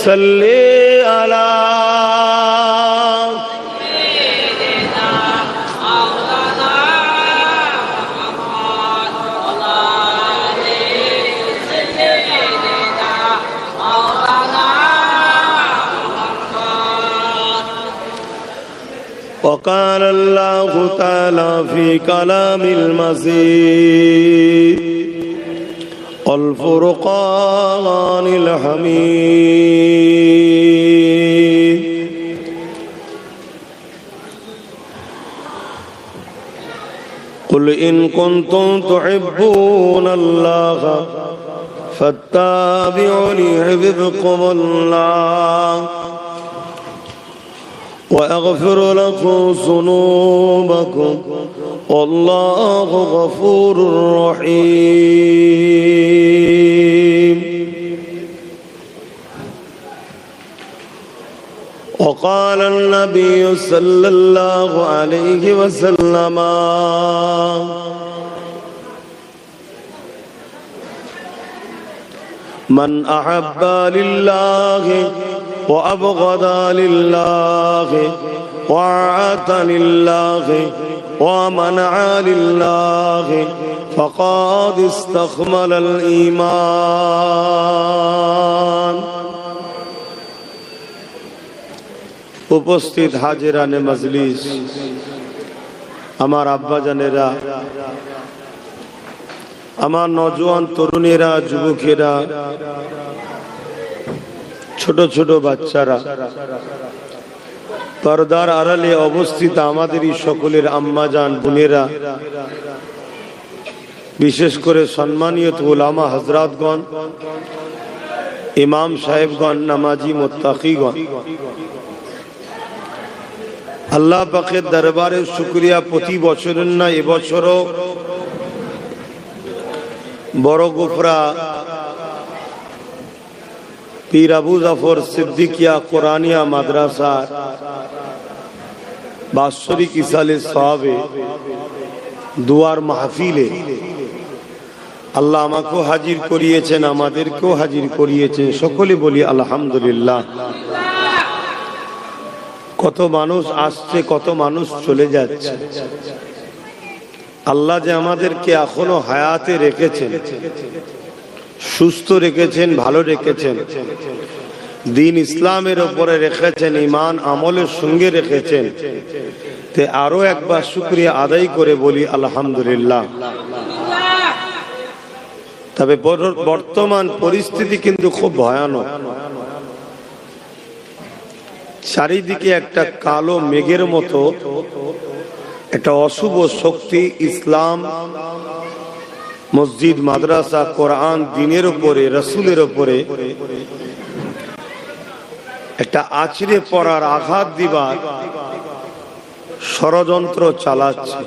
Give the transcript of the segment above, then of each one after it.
সাল্লি আলা وقال الله تعالى في كلام المزيد الفرقان الحميد قل إن كنتم تحبون الله فاتبعوني يحببكم الله وأغفر لكم ذنوبكم والله غفور رحيم وقال النبي صلى الله عليه وسلم من أحب لله وأبغض لله وأعطى لله ومنع لله فقد استكمل الإيمان উপস্থিত হাজিরানে মজলিস, আমার আব্বাজানেরা, আমার নওজোয়ান তরুণেরা, যুবকেরা, ছোট ছোট বাচ্চারা, পর্দার আড়ালে অবস্থিত আমাদেরই সকলের আম্মাজান বোনেরা, বিশেষ করে সম্মানীয় উলামা হযরতগণ, ইমাম সাহেবগণ, নামাজি মুত্তাকিগণ, আল্লাহ পাকের দরবারে শুকরিয়া। প্রতি বছরের না এবছরও বড় গোফরা পীর আবু জাফর সিদ্দিকিয়া কোরআনিয়া মাদ্রাসা বাৎসরিক ইসালে সওয়াবে দুয়ার মাহফিলে আল্লাহ আমাকেও হাজির করিয়েছেন, আমাদেরকেও হাজির করিয়েছেন। সকলে বলি আলহামদুলিল্লাহ। কত মানুষ আসছে, কত মানুষ চলে যাচ্ছে। আল্লাহ যে আমাদেরকে এখনো হায়াতে রেখেছেন, সুস্থ রেখেছেন, ভালো রেখেছেন, দিন ইসলামের উপরে রেখেছেন, ঈমান আমলের সঙ্গে রেখেছেন, তে আরো একবার শুকরিয়া আদায় করে বলি আলহামদুলিল্লাহ। তবে বর্তমান পরিস্থিতি কিন্তু খুব ভয়ানক। চারিদিকে একটা কালো মেঘের মতো একটা অশুভ শক্তি ইসলাম, মসজিদ, মাদ্রাসা, কোরআন, দ্বীনের উপরে, রাসূলের উপরে একটা আছড়ে পড়ার, আঘাত দিবার ষড়যন্ত্র চালাচ্ছে।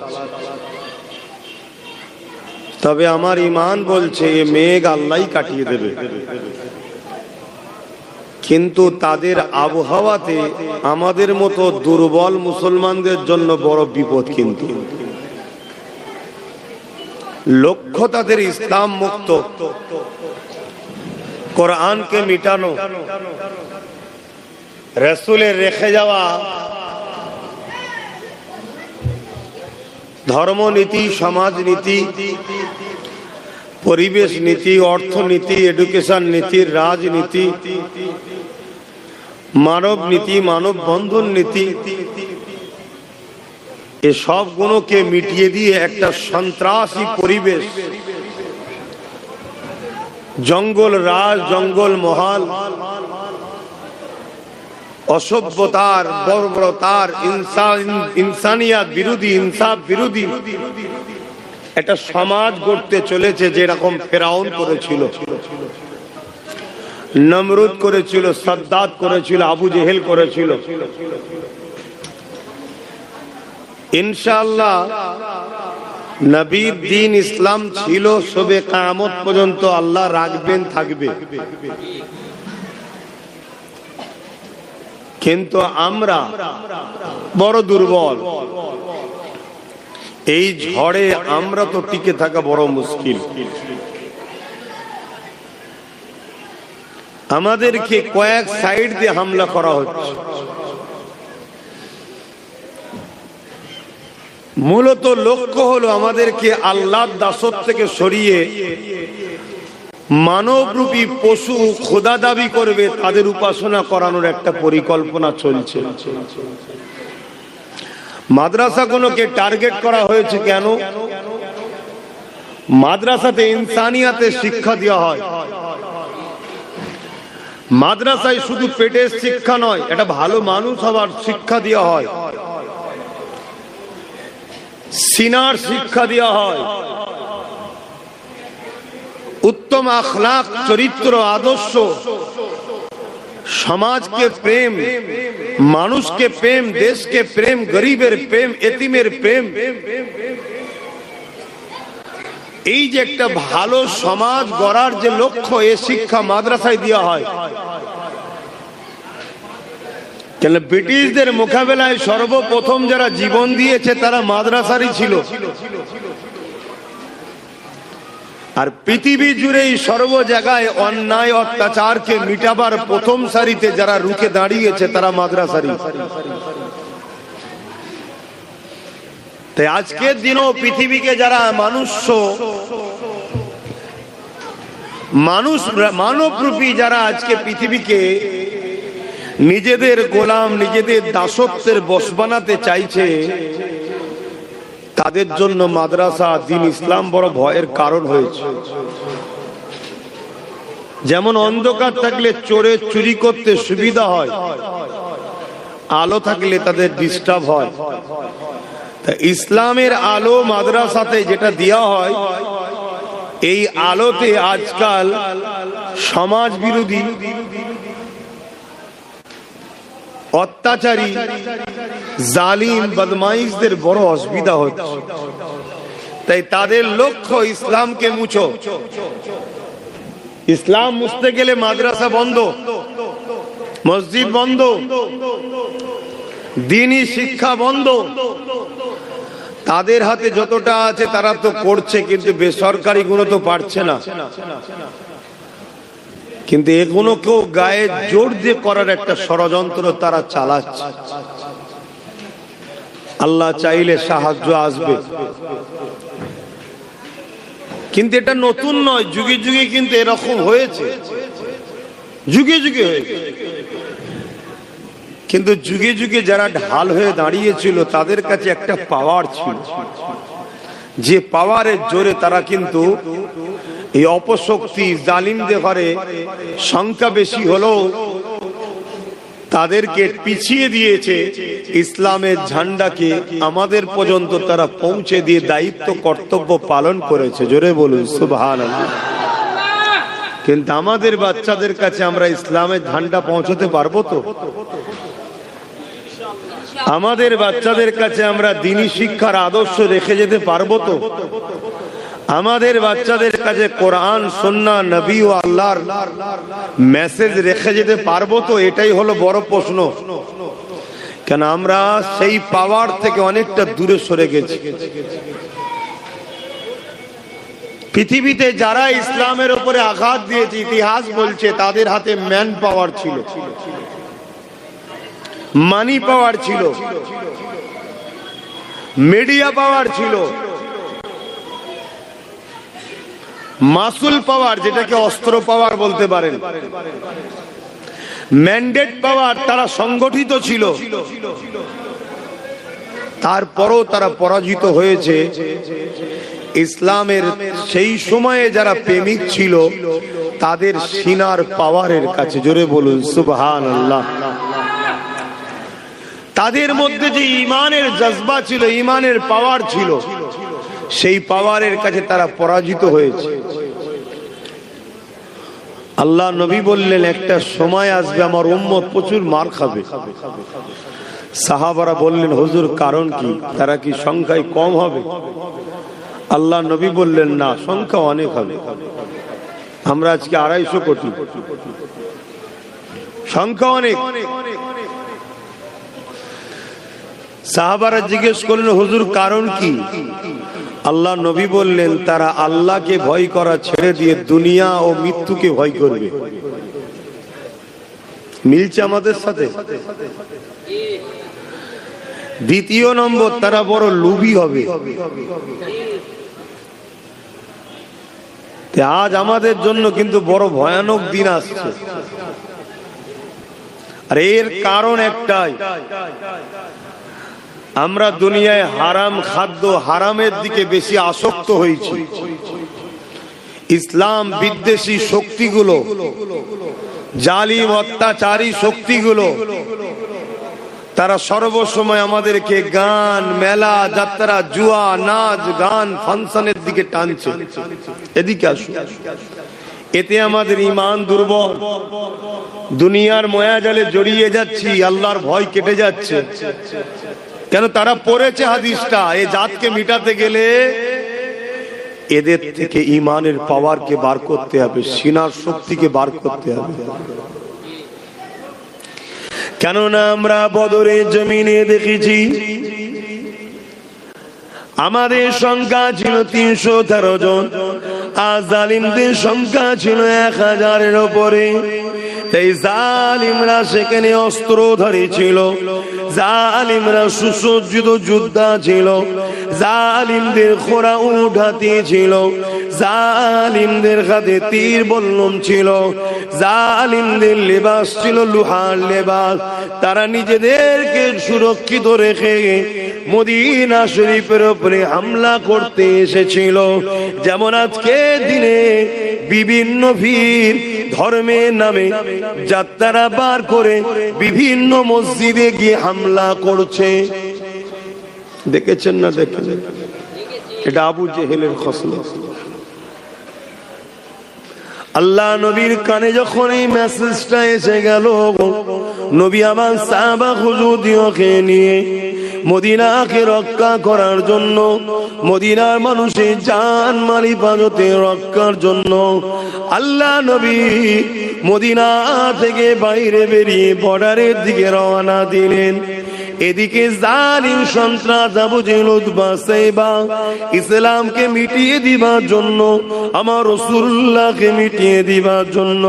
তবে আমার ঈমান বলছে এই মেঘ আল্লাহই কাটিয়ে দেবে, কিন্তু তাদের আবহাওয়াতে আমাদের মতো দুর্বল মুসলমানদের জন্য বড় বিপদ। কিন্তু লক্ষ্য তাদের ইসলাম মুক্ত, কোরআনকে মিটানো, রাসূলের রেখে যাওয়া ধর্মনীতি, সমাজনীতি, পরিবেশ নীতি, অর্থনীতি, এডুকেশন নীতি, রাজনীতি, মানব নীতি, মানব বন্ধন নীতি, এই সবগুলোকে মিটিয়ে দিয়ে একটা সন্ত্রাসী পরিবেশ, জঙ্গল রাজ, জঙ্গল মহল, অসভ্যতার, বর্বরতার, ইনসানিয়াত বিরোধী, ইনসাফ বিরোধী একটা সমাজ গড়তে চলেছে। যেরকম ফেরাউন করেছিল, নমরুদ করেছিল, সাদ্দাত করেছিল, আবু জেহেল করেছিল। ইনশাআল্লাহ নবীর দ্বীন ইসলাম ছিল, সবে কিয়ামত পর্যন্ত আল্লাহ রাখবেন, থাকবে। কিন্তু আমরা বড় দুর্বল। এই ঝড়ে আমরা তো টিকে থাকা বড় মুশকিল। আমাদেরকে কয়েক সাইড দিয়ে হামলা করা হচ্ছে। মূলত লক্ষ্য হলো আমাদেরকে আল্লাহর দাসত্ব থেকে সরিয়ে মানবরূপী পশু খোদা দাবি করবে তাদের উপাসনা করানোর একটা পরিকল্পনা চলছে। মাদ্রাসাগুলোকে টার্গেট করা হয়েছে কেন? মাদ্রাসাতে ইনসানিয়াতের শিক্ষা দেওয়া হয়। মাদ্রাসায় শুধু পেটের শিক্ষা নয়, এটা ভালো মানুষ হওয়ার শিক্ষা দেওয়া হয়, সিনার শিক্ষা দেওয়া হয়, উত্তম আখলাক, চরিত্র, আদর্শ, সমাজকে প্রেম, মানুষকে প্রেম, দেশকে প্রেম, গরিবের প্রেম, এতিমের প্রেম। এই যে একটা ভালো সমাজ গড়ার যে লক্ষ্য, এ শিক্ষা মাদ্রাসায় দেওয়া হয়। কেন ব্রিটিশদের মোকাবেলায় সর্বপ্রথম যারা জীবন দিয়েছে তারা মাদ্রাসারই ছিল। আর পৃথিবী জুড়েই সর্ব জায়গায় অন্যায় অত্যাচারকে মিটাবার প্রথম সারিতে যারা রুখে দাঁড়িয়েছে তারা মাদ্রাসারই। তাই আজকের দিনও পৃথিবীকে যারা মানবরূপী যারা আজকে পৃথিবীকে নিজেদের গোলাম, নিজেদের দাসত্বের বশ বানাতে চাইছে, তাদের জন্য মাদ্রাসা, দ্বীন ইসলাম বড় ভয়ের কারণ হয়েছে। যেমন অন্ধকার থাকলে চোরে চুরি করতে সুবিধা হয়, আলো থাকলে তাদের ডিস্টার্ব হয়। ইসলামের আলো মাদ্রাসাতে যেটা দেওয়া হয়, এই আলোতে আজকাল সমাজ বিরোধী, অত্যাচারী, জালিম, বদমাইশদের বড় অসুবিধা হচ্ছে। তাই তাদের লক্ষ্য ইসলামকে মুছো। ইসলাম মুছতে গেলে মাদ্রাসা বন্ধ, মসজিদ বন্ধ, দ্বীনি শিক্ষা বন্ধ। তাদের হাতে যতটা আছে তারা তো করছে, কিন্তু বেসরকারি গুলো তো পারছে না। কিন্তু এগুলোকেও গায়ে জোর দিয়ে করার একটা ষড়যন্ত্র তারা চালাচ্ছে। আল্লাহ চাইলে সাহায্য আসবে, কিন্তু এটা নতুন নয়, যুগে যুগে কিন্তু এরকম হয়েছে, যুগে যুগে হয়েছে। কিন্তু যুগে যুগে যারা ঢাল হয়ে দাঁড়িয়েছিল তাদের কাছে একটা পাওয়ার ছিল, যে পাওয়ারের জোরে তারা কিন্তু এই অপশক্তি, জালিমদের ঘরে সংখ্যা বেশি হলেও তাদেরকে পিছিয়ে দিয়েছে। ইসলামের ঝান্ডাকে আমাদের পর্যন্ত তারা পৌঁছে দিয়ে দায়িত্ব, কর্তব্য পালন করেছে। জোরে বলুন সুবহানাল্লাহ। কিন্তু আমাদের বাচ্চাদের কাছে আমরা ইসলামের ঝান্ডা পৌঁছতে পারবো তো? আমাদের বাচ্চাদের কাছে আমরা দ্বীনি শিক্ষার আদর্শ রেখে যেতে পারবো তো? আমাদের বাচ্চাদের কাছে কোরআন, সুন্নাহ, নবী ও আল্লাহর মেসেজ রেখে যেতে পারবো তো? এটাই হলো বড় প্রশ্ন। কেন আমরা সেই পাওয়ার থেকে অনেকটা দূরে সরে গেছি। পৃথিবীতে যারা ইসলামের উপরে আঘাত দিয়েছে, ইতিহাস বলছে তাদের হাতে ম্যান পাওয়ার ছিল, মানি পাওয়ার ছিল, মিডিয়া পাওয়ার ছিল, মাসুল পাওয়ার, যেটাকে অস্ত্র পাওয়ার বলতে পারেন, ম্যান্ডেট পাওয়ার। তারা সংগঠিত ছিল, তারপরও তারা পরাজিত হয়েছে। ইসলামের সেই সময়ে যারা প্রেমিক ছিল তাদের সিনার পাওয়ারের কাছে। জোরে বলুন সুবহানাল্লাহ। তাদের মধ্যে যে ঈমানের জজবা ছিল, ঈমানের পাওয়ার ছিল, সেই পাওয়ারের কাছে তারা পরাজিত হয়েছে। আল্লাহ নবী বললেন একটা সময় আসবে আমার উম্মত প্রচুর মার খাবে। সাহাবারা বললেন হুজুর কারণ কি? তারা কি সংখ্যায় কম হবে? আল্লাহ নবী বললেন না, সংখ্যা অনেক হবে। আমরা আজকে 250 কোটি, সংখ্যা অনেক। সাহাবারা জিজ্ঞেস করলেন হুজুর কারণ কি? আল্লাহ নবী বললেন তারা আল্লাহকে ভয় করা ছেড়ে দিয়ে দুনিয়া ও মৃত্যুকে ভয় করবে। মিলছে আমাদের সাথে। দ্বিতীয় নম্বর, তারা বড় লোভী হবে। আজ আমাদের জন্য কিন্তু বড় ভয়ানক দিন আসছে, আর এর কারণ একটাই, আমরা দুনিয়ায় হারাম খাদ্য, হারামের দিকে বেশি আসক্ত হয়েছি। ইসলাম বিদ্বেষী শক্তিগুলো, জালিম অত্যাচারী শক্তিগুলো, তারা সর্বসময় আমাদেরকে গান, মেলা, যাত্রা, জুয়া, নাচ, গান, ফাংশনের দিকে টানছে। এদিকে আসুন, এতে আমাদের ঈমান দুর্বল, দুনিয়ার মায়াজালে জড়িয়ে যাচ্ছি, আল্লাহর ভয় কেটে যাচ্ছে। কেন? তারা পড়েছে হাদিসটা, এই জাতকে মিটাতে গেলে এদের থেকে ঈমানের পাওয়ারকে বার করতে হবে, সিনার শক্তিকে বার করতে হবে। কেননা আমরা বদরের জমিনে দেখেছি, আমাদের সংখ্যা ছিল 313 জন, আর জালিমদের সংখ্যা ছিল 1000-এর উপরে। এই জালিমরা সেখানে অস্ত্রধারী ছিল, জালিমরা সুসজ্জিত যোদ্ধা ছিল, জালিমদের ঘোড়া উট হাতি ছিল, জালিমদের হাতে তীর বল্লম ছিল, জালিমদের লেবাস ছিল লোহার লেবাস। তারা নিজেদেরকে সুরক্ষিত রেখে মদিনা শরীফের উপরে হামলা করতে এসেছিল। যেমন আজকে দিনে বিভিন্ন পীর ধর্মের নামে যাত্রা বার করে বিভিন্ন মসজিদে গিয়ে হামলা করছে। দেখেছেন না? দেখেছেন? এটা আবু জেহেলের খসলত। আল্লাহ নবীর কানে যখন এই মেসেজটা এসে গেল, নবী আমার সাহাবা হুজুরকে নিয়ে মদিনাকে রক্ষা করার জন্য, মদিনার মানুষের জান মাল হিফাজতে রক্ষার জন্য আল্লাহ নবী মদিনা থেকে বাইরে বেরিয়ে বর্ডারের দিকে রওনা দিলেন। এদিকে জালিম সন্ত্রাস আবু জেহেল উতবা সাইবা ইসলামকে মিটিয়ে দিবার জন্য, আমার রাসূলুল্লাহকে মিটিয়ে দিবার জন্য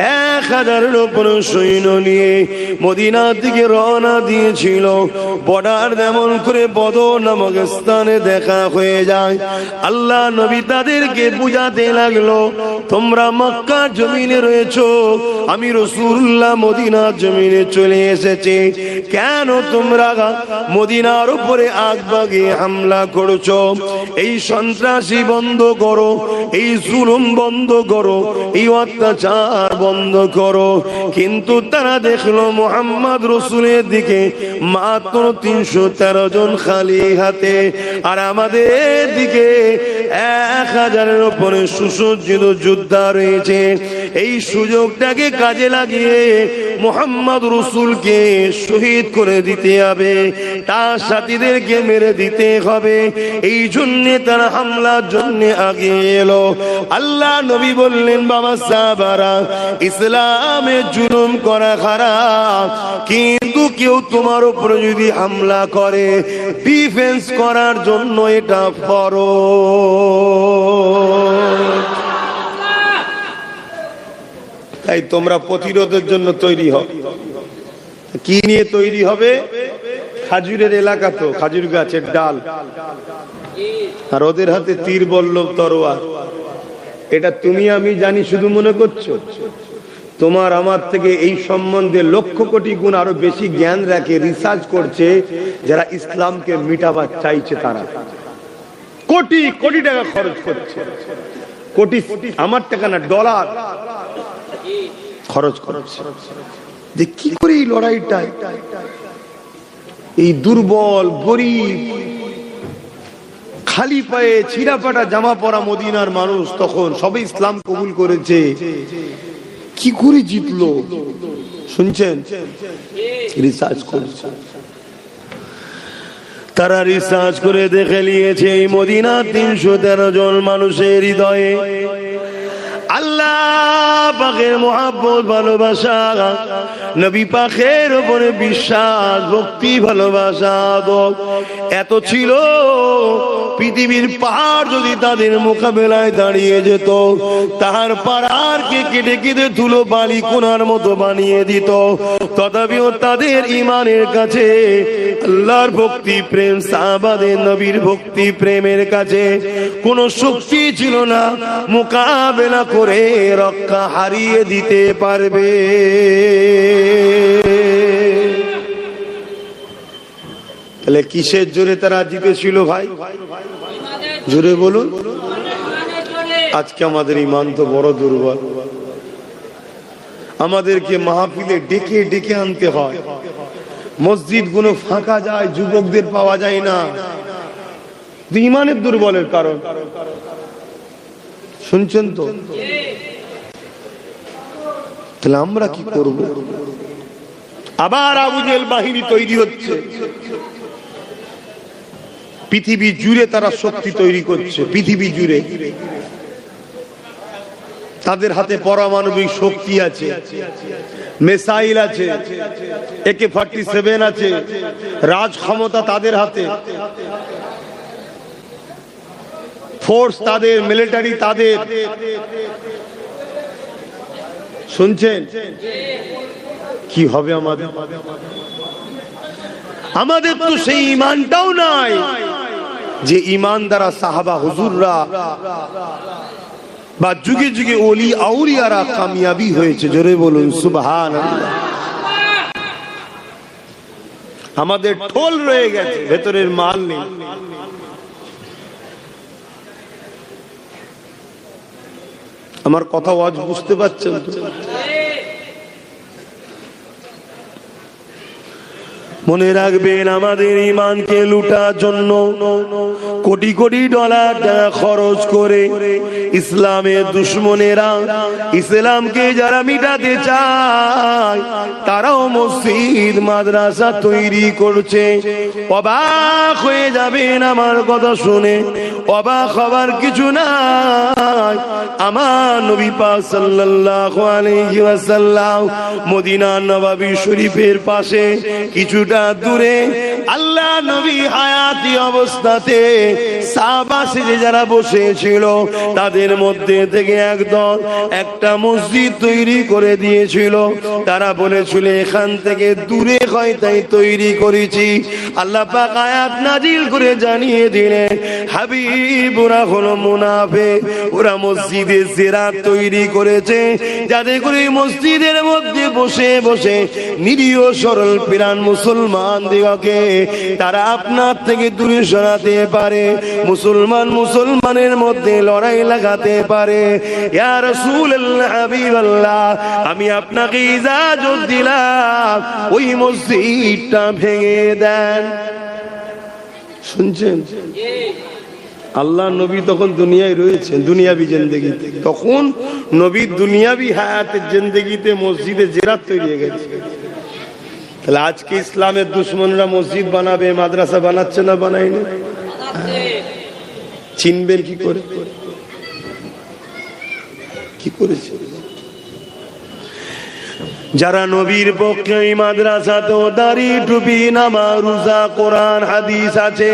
1000-এর উপরে সৈন্য নিয়ে মদিনার দিকে রওনা দিয়েছিল। বর্ডার যেমন করে বদর নামক স্থানে দেখা হয়ে যায়, আল্লাহ নবী তাদেরকে বুঝাতে লাগলো, তোমরা মক্কার জমিনে রয়েছো, আমি রাসূলুল্লাহ মদিনার জমিনে চলে এসেছি, কেন তোমরা মদিনার উপরে আগবাগে হামলা করছো? এই সন্ত্রাসী বন্ধ করো, এই জুলুম বন্ধ করো, এই অত্যাচার বন্ধ করো। কিন্তু তারা দেখলো মুহাম্মদ রাসূলের দিকে মাত্র 313 জন খালি হাতে, আর আমাদের দিকে 1000-এর উপরে সুসজ্জিত যোদ্ধা রয়েছে। এই সুযোগটাকে কাজে লাগিয়ে মুহাম্মদ রাসূলকে শহীদ করে দিতে হবে, তার সাথীদেরকে মেরে দিতে হবে। এই জন্য তারা হামলার জন্য আগে এলো। আল্লাহ নবী বললেন, বাবা সাহাবারা, ইসলামে জুলুম করা খারাপ, কিন্তু কেউ তোমার উপরে যদি হামলা করে ডিফেন্স করার জন্য এটা ফরজ। তাই তোমরা প্রতিরোধের জন্য তৈরি হও। কি নিয়ে তৈরি হবে? খাজুরের এলাকা তো, খাজুর গাছের ডাল, আর ওদের হাতে তীর বল্লভ তরোয়ার। এটা তুমি আমি জানি শুধু মনে করছো? তোমার আমার থেকে এই সম্বন্ধে লক্ষ কোটি গুণ আরো বেশি জ্ঞান রাখে, রিসার্চ করছে যারা ইসলামকে মিটাবার চাইছে। তারা কোটি কোটি টাকা খরচ করছে, কোটি, আমার টাকা না, ডলার খরচ করছে, যে কি করে এই লড়াইটা, এই দুর্বল গরিব খালি পায়ে ছিঁড়াপাটা জামা পরা মদিনার মানুষ তখন সবে ইসলাম কবুল করেছে, কি করে জিতলো? শুনছেন? রিসার্চ করছে তারা, রিসার্চ করে দেখে নিয়েছে এই মদিনার 313 জন মানুষের হৃদয়ে আল্লাহ পাকের মহব্বত ভালোবাসা, নবী পাকের উপরে বিশ্বাস ভক্তি ভালোবাসা এত ছিল, পৃথিবীর পাহাড় যদি তাদের মোকাবেলায় দাঁড়িয়ে যেত, তাহার পাহাড়কে কেটে কেটে ধুলো বালি কোনার মতো বানিয়ে দিত, তথাপিও তাদের ইমানের কাছে আল্লাহর ভক্তি প্রেম, সাহাবাদের নবীর ভক্তি প্রেমের কাছে কোনো শক্তি ছিল না মোকাবেলা করে রক্ষা হারিয়ে দিতে পারবে। তাহলে কিসের জোরে তারা জিতেছিল ভাই? জোরে বলুন। আজকে আমাদের ইমান তো বড় দুর্বল, আমাদেরকে মাহফিলে ডেকে ডেকে আনতে হয়, মসজিদ গুলো ফাঁকা যায়, যুবকদের পাওয়া যায় না, ইমানের দুর্বলের কারণ। শুনছেন তো? তাহলে আমরা কি করব? আবার আবু জেহেল বাহিনী তৈরি হচ্ছে, পৃথিবী জুড়ে তারা শক্তি তৈরি করছে, পৃথিবী জুড়ে তাদের হাতে পারমাণবিক শক্তি আছে, মিসাইল আছে, AK-47 আছে, রাজ ক্ষমতা তাদের হাতে, ফোর্স তাদের, মিলিটারি তাদের। শুনছেন? কি হবে আমাদের? আমাদের তো সেই ঈমানটাও নাই যে ঈমান দ্বারা সাহাবা হুজুররা বা যুগে যুগে ওলি আউলিয়ারা কামিয়াবি হয়েছে। জোরে বলুন সুবহানাল্লাহ। আমাদের ঠোল রয়ে গেছে, ভেতরের মাল নেই। আমার কথা আজ বুঝতে পারছেন তো? মনে রাখবেন, আমাদের ঈমানকে লুটার জন্য কোটি কোটি ডলার টাকা খরচ করে ইসলামের দুশমনেরা, ইসলামকে যারা মিটাতে চায়, তারাও মসজিদ মাদ্রাসা তৈরি করছে। অবাক হয়ে যাবেন আমার কথা শুনে, অবাক হবার কিছু নাই। আমার নবী পাক সাল্লাল্লাহু আলাইহি ওয়াসাল্লাম মদিনা নববী শরীফের পাশে কিছুটা দূরে আল্লাহ নবী হায়াতি অবস্থাতে সাহাবা সেজে যারা বসেছিল, তাদের মধ্যে থেকে একদল একটা মসজিদ তৈরি করে দিয়েছিল। তারা বলেছিল এখান থেকে দূরে হয় তাই তৈরি করেছি। আল্লাহ পাক আয়াত নাজিল করে জানিয়ে দিলেন, হাবিব ওরা হলো মুনাফিক, ওরা মসজিদে জিরাত তৈরি করেছে যাতে করে মসজিদের মধ্যে বসে বসে নিরীহ সরল প্রাণ মুসলমান দিগকে তারা আপনার থেকে দূরে সরাতে পারে, মুসলমান মুসলমানের মধ্যে লড়াই লাগাতে পারে। ইয়া রাসূলুল্লাহ, হাবিবাল্লাহ, আমি আপনাকে ইজাজত দিলাম ওই মসজিদটা ভেঙে দেন। শুনছেন? আল্লাহ নবী তখন দুনিয়ায় রয়েছেন, দুনিয়াবি জিন্দেগিতে। তখন নবী দুনিয়াবি হায়াতের জিন্দেগিতে মসজিদে জিরাত তৈরি হয়ে গেছে। তাহলে আজকে ইসলামের দুশমনরা মসজিদ বানাবে, মাদ্রাসা বানাচ্ছে না বানায়নি? চিনবেন কি করে? কি করেছে? যারা নবীর পক্ষে মাদ্রাসাতেও দাড়ি টুপি নামাজ রোজা কোরআন হাদিস আছে,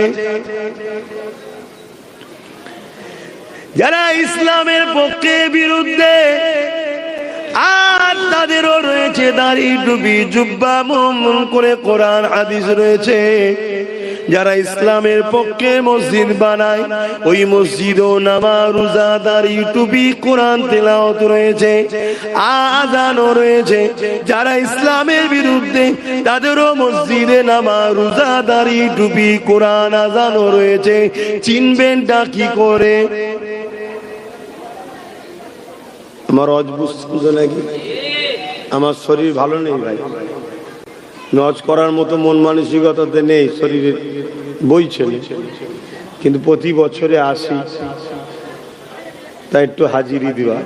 যারা ইসলামের পক্ষে বিরুদ্ধে, আর তাদেরও রয়েছে দাড়ি টুপি জুব্বা মুমুন করে কোরআন হাদিস রয়েছে। যারা ইসলামের পক্ষে মসজিদ বানায়, ওই মসজিদও নামাজ রোজা দাড়ি টুপি কোরআন তেলাওয়াত রয়েছে, আযানও রয়েছে। যারা ইসলামের বিরুদ্ধে, তাদেরও মসজিদে নামাজ রোজা দাড়ি টুপি কোরআন আযানও রয়েছে। চিনবেনটা কি করে? আমার অদ্ভুত নাকি? আমার শরীর ভালো নেই ভাই, নজ করার মতো মন মানসিকতাতে নেই, শরীরে বইছে, কিন্তু প্রতি বছরে আসি, তাই একটু হাজিরি দেওয়া।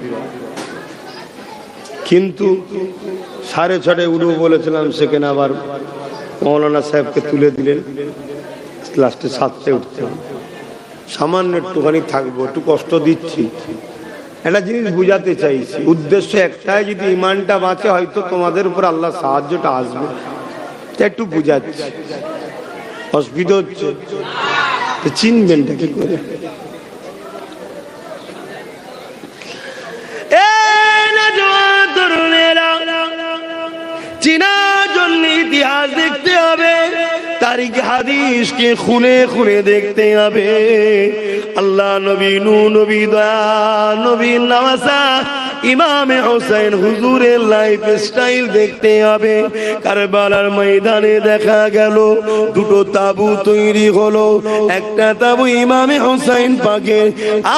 কিন্তু 6:30 উঠবো বলেছিলাম, সেখানে আবার মৌলানা সাহেবকে তুলে দিলেন, লাস্টে 7টায় উঠতে হবে। সামান্য একটুখানি থাকবো, একটু কষ্ট দিচ্ছি, একটা জিনিস বুঝাতে চাইছি, উদ্দেশ্য একটাই, যদি ইমানটা বাঁচে হয়তো তোমাদের উপর আল্লাহ সাহায্যটা আসবে, একটু বুঝাচ্ছি। অসুবিধা হচ্ছে চিনবেনটা কি করে? চিনার জন্য ইতিহাস দেখতে হবে, তারিখ হাদিসকে খুলে খুলে দেখতে হবে। আল্লাহ নবী, নূহ নবী, দয়া নবী, নওয়াসা ইমামে হোসেন হুজুরের লাইফ স্টাইল দেখতে হবে। কারবালার ময়দানে দেখা গেল দুটো তাবু তৈরি হলো, একটা তাবু ইমামে হোসেন পাকের,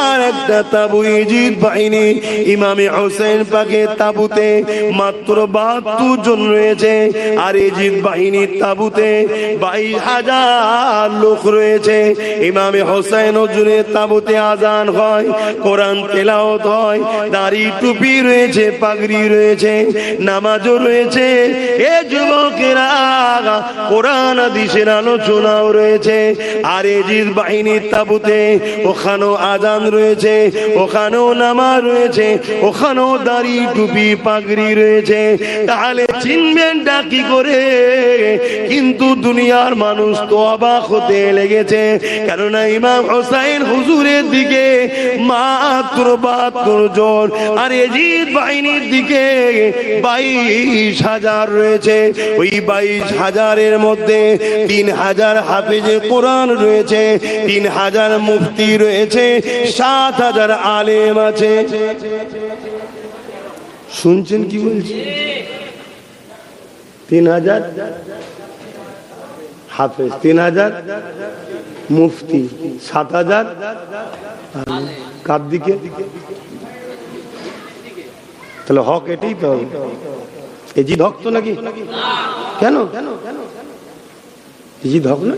আর একটা তাবু ইজিদ বাহিনী। ইমামে হোসেন পাকের তাবুতে মাত্র 72 জন রয়েছে, আর ইজিদ বাহিনীর তাবুতে 22,000 লোক রয়েছে। ইমামে হোসেন হুজুরের তাবুতে আজান হয়, কোরআন তেলাওয়াত হয়, দাড়ি টুপি রয়েছে, পাগড়ি রয়েছে, নামাজও রয়েছে। এ যুবকেরা, কোরআন হাদিসের আলোচনাও রয়েছে। আর ইজিদ বাহিনীর তাবুতে ওখানেও আজান রয়েছে, ওখানেও নামাজ রয়েছে, ওখানেও দাড়ি টুপি পাগড়ি রয়েছে। তাহলে চিনবেনটা কি করে? কিন্তু দুনিয়ার মানুষ তো অবাক হতে লেগেছে, কেননা ইমাম হোসেন হুজুরের দিকে মাত্র 72 জন, আর ইজিদ বাহিনীর দিকে 22,000 রয়েছে। ওই 22,000-এর মধ্যে 3,000 হাফেজে কোরআন রয়েছে, 3,000 মুফতি রয়েছে, 7,000 আলেম আছে। শুনছেন কি বলছি? 3,000 হাফেজ, 3,000 মুফতি, 7,000 কার দিকে? তাহলে হক এটাই তো হবে। ইজিদ হক তো নাকি? কেন ইজিদ হক না?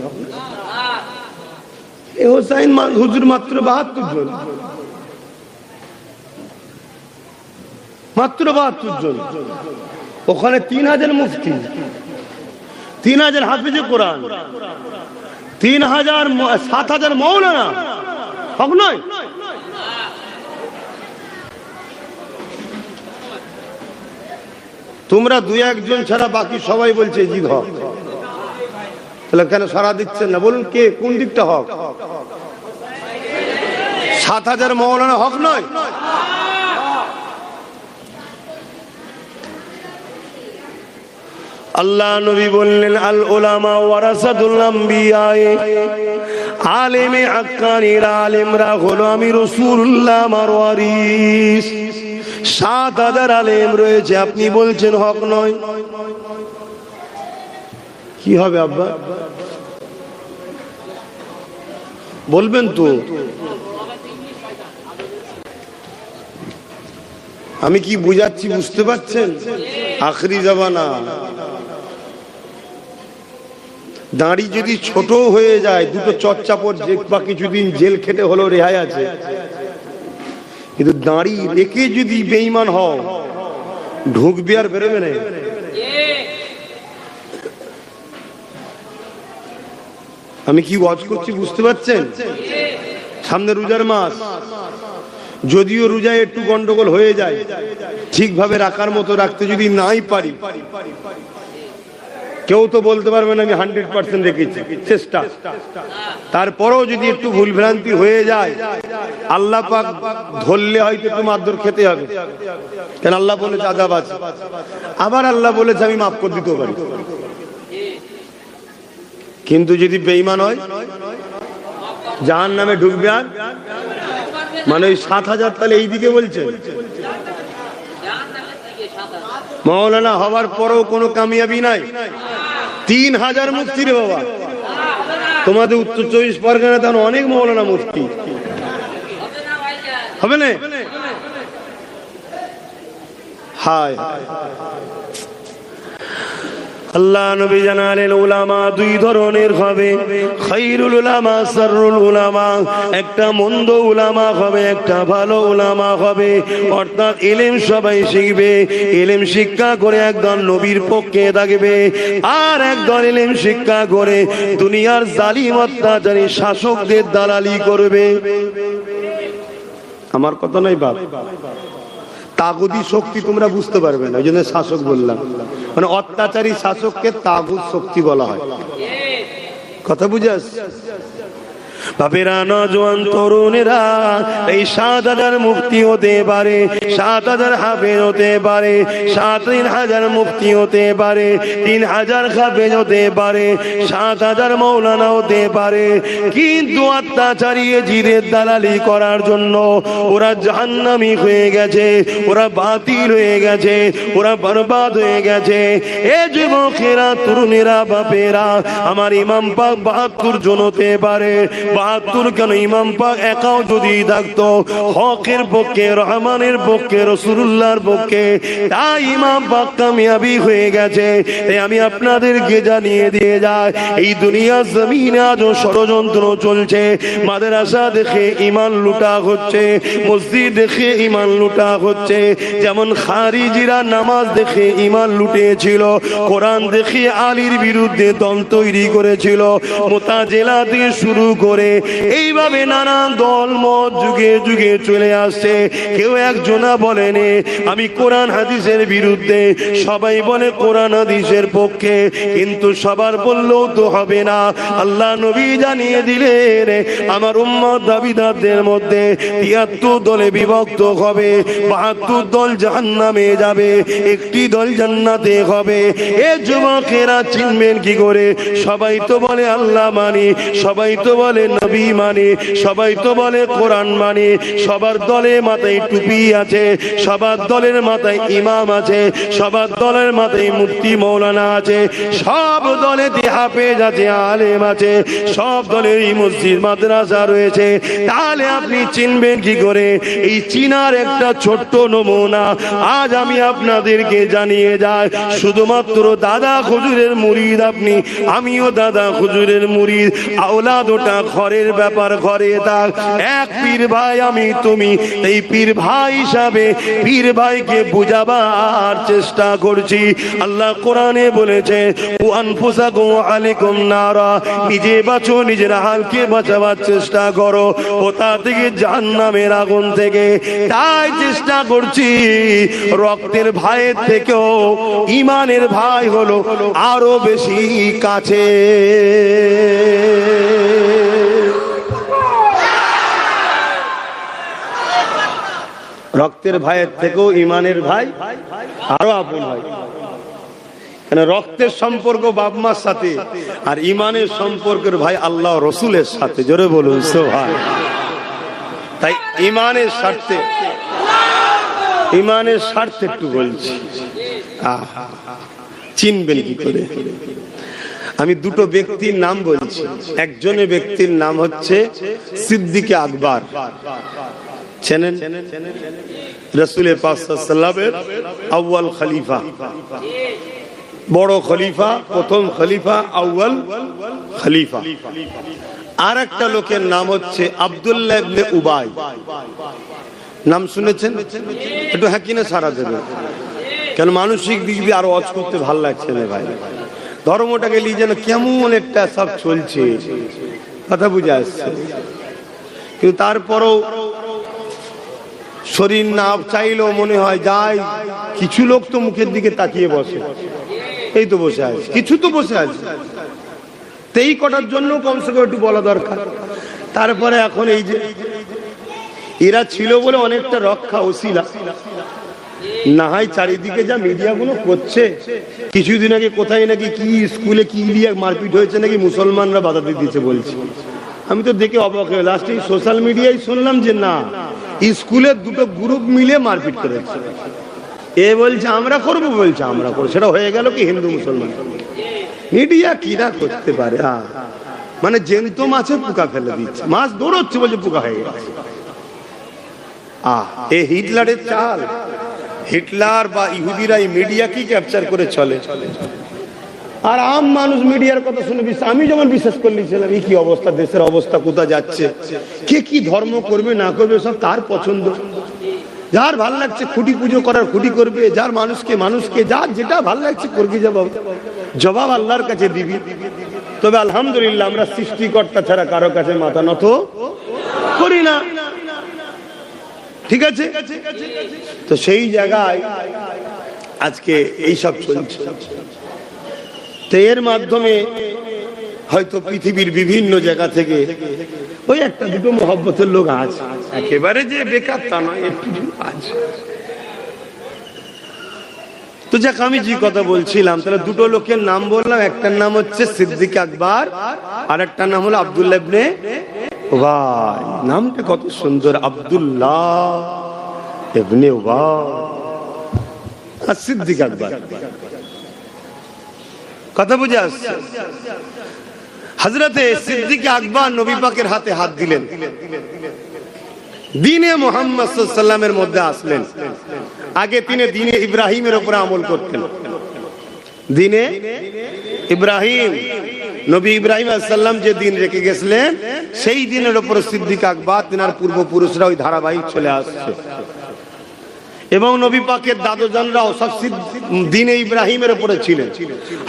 এ হোসাইন হুজুর মাত্র 72 জন, মাত্র 72 জন। ওখানে 3,000 মুফতি, 3,000 হাফেজে কোরআন, 3,000 7,000 মৌলানা। হক নয়? তোমরা 2-1 জন ছাড়া বাকি সবাই বলছে ইজিদ হক। তাহলে কেন সারা দিচ্ছেন না? বলুন কে কোন দিকটা হক? 7,000 মৌলানা হক নয়? আল্লাহ নবী বললেন, আল উলামা ওয়ারাসাতুল আম্বিয়া, আলেমে হাক্কানীরা, আলেমরা হলো আমি রাসূলুল্লাহ আমার ওয়ারিস। 7,000 আলেম রয়েছে, আপনি বলছেন হক নয়? কি হবে আব্বা? বলবেন তো? আমি কি বুঝাচ্ছি বুঝতে পারছেন? আখরি জামানা, দাড়ি যদি ছোট হয়ে যায়, দুটো চচ্চাপর বা কিছুদিন জেল খেটে হলো রেহাই আছে, কিন্তু দাড়ি রেখে যদি বেঈমান হও, ঢুকবে আর বেরোবে না। আমি কি ওয়াজ করছি বুঝতে পারছেন? সামনে রোজার মাস, যদিও রোজায় একটু গন্ডগোল হয়ে যায়, ঠিকভাবে রাখার মতো রাখতে যদি নাই পারি, কেউ তো বলতে পারবে না আমি 100% রেখেছি, চেষ্টা। তারপরেও যদি একটু ভুলভ্রান্তি হয়ে যায়, আল্লাহ পাক ধরলে হয়তো একটু মারধর খেতে হবে, কেন আল্লাহ বলেছে আযাব আছে। আবার আল্লাহ বলেছে আমি মাফ করে দিতে পারি। কিন্তু যদি বেঈমান হয়, জাহান্নামে ঢুকবে। আর মানে ওই 7,000, তাহলে এই দিকে বলছে মৌলানা হওয়ার পরেও কোনো কামিয়াবি নাই। 3,000 মুফতি রে বাবা, তোমাদের উত্তর 24 পরগনা তেমন অনেক মৌলানা মুফতি হবে না? হায় আল্লাহ নবী জানালেন উলামা 2 ধরনের হবে, খায়রুল উলামা, শাররুল উলামা। একটা মন্দ উলামা হবে, একটা ভালো উলামা হবে। অর্থাৎ ইলম সবাই শিখবে, ইলম শিক্ষা করে একদল নবীর পক্ষে থাকবে, আর একদল ইলম শিক্ষা করে দুনিয়ার জালিম অত্যাচারী শাসকদের দালালি করবে। আমার কথা নাই বাপ, তাগুদি শক্তি তোমরা বুঝতে পারবে না, ওই জন্য শাসক বললাম। মানে অত্যাচারী শাসককে তাগুদ শক্তি বলা হয়। কথা বুঝে আসছে? বাপেরা, নজওয়ান তরুণেরা, এই ৭,০০০ মুফতি হতে পারে, ৭,০০০ হাফেজ হতে পারে, ৩,০০০ মুফতি হতে পারে, ৩,০০০ হাফেজ হতে পারে, ৭,০০০ মৌলানা হতে পারে, কিন্তু অত্যাচারী জিদের দালালি করার জন্য ওরা জাহান্নামী হয়ে গেছে, ওরা বাতিল হয়ে গেছে, ওরা বরবাদ হয়ে গেছে। এ যুবকেরা, তরুণেরা, বাপেরা, আমার ইমাম পাক ৭২ জন হতে পারে। ৭২ কেন, ইমাম পাক একাও যদি থাকতো হকের পক্ষে, রহমানের পক্ষে, রাসূলুল্লাহর পক্ষে, তাই ইমাম পাক কামিয়াবি হয়ে গেছে। আমি আপনাদেরকে জানিয়ে দিয়ে যাই, এই দুনিয়া জমিনে আজও ষড়যন্ত্র চলছে। মাদ্রাসা দেখে ঈমান লুটা হচ্ছে, মসজিদ দেখে ঈমান লুটা হচ্ছে। যেমন খারিজিরা নামাজ দেখে ঈমান লুটেছিল, কোরআন দেখে আলীর বিরুদ্ধে দল তৈরি করেছিল, মুতাজিলা থেকে শুরু করে এইভাবে নানান দল মত যুগে যুগে চলে আসছে। কেউ একজনা বলেনি আমি কোরআন হাদিসের বিরুদ্ধে, সবাই বলে কোরআন হাদিসের পক্ষে। কিন্তু সবার বললেও তো হবে না। আল্লাহ নবী জানিয়ে দিলেন আমার উম্মত দাবিদারদের মধ্যে ৭৩ দলে বিভক্ত হবে, ৭২ দল জাহান্নামে যাবে, একটি দল জান্নাতে হবে। এ যুবকেরা চিনবেন কি করে? সবাই তো বলে আল্লাহ মানি, সবাই তো বলে নবী মানি, সবাই তো বলে কোরআন মানি, সবার দলে মাথায় টুপি আছে, সবার দলের মাথায় ইমাম আছে, সবার দলের মাথায় মুফতি মৌলানা আছে, সব দলে হাফেজ আছে, আলেম আছে, সব দলের মসজিদ মাদ্রাসা রয়েছে। তাহলে আপনি চিনবেন কি করে? এই চিনার একটা ছোট্ট নমুনা আজ আমি আপনাদেরকে জানিয়ে যাই। শুধুমাত্র দাদা হুজুরের মুরিদ আপনি, আমিও দাদা হুজুরের মুরিদ। আওলাদ ওটা ঘরের ব্যাপার, ঘরে থাক। এক পীর ভাই আমি তুমি, এই পীর ভাই হিসাবে পীর ভাইকে বুঝাবার চেষ্টা করছি। আল্লাহ কোরআনে বলেছে ও আনফুসাকুম আলাইকুম নারা, নিজে বাঁচো, নিজের হালকে বাঁচাবার চেষ্টা করো কোথা থেকে? জাহান্নামের আগুন থেকে। তাই চেষ্টা করছি রক্তের ভাইয়ের থেকেও ইমানের ভাই হলো আরো বেশি কাছে। রক্তের ভাইয়ের থেকেও ইমানের ভাই আরো আপন ভাই। রক্তের সম্পর্ক বাপ মার সাথে, আর ইমানের সম্পর্কের ভাই আল্লাহ রসুলের সাথে। জোরে বলুন সুবহান। তাই ইমানের স্বার্থে, ইমানের স্বার্থে একটু বলছি, চিনবেন কি করে? আমি দুটো ব্যক্তির নাম বলছি। একজনের ব্যক্তির নাম হচ্ছে সিদ্দিকে আকবর, চেনেন? রাসূলের পাক সাল্লাল্লাহু আলাইহি ওয়াসাল্লামের আউয়াল খলিফা, বড় খলিফা, প্রথম খলিফা, আউয়াল খলিফা। আর একটা লোকের নাম হচ্ছে আব্দুল্লাহ ইবনে উবাই। নাম শুনেছেন? একটু হ্যাঁ কিনা সারা দেবে। কেন মানসিক দিক দিয়ে আরো অজ করতে ভালো লাগছে না ভাই। ধর্মটাকে নিয়ে যেন কেমন একটা সব চলছে, কথা বুঝে আসছে। কিন্তু তারপরও শরীর না চাইলেও মনে হয় যাই। কিছু লোক তো মুখের দিকে তাকিয়ে বসে, এই তো বসে আছে, কিছু তো বসে আছে, তেই কটার জন্য কমসে কম একটু বলা দরকার। তারপরে এখন এই যে এরা ছিল বলে অনেকটা রক্ষা ওসিলা না হয়। চারিদিকে যা মিডিয়া গুলো করছে, কিছুদিন আগে কোথায় নাকি কি স্কুলে কি নিয়ে মারপিট হয়েছে নাকি মুসলমানরা বাধা দিয়েছে বলছে। আমি তো দেখে অবাক হয়ে লাস্টে সোশ্যাল মিডিয়ায় শুনলাম যে না, স্কুলের দুটো গ্রুপ মিলে মারপিট করেছে। এ বলছে আমরা করবো, বলছে আমরা করবো। সেটা হয়ে গেল কি হিন্দু মুসলমান। মিডিয়া কিনা করতে পারে, মানে জ্যান্ত মাছে পোকা ফেলে দিচ্ছে, মাছ দৌড়চ্ছে বলছে পোকা হয়ে গেছে। এ হিটলারের চাল। হিটলার বা ইহুদিরা এই মিডিয়া কি ক্যাপচার করে চলে, আর আম মানুষ মিডিয়ার কথা শুনে বিশ্বাস। আমি যেমন বিশ্বাস করলেছিলাম এই কি অবস্থা, দেশের অবস্থা কোথা যাচ্ছে, কে কি ধর্ম করবে না করবে সব তার পছন্দ। যার ভাল লাগছে খুঁটি পুজো করার খুঁটি করবে, যার মানুষকে মানুষকে, যার যেটা ভাল লাগছে করবি, জবাব আল্লাহর কাছে দিবি। তবে আলহামদুলিল্লাহ আমরা সৃষ্টিকর্তা ছাড়া কারো কাছে মাথা নত করি না। ঠিক আছে? তো সেই জায়গায় আজকে এইসব চলছে। তো এর মাধ্যমে হয়তো পৃথিবীর বিভিন্ন জায়গা থেকে ওই একটা দুটো মহব্বতের লোক আছে, একেবারে যে বেকার তা নয়, একটু আছে। তো যাক, আমি যে কথা বলছিলাম, তাহলে দুটো লোকের নাম বললাম, একটার নাম হচ্ছে সিদ্দিক আকবর, আর একটার নাম হলো আব্দুল্লাহ ইবনে উবাই। নামটা কত সুন্দর, আব্দুল্লাহ ইবনে উবাই আর সিদ্দিক আকবর। কথা বুঝে আসছে? হযরতে সিদ্দিক আকবর নবী পাকের হাতে হাত দিলেন, দ্বীনে মুহাম্মদ সাল্লাল্লাহু আলাইহি ওয়াসাল্লামের মধ্যে আসলেন। আগে তিনি দ্বীনে ইব্রাহিমের উপরে আমল করতেন। দ্বীনে ইব্রাহিম, নবী ইব্রাহিম আলাইহিস সালাম যে দিন রেখে গেছিলেন, সেই দিনের উপর সিদ্দিক আকবর তিনার পূর্বপুরুষরা ওই ধারাবাহিক চলে আসছে। এবং নবী পাকের দাদুজানরাও সব দ্বীনে ইব্রাহিমের উপরে ছিলেন।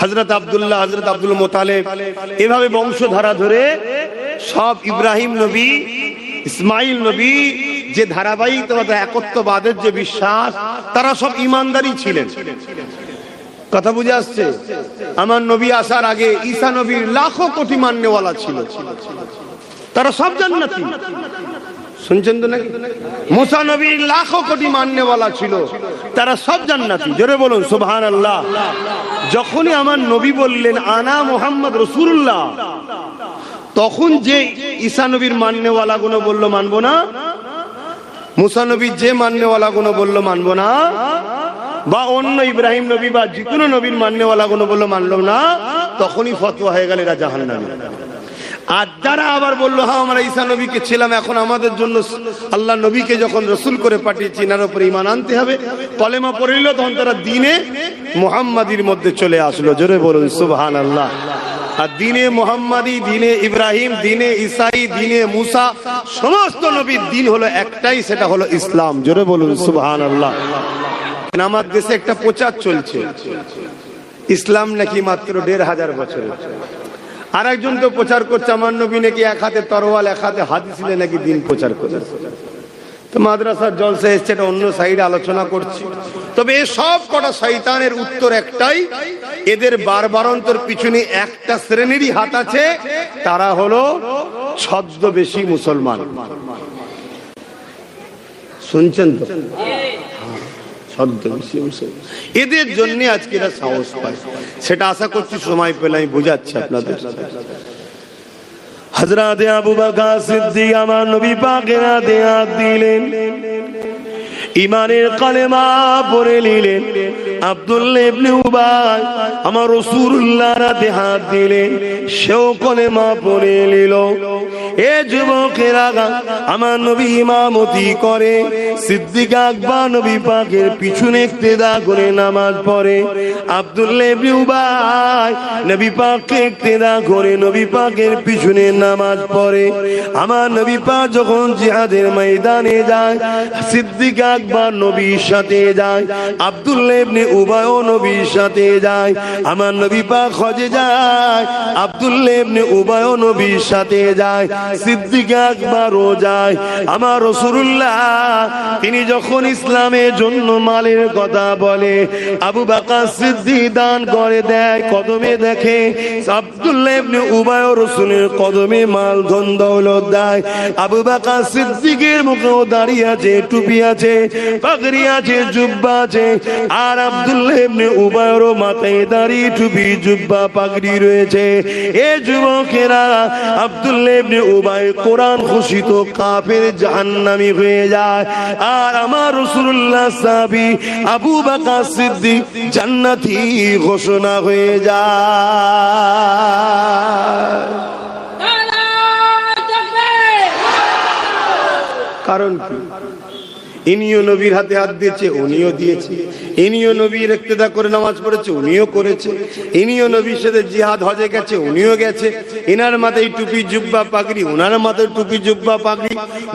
হযরত আব্দুল্লাহ, হযরত আব্দুল মুতালিব, এভাবে বংশধারা ধরে সব ইব্রাহিম নবী, ইসমাইল নবী, যে ধারাবাহিকতা একত্ববাদের যে বিশ্বাস, তারা সব ইমানদারী ছিলেন। কথা বুঝে আসছে? আমার নবী আসার আগে ঈসা নবীর লাখো কোটি মান্যওয়ালা ছিল, তারা সব জান্নাতি। শুনছেন তো নাকি? মুসা নবীর লাখো কোটি মান্যওয়ালা ছিল, তারা সব জান্নাতি। জোরে বলুন সুবহানাল্লাহ। যখনই আমার নবী বললেন আনা মুহাম্মদ রাসূলুল্লাহ, তখন যে ঈসা নবীর মান্যওয়ালা গুলো বললো মানবো না, মুসা নবীর যে মান্যওয়ালা গুলো বললো মানবো না, বা অন্য ইব্রাহিম নবী বা যে কোনো নবীর মান্যওয়ালা গুলো বললো মানলো না, তখনই ফতোয়া হয়ে গেল এরা জাহান্নামী। আর যারা আবার বললো হ্যাঁ আমরা ঈসা নবীকে ছিলাম, এখন আমাদের জন্য আল্লাহ নবীকে যখন রসুল করে পাঠিয়েছি, এনার উপরে ঈমান আনতে হবে, কলেমা পড়ে নিল, তখন তারা দ্বীনে মুহাম্মাদির মধ্যে চলে আসলো। জোরে বলুন সুবহানাল্লাহ। আর দ্বীনে মুহাম্মাদি, দ্বীনে ইব্রাহিম, দ্বীনে ঈসাই, দ্বীনে মুসা, সমস্ত নবীর দ্বীন হলো একটাই, সেটা হলো ইসলাম। জোরে বলুন সুবহানাল্লাহ। আমার দেশে একটা প্রচার চলছে, ইসলাম নাকি মাত্র ১৫০০ বছরের। আর একজন তো প্রচার করছে আমার নবী নাকি এক হাতে তরোয়াল এক হাতে হাদিস নিয়ে নাকি দিন প্রচার করে। তো মাদ্রাসার জলসা এসছে, এটা অন্য সাইডে আলোচনা করছি। তবে এ সব কটা শয়তানের উত্তর একটাই, এদের বারবারন্তর পিছনে একটা শ্রেণীরই হাত আছে, তারা হলো ছদ্মবেশী মুসলমান। শুনছেন তো? এদের জন্য আজকে এরা সাহস পায়, সেটা আশা করছি সময় পেলে আমি বুঝাচ্ছি আপনাদের। হযরত আবু বকর সিদ্দিক আমার নবী পাকের হাতে হাত দিলেন, ঈমানের কালেমা পড়ে নিলেন। আব্দুল্লাহ ইবনে উবাই আমার রাসূলুল্লাহর হাতে হাত দিলেন, সেও কালেমা পড়ে নিল। এ যুবকেরা, আমার নবী ইমামতি করে, সিদ্দিক আকবর নবী পাকের পিছনে ইক্তেদা করে নামাজ পড়ে। আব্দুল্লাহ ইবনে উবাই নবী পাককে ইক্তেদা করে নবী পাকের পিছনে নামাজ পড়ে। আমার নবী পাক যখন জিহাদের ময়দানে যায়, সিদ্দিক আকবর নবীর সাথে যায়, আব্দুল্লাহ ইবনে উবাইও নবীর সাথে যায়। আমার নবী পাক হজে যায়, আব্দুল্লাহ ইবনে উবাইও নবীর সাথে যায়, সিদ্দিক আকবরও যায়। আমার রাসূলুল্লাহ তিনি যখন ইসলামের জন্য মালের কথা বলে, আবু বকর সিদ্দিক দান করে দেয়, কদমে দেখে আব্দুল্লাহ ইবনে উবাই রাসূলের কদমে মাল ধন দৌলত দেয়। আবু বকর সিদ্দিকের মুখেও দাঁড়িয়ে আছে, টুপি আছে, পাগড়ি আছে, জুব্বা আছে। আর আব্দুল্লাহ ইবনে উবাইয়ের মাথায় দাড়ি, টুপি, জুব্বা, পাগড়ি রয়েছে। এ যুবকেরা, আব্দুল্লাহ ইবনে উবাই কোরআন ঘোষিত কাফের, জাহান্নামী হয়ে যায়। আর আমার রাসূলুল্লাহ সাহাবী আবু বকর সিদ্দিক জান্নাতি ঘোষণা হয়ে যায়। কারণ কি? ইনিও নবীর হাতে হাত দিয়েছে, উনিও দিয়েছে। ইনিও নবীর ইক্তেদা করে নামাজ পড়েছে, উনিও করেছে। ইনিও নবীর সাথে জিহাদ হজে গেছে, উনিও গেছে। ইনার মাথায় টুপি, জুব্বা, পাগড়ি, উনার মাথায় টুপি, জুব্বা, পাগড়ি।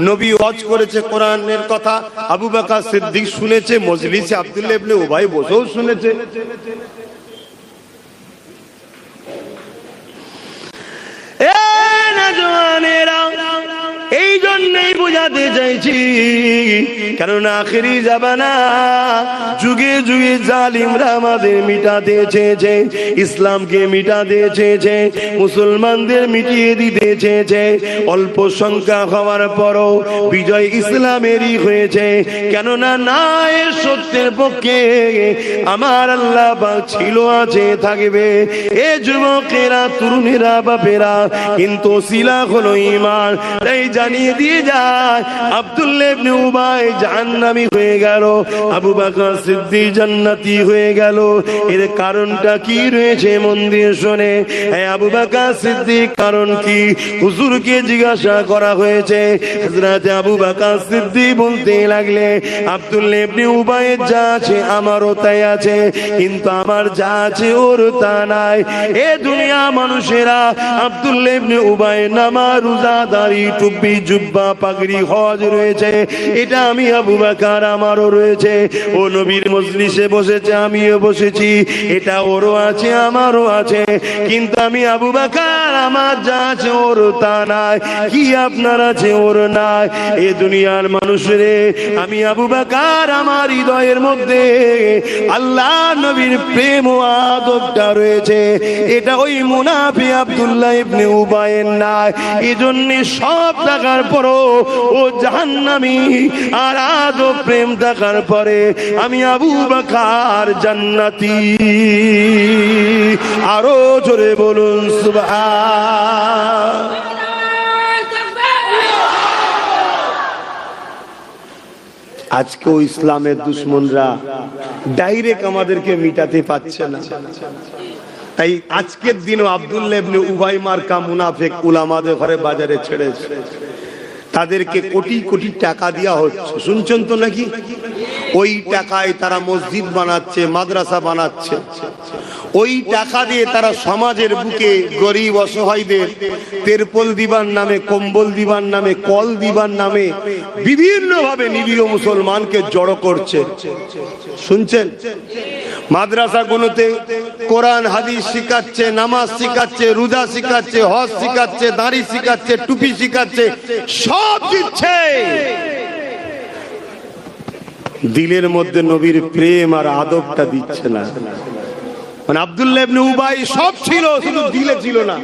নবী হজ করেছে, কোরআনের কথা আবু বকর সিদ্দিক শুনেছে, মজলিসে আব্দুল্লাহ ইবনে উবাই বসেও শুনেছে। এ নওজওয়ানেরা, এই জন্যই বোঝাতে চাইছি, কারণ আখেরি জামানা যুগে যুগে জালিমরা আমাদের মিটাতে চেয়েছে, ইসলামকে মিটাতে চেয়েছে, মুসলমানদের মিটিয়ে দিতে চেয়েছে। অল্প সংখ্যা হওয়ার পরও বিজয় ইসলামেরই হয়েছে, কেননা না এ সত্যের পক্ষে আমার আল্লাহ পাক ছিল, আছে, থাকবে। এ যুবকেরা, তরুণেরা, বাপেরা, কিন্তু সিলা হলো ঈমান। তাই জানিয়ে দিয়ে যায়, আব্দুল্লাহ ইবনে উবাই জাহান্নামী হয়ে গেল, আবু বকর সিদ্দিক জান্নাতি হয়ে গেল। এর কারণটা কি রয়েছে মন দিয়ে শোনে। আবু বকর সিদ্দিক কারণ কি হুজুরকে জিজ্ঞাসা করা হয়েছে। হযরত আবু বকর সিদ্দিক বলতে লাগলে, আব্দুল্লাহ ইবনে উবাইয়ের যা আছে আমারও তাই আছে, কিন্তু আমার যা আছে ওর তা নাই। এ দুনিয়া মানুষেরা আব্দুল্লাহ ইবনে উবাই নামাজ, রোজা, দাড়ি, টুপি, জুব্বা, পাগড়ি, হজ রয়েছে, এটা আমি আবু বকর আমারও রয়েছে। ও নবীর মজলিসে বসেছে, আমিও বসেছি, এটা ওরও আছে, আমারও আছে, কিন্তু আমি আবু বকর আমার যা আছে ওর তা নাই। কি আপনার আছে ওর নাই? এ দুনিয়ার মানুষরে আমি আবু বকর আমার হৃদয়ের মধ্যে আল্লাহ নবীর প্রেম ও আদবটা রয়েছে, এটা ওই মুনাফিক আব্দুল্লাহ ইবনে উবাইয়ের নাই। এজন্য সব থাকার পরও ও জাহান্নামী, আর আদব প্রেম থাকার পরে আমি আবু বকর জান্নাতি। আরো জোরে বলুন সুবহান। আজকেও ইসলামের দুশ্মনরা ডাইরেক্ট আমাদেরকে মিটাতে পারছে না। তাই আজকের দিনও আব্দুল্লাহ ইবনে উবাই মার্কা মুনাফিক উলামাদের ঘরে বাজারে ছেড়েছে, তাদেরকে কোটি কোটি টাকা দেওয়া হচ্ছে, শুনছেন তো নাকি? ওই টাকায় তারা মসজিদ বানাচ্ছে, মাদ্রাসা বানাচ্ছে, ওই টাকা দিয়ে তারা সমাজের বুকে গরিব অসহায়দের তেরপল দিবার নামে, কম্বল দিবার নামে, কল দিবার নামে বিভিন্ন ভাবে নিরীহ মুসলমানকে জড়ো করছে, শুনছেন? মাদ্রাসাগুলোতে কোরআন হাদিস শিখাচ্ছে, নামাজ শিখাচ্ছে, রোজা শিখাচ্ছে, হজ শিখাচ্ছে, দাড়ি শিখাচ্ছে, টুপি শিখাচ্ছে, সব দিচ্ছে। দিলের মধ্যে নবীর প্রেম আর আদবটা দিচ্ছে না। মানে আব্দুল্লাহ ইবনে উবাই সব ছিল, শুধু দিলে ছিল না,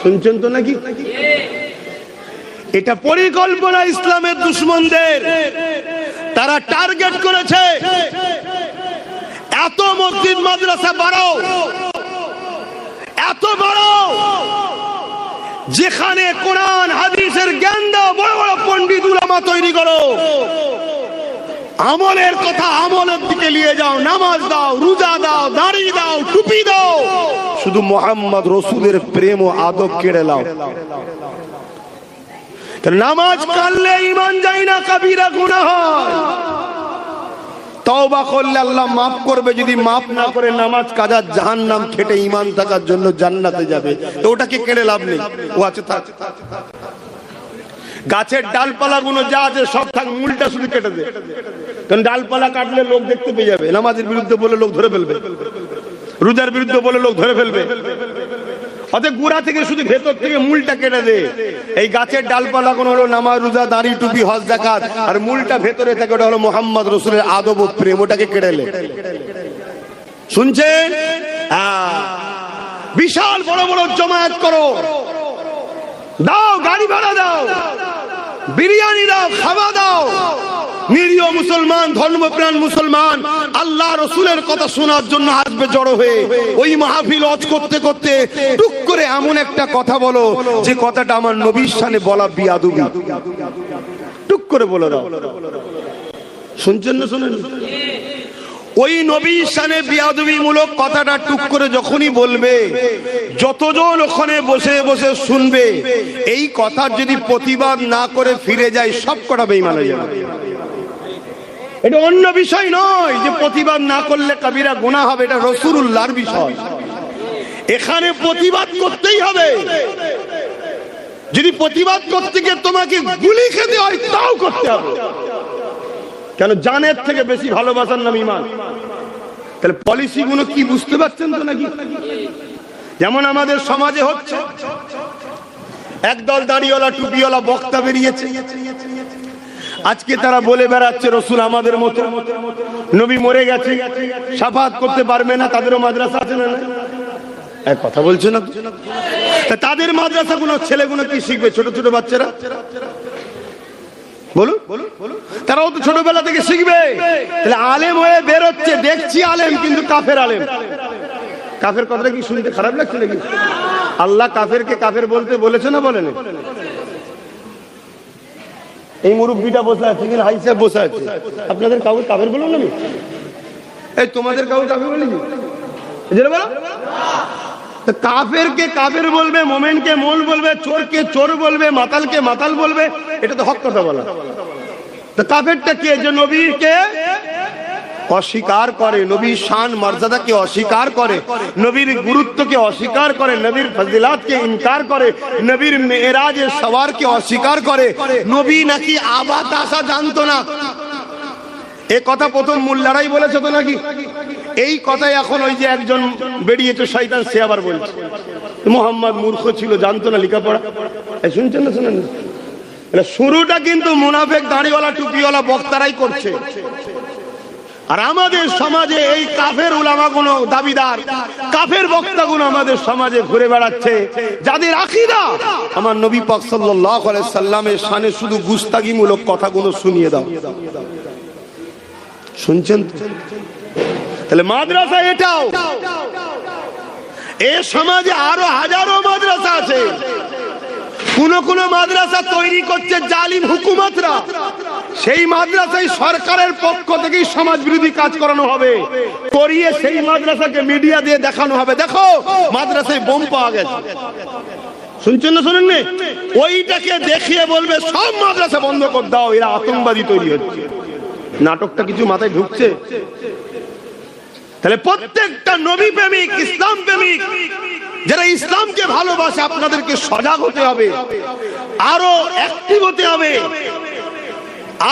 শুনছেন তো নাকি? এটা পরিকল্পনা ইসলামের দুশমনদের। তারা টার্গেট করেছে এত মসজিদ মাদ্রাসা বাড়াও, এত বাড়াও, যেখানে কোরআন হাদিসের জ্ঞান দাও, বড় বড় পণ্ডিত উলামা তৈরি করো, আমলের কথা আমলের দিকে নিয়ে যাও, নামাজ দাও, রোজা দাও, দাড়ি দাও, টুপি দাও, শুধু মুহাম্মদ রাসূলের প্রেম ও আদব কেড়ে নাও। নামাজ কাটলে ঈমান যায় না, কবিরা গুনাহ হয়। তওবা করলে আল্লাহ মাফ করবে, যদি মাফ না করে নামাজ কাজা জাহান্নাম খেটে ঈমান থাকার জন্য জান্নাতে যাবে। তো ওটাকে কেড়ে লাভ নেই, ও আছে থাক। গাছের ডালপালা গুলো যা আছে সব থাক, মূলটা শুধু কেটে দে, কারণ ডালপালা কাটলে লোক দেখতে পেয়ে যাবে। নামাজের বিরুদ্ধে বলে লোক ধরে ফেলবে, রোজার বিরুদ্ধে বলে লোক ধরে ফেলবে। অতএব গোড়া থেকে শুধু ভেতর থেকে মূলটা কেটে দে। এই গাছের ডালপালা কোন হলো নামাজ, রোজা, দাড়ি, টুপি, হজ, যাকাত, আর মূলটা ভেতরে থাকে, ওটা হলো মুহাম্মদ রাসূলের আদব ও প্রেম, ওটাকে কেটে নে। শুনছেন? বিশাল বড় বড় জমায়েত করো, দাও, গাড়ি ভাড়া দাও, বিরিয়ানি দাও, খাওয়া দাও, নিরীহ মুসলমান, ধর্মপ্রাণ মুসলমান আল্লাহ রসুলের কথা শোনার জন্য আসবে জড়ো হয়ে। ওই মাহফিল ওয়াজ করতে করতে টুক করে এমন একটা কথা বলো যে কথাটা আমার নবীর শানে বলা বিয়াদবি, টুক করে বলে দাও। শুনছেন না? শুনেন? ওই নবীর শানে বিয়াদবি মূলক কথাটা টুক করে যখনই বলবে, যতজন ওখানে বসে বসে শুনবে, এই কথার যদি প্রতিবাদ না করে ফিরে যায়, সব কটা বেঈমান হয়ে যাবে। এটা অন্য বিষয় নয় যে প্রতিবাদ না করলে কবিরা গুনাহ হবে, এটা রাসূলুল্লাহর বিষয়। এখানে প্রতিবাদ করতেই হবে। যদি প্রতিবাদ করতে গিয়ে তোমাকে গুলি খেতে হয়, তাও করতে হবে। কেন? জানের থেকে বেশি ভালোবাসার নাম ঈমান। তাহলে পলিসি গুলো কি বুঝতে পারছেন তো নাকি? যেমন আমাদের সমাজে হচ্ছে, একদল দাড়িওয়ালা টুপিওয়ালা বক্তা বেরিয়েছে, আজকে তারা বলে বেড়াচ্ছে রসুল আমাদের মতো, নবী মরে গেছে, শাফাত করতে পারবে না, তাদেরও মাদ্রাসা আছে না? এক কথা বলছে না? তাদের মাদ্রাসা গুলো ছেলেগুলো কি শিখবে? ছোট ছোট বাচ্চারা বলুন, তারাও তো ছোটবেলা থেকে শিখবে। তাহলে আলেম হয়ে বেরোচ্ছে, দেখছি আলেম, কিন্তু কাফের আলেম। কাফের কথাটা কি শুনতে খারাপ লাগছে নাকি? আল্লাহ কাফেরকে কাফের বলতে বলেছে না বলেন? এই মুরব্বীটা বসে আছে, হাই সাহেব বসে আছে, আপনাদের কাউকে কাফের বলুন না? এই তোমাদের কাউকে কাফের বলিনি? কাফেরকে কাফের বলবে, মোমেনকে মোল বলবে, চোরকে চোর বলবে, মাতালকে মাতাল বলবে, এটা তো হক কথা বলা। তো কাফেরটা কে? যে নবীকে অস্বীকার করে, নবীর শান মর্যাদাকে অস্বীকার করে, নবীর গুরুত্বকে অস্বীকার করে, নবীর ফজিলাতকে ইনকার করে, নবীর মেরাজের সওয়ারকে অস্বীকার করে। নবী নাকি আবাদ আসা জানতো না, এ কথা প্রথম মোল্লারাই বলেছে তো নাকি? এই কথাই এখন ওই যে একজন বেরিয়েছে শয়তান, সে আবার বলছে মুহাম্মদ মূর্খ ছিল, জানতো না লেখাপড়া। শুনছেন না? শুনেন না? শুরুটা কিন্তু মুনাফিক দাড়িওয়ালা টুপিওয়ালা বক্তারাই করছে। আর আমাদের সমাজে এই কাফের উলামাগুলো দাবিদার, কাফের বক্তাগুলো আমাদের সমাজে ঘুরে বেড়াচ্ছে, যাদের আকীদা আমার নবী পাক সাল্লাল্লাহু আলাইহি সাল্লামের শানে শুধু গুস্তাগিমূলক কথাগুলো শুনিয়ে দাও। শুনছেন? তাহলে মাদ্রাসা এটাও, এই সমাজে আরো হাজারো মাদ্রাসা আছে। কোন কোন মাদ্রাসা তৈরি করছে জালিম হুকুমতরা, সেই মাদ্রাসায় সরকারের পক্ষ থেকেই সমাজ বিরোধী কাজ করানো হবে, করিয়ে সেই মাদ্রাসাকে মিডিয়া দিয়ে দেখানো হবে, দেখো মাদ্রাসায় বোম পাওয়া গেছে। শুনছেন না? শোনেন না? ওইটাকে দেখিয়ে বলবে সব মাদ্রাসা বন্ধ করে দাও, এরা আতঙ্কবাদী তৈরি হচ্ছে। নাটকটা কিছু মাথায় ঢুকছে? তাহলে প্রত্যেকটা নবী প্রেমিক, ইসলাম প্রেমিক, যারা ইসলামকে ভালোবাসে, আপনাদেরকে সজাগ হতে হবে, আরো অ্যাক্টিভ হতে হবে,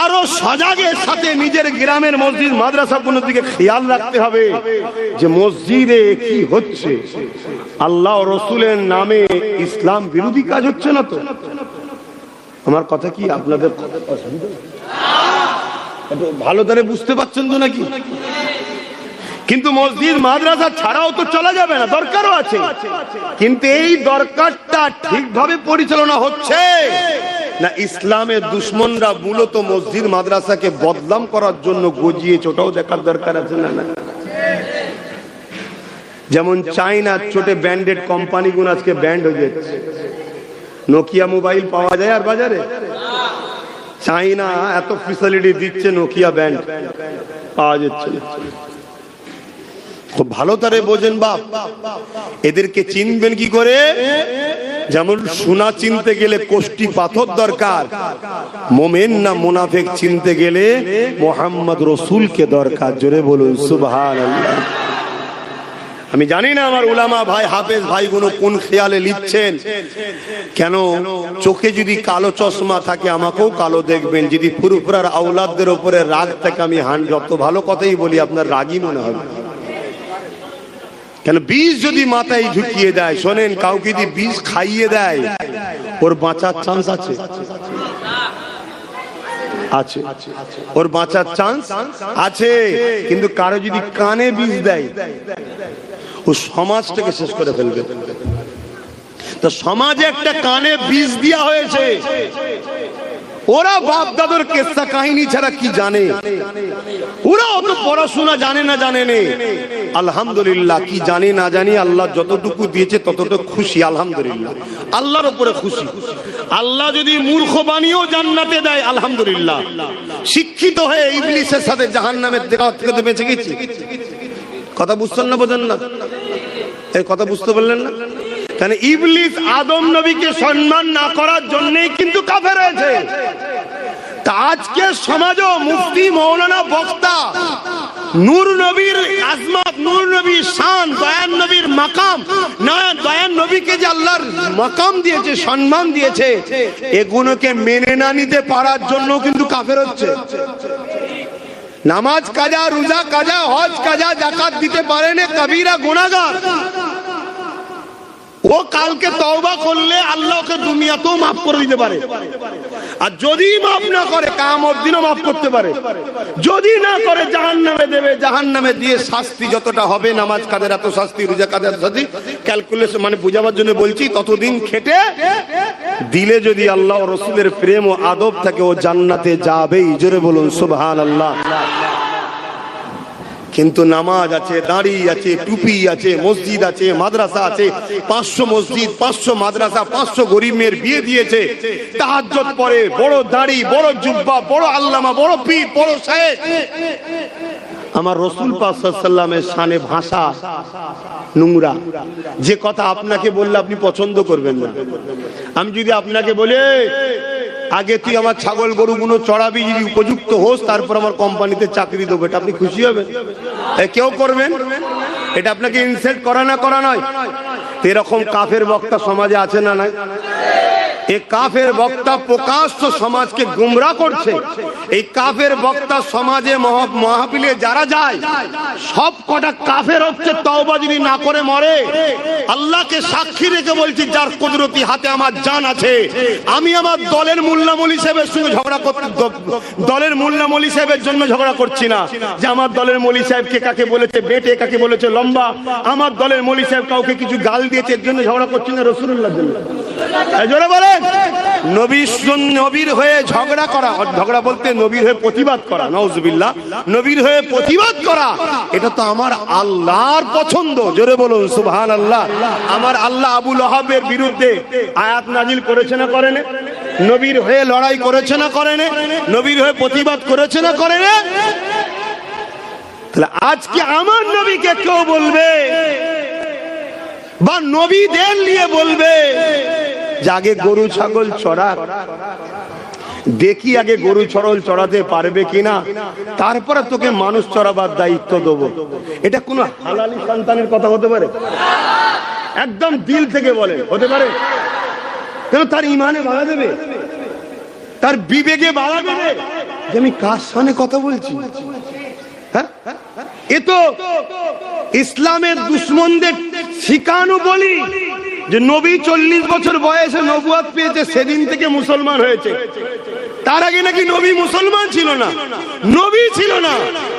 আরো সজাগের সাথে নিজের গ্রামের মসজিদ মাদ্রাসাগুলোর দিকে খেয়াল রাখতে হবে যে মসজিদে কি হচ্ছে, আল্লাহ ও রসুলের নামে ইসলাম বিরোধী কাজ হচ্ছে না তো? আমার কথা কি আপনাদের ভালো করে বুঝতে পারছেন তো নাকি? কিন্তু মসজিদ মাদ্রাসা ছাড়াও তো চলা যাবে না, দরকারও আছে। কিন্তু এই দরকারটা ঠিকভাবে পরিচালনা হচ্ছে না ইসলামের দুশ্মনরা মূলত মসজিদ মাদ্রাসাকে বদনাম করার জন্য গজিয়েছে, ওটাও দেখার দরকার আছে না? যেমন চাইনা ছোটে ব্র্যান্ডেড কোম্পানিগুলো আজকে ব্যান্ড হয়ে যাচ্ছে। নোকিয়া মোবাইল পাওয়া যায় আর বাজারে? চাইনা এত ফ্যাসিলিটি দিচ্ছে, নোকিয়া ব্যান্ড পাওয়া যাচ্ছে। খুব ভালো তারে বোঝেন বাপ, এদেরকে চিনবেন কি করে? যেমন সোনা চিনতে গেলে কোষ্টি পাথর দরকার, মোমেন না মুনাফিক চিনতে গেলে মুহাম্মদ রসুলকে দরকার। জোরে বলুন সুবহানাল্লাহ। আমি জানি না আমার উলামা ভাই, হাফেজ ভাই গুলো কোন খেয়ালে লিখছেন। কেন চোখে যদি কালো চশমা থাকে আমাকেও কালো দেখবেন, যদি ফুরফুরার আওলাদদের উপরে রাগ থাকে আমি যত ভালো কথাই বলি আপনার রাগই মনে হবে। কেন বীজ যদি মাথায় ঢুকিয়ে দেয়, শোনেন, কাউকে যদি বীজ খাইয়ে দেয় ওর বাঁচার চান্স আছে, আছে, ওর বাঁচার চান্স আছে। কিন্তু কারো যদি কানে বীজ দেয় ও সমাজটাকে শেষ করে ফেলবে। তো সমাজে একটা কানে বীজ দেওয়া হয়েছে, ওরা বাপ দাদুর কেসা কাহিনী ছাড়া কি জানে? ওরা অত পড়াশোনা জানে না, জানে নেই। আলহামদুলিল্লাহ, কি জানি না জানি আল্লাহ যতটুকু দিয়েছে ততটুকু খুশি, আলহামদুলিল্লাহ, আল্লাহর উপরে খুশি। আল্লাহ যদি মূর্খ বানিয়েও জান্নাতে দেয় আলহামদুলিল্লাহ। শিক্ষিত হয়ে ইবলিসের সাথে জাহান্নামের দেখা থেকে বেঁচে গেছি। কথা বুঝছেন না? বোঝেন না? এই কথা বুঝতে পারলেন না? কারণ ইবলিস আদম নবীকে সম্মান না করার জন্যই কিন্তু কাফের হয়েছে। তা আজকে সমাজও মুফতি মৌলানা বক্তা নূর নবীর আজমত, নূর নবীর শান, দয়ান নবীর মাকাম, দয়ান নবীকে যে আল্লাহর মাকাম দিয়েছে, সম্মান দিয়েছে, এগুলোকে মেনে না নিতে পারার জন্য কিন্তু কাফের হচ্ছে। নামাজ কাজা, রোজা কাজা, হজ কাজা, যাকাত দিতে পারে না, কবিরা গুনাহগার। ও কালকে তওবা করলে আল্লাহ ওকে দুনিয়াতেও মাফ করে দিতে পারে, আর যদি মাফ না করে কিয়ামত দিনও মাফ করতে পারে। যদি না করে জাহান্নামে দেবে, জাহান্নামে দিয়ে শাস্তি যতটা হবে, নামাজ কাদের এত শাস্তি, রোজা কাদের এত শাস্তি, ক্যালকুলেশন মানে বোঝাবার জন্য বলছি, ততদিন খেটে দিলে যদি আল্লাহ ও রাসূলের প্রেম ও আদব থাকে, ও জান্নাতে যাবেই। জোরে বলুন সুবহানাল্লাহ। কিন্তু নামাজ আছে, দাড়ি আছে, টুপি আছে, মসজিদ আছে, মাদ্রাসা আছে, 500 মসজিদ, 500 মাদ্রাসা, 500 গরিব মেয়ের বিয়ে দিয়েছে, তাহাজ্জুদ পড়ে, বড় দাড়ি, বড় জুব্বা, বড় আল্লামা, বড় পীর, বড় শায়েখ। আমার রাসূল পাক সাল্লাল্লাহু আলাইহি ওয়াসাল্লামের শানে ভাষা নোংরা। যে কথা আপনাকে বললে আপনি পছন্দ করবেন না। আমি যদি আপনাকে বলি আগে তুই আমার ছাগল গরুগুলো চড়াবি, যদি উপযুক্ত হোস তারপর আমার কোম্পানিতে চাকরি দেবো, এটা আপনি খুশি হবেন? কেউ করবেন? এটা আপনাকে ইনসাল্ট করা না করা নয়? এরকম কাফের বক্তা সমাজে আছে না নাই? এই কাফের বক্তা প্রকাশ্য সমাজকে গুমরাহ করছে। এই কাফের বক্তা সমাজে মাহফিলে যারা যায় সব কটা কাফের হচ্ছে। তওবা যদি না করে মরে, আল্লাহকে সাক্ষী রেখে বলছি, যার কুদরতি হাতে আমার জান আছে, আমি আমার দলের মোল্লা মৌলভী সাহেবের সঙ্গে ঝগড়া করতে, দলের মোল্লা মৌলভী সাহেবের জন্য ঝগড়া করছি না, যে আমার দলের মৌলভী সাহেব কে কাকে বলেছে বেটে, কাকে বলেছে লম্বা, আমার দলের মৌলভী সাহেব কাউকে কিছু গাল দিয়েছে, এর জন্য ঝগড়া করছি না, রাসূলুল্লাহর জন্য। জোরে বলেন। নবীর হয়ে ঝগড়া করা, ঝগড়া বলতে নবীর হয়ে প্রতিবাদ করা, নাউজুবিল্লাহ, নবীর হয়ে প্রতিবাদ করা, এটা তো আমার আল্লাহর পছন্দ। জোরে বলুন সুবহানাল্লাহ। আমার আল্লাহ আবু লাহাবের বিরুদ্ধে আয়াত নাজিল করেছে না করেন? নবীর হয়ে লড়াই করেছে না করেন? নবীর হয়ে প্রতিবাদ করেছে না করেন? তাহলে আজকে আমার নবীকে কেউ বলবে বা নবীদের নিয়ে বলবে যে আগে গরু ছাগল চড়া, দেখি আগে গরু ছাগল চড়াতে পারবে কিনা, তারপরে তোকে মানুষ চড়াবার দায়িত্ব দেবো, এটা কোন হালালি সন্তানের কথা হতে পারে? একদম দিল থেকে বলে হতে পারে? কেন তার ইমানে বাধা দেবে, তার বিবেকে বাধা দেবে যে আমি কার সামনে কথা বলছি? হ্যাঁ, এ তো ইসলামের দুশমনদের শিখানো বলি যে নবী 40 বছর বয়সে নবুয়ত পেয়েছে, সেদিন থেকে মুসলমান হয়েছে। তার আগে নাকি নবী মুসলমান ছিল না, নবী ছিল না,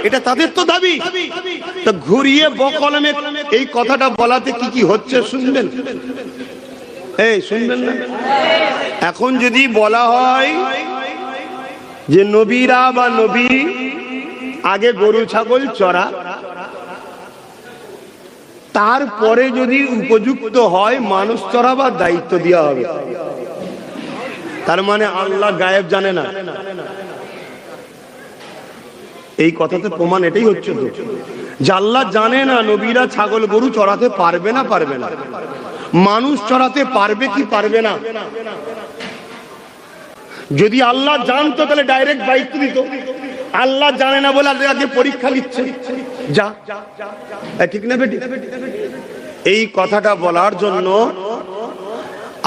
এটা তাদের তো দাবি। তো ঘুরিয়ে বকলমে এই কথাটা বলাতে কি কি হচ্ছে শুনবেন? এই শুনবেন না? এখন যদি বলা হয় যে নবীরা বা নবী আগে গরু ছাগল চড়া, তারপরে যদি উপযুক্ত হয় মানুষ চড়াবার দায়িত্ব দেওয়া হবে, তার মানে আল্লাহ গায়েব জানে না? এই কথাতে প্রমাণ এটাই হচ্ছে তো যে আল্লাহ জানে না নবীরা ছাগল গরু চড়াতে পারবে না, পারবে না, মানুষ চড়াতে পারবে কি পারবে না। যদি আল্লাহ জানতো তাহলে ডাইরেক্ট দায়িত্ব দিত। আল্লাহ জানে না বলে আগে পরীক্ষা নিচ্ছে, যা, ঠিক না বেটি? এই কথাটা বলার জন্য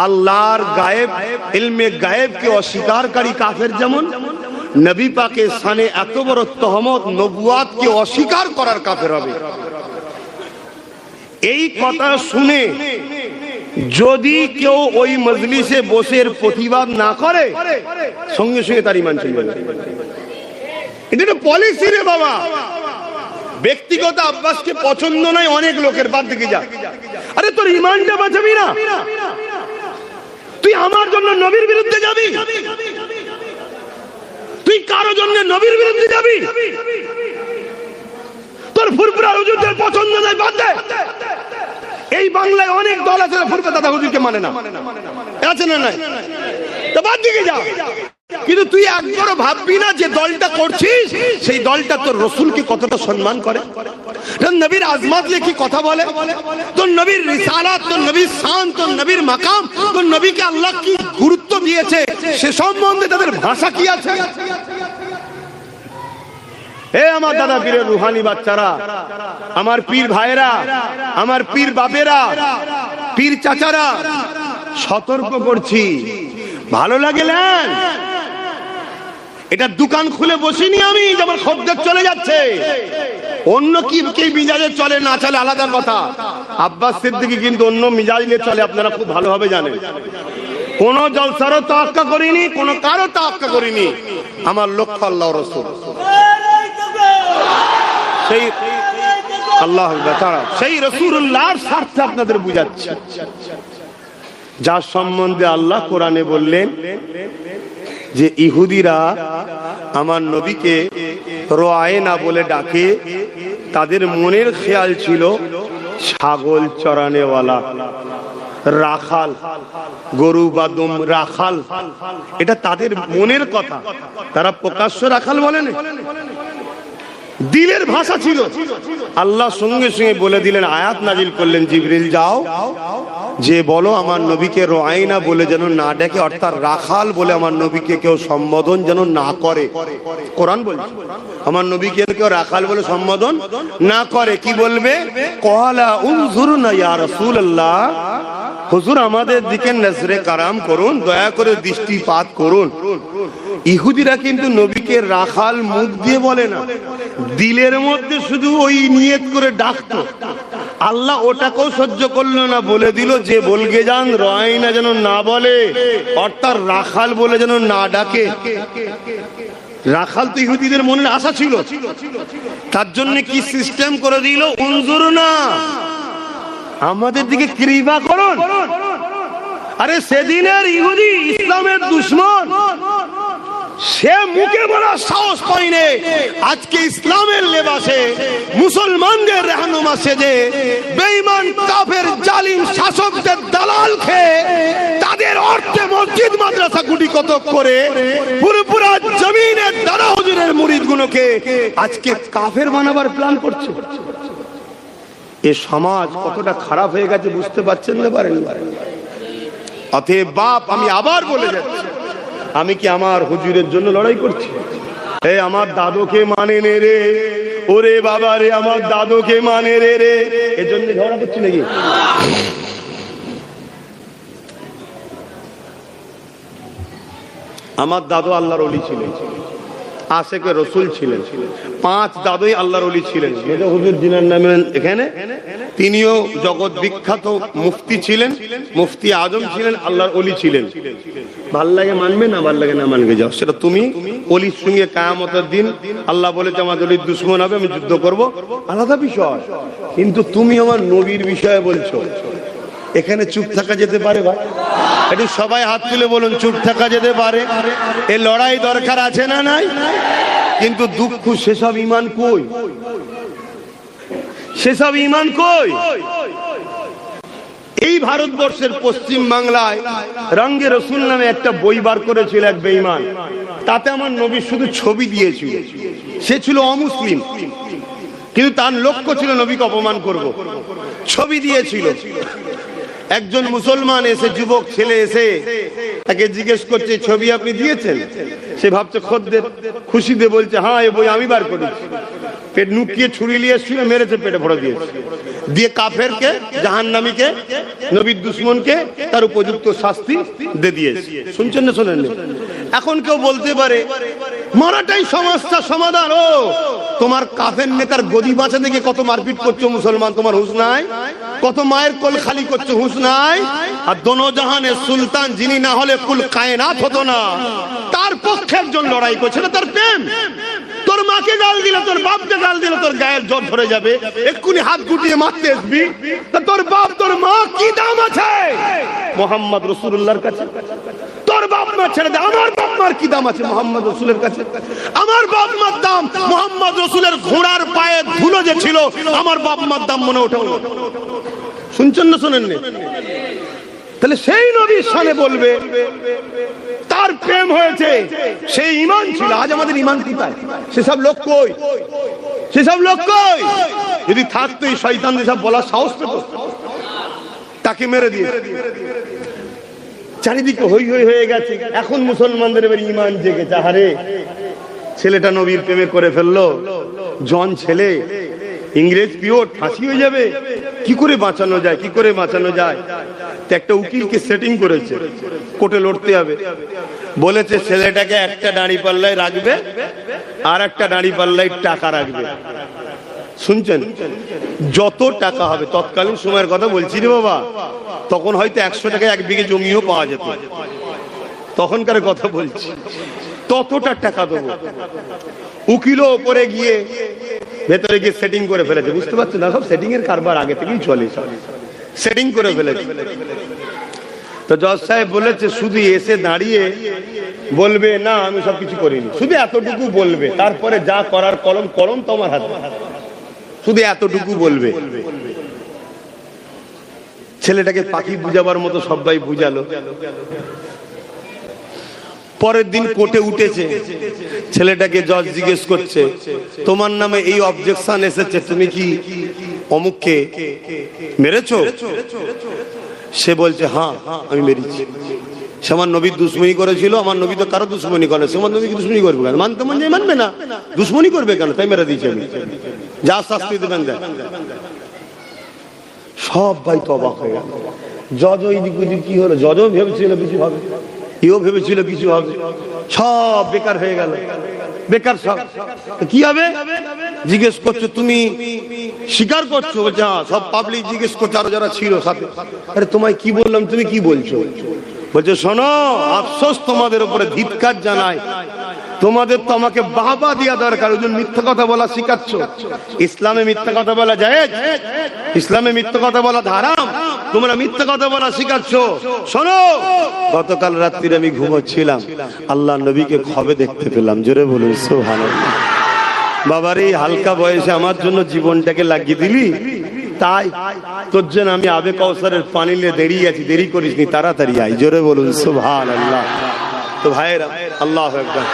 আল্লাহর গায়েব, ইলমে গায়েবকে অস্বীকারী কাফের যেমন, নবী পাকের শানে এত বড় তহমত, নবুয়াতকে অস্বীকার করার কাফের হবে। এই কথা শুনে যদি কেউ ওই মজলিসে বসে প্রতিবাদ না করে, সঙ্গে সঙ্গে তার ঈমান চলে যাবে। এটা পলিসি রে বাবা। ব্যক্তিগত আব্বাসকে পছন্দ নয় অনেক লোকের, বাদ দিকে যা। আরে তোর ঈমানটা বাঁচাবি না, তুই আমার জন্য নবীর বিরুদ্ধে যাবি? তুই কারো জন্য নবীর বিরুদ্ধে যাবি? তোর ফুরফুরা হুজুরদের পছন্দ নয়, বাদ দে। এই বাংলায় অনেক দল আছে ফুরফুরা দাদা হুজুরকে মানে না, আছে না নাই? তো বাদ দিকে যা। কিন্তু তুই একবারও ভাববি না যে দলটা করছিস সেই দলটা তোর রসুলকে কতটা সম্মান করে, তোর নবীর আজমত নিয়ে কি কথা বলে, তোর নবীর রিসালাত, তোর নবীর শান, তোর নবীর মাকাম, তোর নবীকে আল্লাহ কি গুরুত্ব দিয়েছে সে সম্বন্ধে তাদের ভাষা কি আছে? হে আমার দাদা পীরের রুহানি বাচ্চারা, আমার পীর ভাইরা, আমার পীর বাপেরা, পীর চাচারা, সতর্ক করছি, ভালো লাগে না? এটা দোকান খুলে বসিনি আমি যে আমার খদ্দের চলে যাচ্ছে, অন্য কি মিজাজে চলে না চলে আলাদা কথা। আব্বাস সিদ্দিকী কিন্তু অন্য মিজাজ নিয়ে চলে, আপনারা খুব ভালোভাবে জানেন। কোন জলসারও তাওয়াক্কা করিনি, কোন কারো তাওয়াক্কা করিনি। আমার লক্ষ্য আল্লাহ রাসূল, সেই আল্লাহ তাআলা, সেই রাসূলুল্লাহর স্বার্থে আপনাদের বুঝাচ্ছি, যার সম্বন্ধে আল্লাহ কোরআনে বললেন যে ইহুদিরা আমার নবীকে রোয়ায়না বলে ডাকে। তাদের মনের খেয়াল ছিল ছাগল চরানেওয়ালা, রাখাল, গরু বাদুম রাখাল, এটা তাদের মনের কথা। তারা প্রকাশ্য রাখাল বলেন, দিলের ভাষা ছিল। আল্লাহ সঙ্গে সঙ্গে বলে দিলেন, আয়াত নাজিল করলেন, জিবরিল যাও, যে বলো আমার নবীকে রোয়াইনা বলে যেন না ডাকে, অর্থাৎ রাখাল বলে আমার নবীকে কেউ সম্বোধন যেন না করে। কোরআন বলছে আমার নবীকে কেউ রাখাল বলে সম্বোধন না করে। কি বলবে? ক্বালা উনজুরনা ইয়া রাসূলুল্লাহ, হুজুর আমাদের দিকে নজরে কারাম করুন, দয়া করে দৃষ্টিপাত করুন। ইহুদিরা কিন্তু নবীকে রাখাল মুখ দিয়ে বলে না, দিলের মধ্যে শুধু ওই নিয়ত করে ডাকতো। আল্লাহ ওটাকেও সহ্য করলো না, বলে দিল যে বলগে যান রোয়াইনা যেন না বলে, অর্থাৎ রাখাল বলে যেন না ডাকে। রাখাল তো ইহুদিদের মনে আশা ছিল, তার জন্য কি সিস্টেম করে দিল, উনজুরনা, আমাদের দিকে কৃপা করুন। আরে সেদিনের ইহুদি ইসলামের দুশমন, সে মুখে বলার সাহস পায়নি। আজকে ইসলামের লেবাসে মুসলমানদের রাহনুমা সেজে বেঈমান কাফের জালিম শাসকদের দালাল খেয়ে তাদের অর্থে মসজিদ মাদ্রাসা গুটি কতক করে পুরোপুরা জমিনের দাদা হুজুরের মুরিদগুলোকে আজকে কাফের বানাবার প্ল্যান করছে। এ সমাজ কতটা খারাপ হয়ে গেছে বুঝতে পারছেন না? পারেন? অতএব বাপ, আমি আবার বলে যাচ্ছি, আমি কি আমার হুজুরের জন্য লড়াই করছি? এই আমার দাদুকে মানে নে রে, ওরে বাবা রে আমার দাদুকে মানে রে রে, এজন্য ঝগড়া করছি নাকি? আমার দাদু আল্লাহর ওলি ছিলেন, আশেকে রসুল ছিলেন, 5 দাদুই আল্লাহর ওলি ছিলেন। মেজো হুজুর জিনার নামে এখানে, তিনিও জগৎ বিখ্যাত মুফতি ছিলেন, মুফতি আজম ছিলেন, আল্লাহর ওলি ছিলেন। ভাল লাগে মানবে, না ভাল লাগে না মানবে যাও, সেটা তুমি। ওলির সঙ্গে কিয়ামতের দিন আল্লাহ বলেছে আমার ওলির দুশমন হবে, আমি যুদ্ধ করব, আলাদা বিষয়। কিন্তু তুমি আমার নবীর বিষয়ে বলছো, এখানে চুপ থাকা যেতে পারে? ভাই একটু সবাই হাত তুলে বলুন, চুপ থাকা যেতে পারে? এ লড়াই দরকার আছে না নাই? কিন্তু দুঃখ, সেসব ঈমান কই? সেসব ঈমান কই? এই ভারতবর্ষের পশ্চিম বাংলায় রঙ্গে রসুল নামে একটা বই বার করেছিল এক বেঈমান, তাতে আমার নবীর শুধু ছবি দিয়েছিল। সে ছিল অমুসলিম, কিন্তু তার লক্ষ্য ছিল নবীকে অপমান করব। ছবি দিয়েছিল। একজন মুসলমান এসে, যুবক ছেলে এসে তাকে জিজ্ঞেস করছে, ছবি আপনি দিয়েছেন? সে ভাবছে খদ্দের, খুশিতে বলছে হ্যাঁ, এই বই আমি বার করেছি। পেট নুকিয়ে ছুরি নিয়ে এসেছিল, মেরেছে, পেটে ভরে দিয়েছে। দিয়ে কাফেরকে, জাহান্নামীকে, নবীর দুশমনকে তার উপযুক্ত শাস্তি দিয়ে দিয়েছে। শুনছেন না শোনেন? এখন কেউ বলতে পারে মারাটাই সমস্যা সমাধান। ও তোমার কাফের নেতার গদি বাঁচাতে গিয়ে কত মারপিট করছো মুসলমান, তোমার হুঁশ নাই? কত মায়ের কোল খালি করছো, হুঁশ নাই? আর দোনো জাহানের সুলতান যিনি না হলে কুল কায়নাত হতো না, তার পক্ষে একজন লড়াই করছে না, তার প্রেম। তোর মাকে গাল দিলে, তোর বাপকে গাল দিলে তোর গায়ের জ্বর ধরে যাবে, এক্ষুনি হাত গুটিয়ে মারতে আসবি। তা তোর বাপ তোর মা কি দাম আছে মুহাম্মদ রাসূলুল্লাহর কাছে? তোর বাপ মা ছেড়ে দে, আমার বাপ মার কি দাম আছে মুহাম্মদ রাসূলের কাছে? আমার বাপ মার দাম মুহাম্মদ রাসূলের ঘোড়ার পায়ে ধুলো যে ছিল, আমার বাপ মার দাম মনে ওঠে। শুনছেন না শোনেন? তাহলে সেই নবীর সামনে বলবে তার প্রেম হয়েছে, সেই ঈমান ছিল। আজ আমাদের ঈমান কোথায়? সেসব লোক কই? সেসব লোক কই? যদি থাকতো এই শয়তান যেসব বলার সাহস পেত, তাকে মেরে দিয়ে। চারিদিকে হই হই হয়ে গেছে। এখন মুসলমানদের এবার ঈমান জেগেছে। আরে ছেলেটা নবীর প্রেমে করে ফেললো, জন ছেলে, ইংরেজ পিওর, ফাঁসি হয়ে যাবে। কি করে বাঁচানো যায়? কি করে বাঁচানো যায়? একটা উকিলকে সেটিং করেছে, কোর্টে লড়তে হবে। বলেছে ছেলেটাকে একটা দাঁড়ি পাল্লায় রাখবে, আর একটা দাঁড়ি পাল্লায় টাকা রাখবে। শুনছেন? যত টাকা হবে, তৎকালীন সময়ের কথা বলছি রে বাবা, তখন হয়তো 100 টাকায় 1 বিঘে জমিও পাওয়া যেত, তখনকার কথা বলছি। ততটা টাকা দেবো। উকিলও ওপরে গিয়ে ভেতরে গিয়ে সেটিং করে ফেলেছে, বুঝতে পারছেন না? সব সেটিং এর কারবার আগে থেকেই চলে, সেটিং করে ফেলেছে। তো জজ সাহেব বলেছে শুধু এসে দাঁড়িয়ে বলবে না আমি সবকিছু করিনি, শুধু এতটুকু বলবে, তারপরে যা করার কলম কলম তোমার হাতে, শুধু এতটুকু বলবে। ছেলেটাকে পাখি বুঝাবার মতো সবাই বুঝালো। পরের দিন কোর্টে উঠেছে, ছেলেটাকে জজ জিজ্ঞেস করছে তোমার নামে এই অবজেকশন এসেছে, তুমি কি অমুককে মেরেছো? সে বলছে হ্যাঁ আমি মেরেছি। সে আমার নবীর দুশ্মনী করেছিল, আমার নবী তো কারো দুশ্মনী করে, সে আমার নবীকে দুশ্মনী করবে কেন? মানতে মানবে না, দুশ্মনী করবে কেন? তাই মেরে দিয়েছে আমি, যা শাস্তি দেবেন দেন। সব ভাই তো অবাক হয়ে গেল। জজ ওই দিক ওই দিক কি হলো? জজও ভেবেছিল কিছু হবে, এও ভেবেছিল কিছু হবে, সব বেকার হয়ে গেল, বেকার সব। কি হবে জিজ্ঞেস করছো, তুমি স্বীকার করছো? বলছে হ্যাঁ। সব পাবলিক জিজ্ঞেস করছে, আরো যারা ছিল সাথে, আরে তোমায় কি বললাম, তুমি কি বলছো? বলছে শোনো, আফসোস তোমাদের উপরে, ধিক্কার জানাই, তোমাদের তো আমাকে বাহবা দেওয়া দরকার, ওই জন্য মিথ্যা কথা বলা শিখাচ্ছ। ইসলামে মিথ্যা কথা বলা জায়েজ, ইসলামে মিথ্যা কথা বলা হারাম, তোমরা মিথ্যা কথা বলা শিখাচ্ছ। শোনো, গতকাল রাত্রিরে আমি ঘুমোচ্ছিলাম, আল্লাহ নবীকে খবে দেখতে পেলাম। জোরে বলুন সুবহানাল্লাহ। বাবার এই হালকা বয়সে আমার জন্য জীবনটাকে লাগিয়ে দিলি, তাই তোর জন্য আমি আবে কাউসারের পানি নিয়ে দাঁড়িয়ে আছি, দেরি করিসনি, তাড়াতাড়ি আই। জোরে বলুন সুবহানাল্লাহ। তো ভাইরা, আল্লাহু আকবার।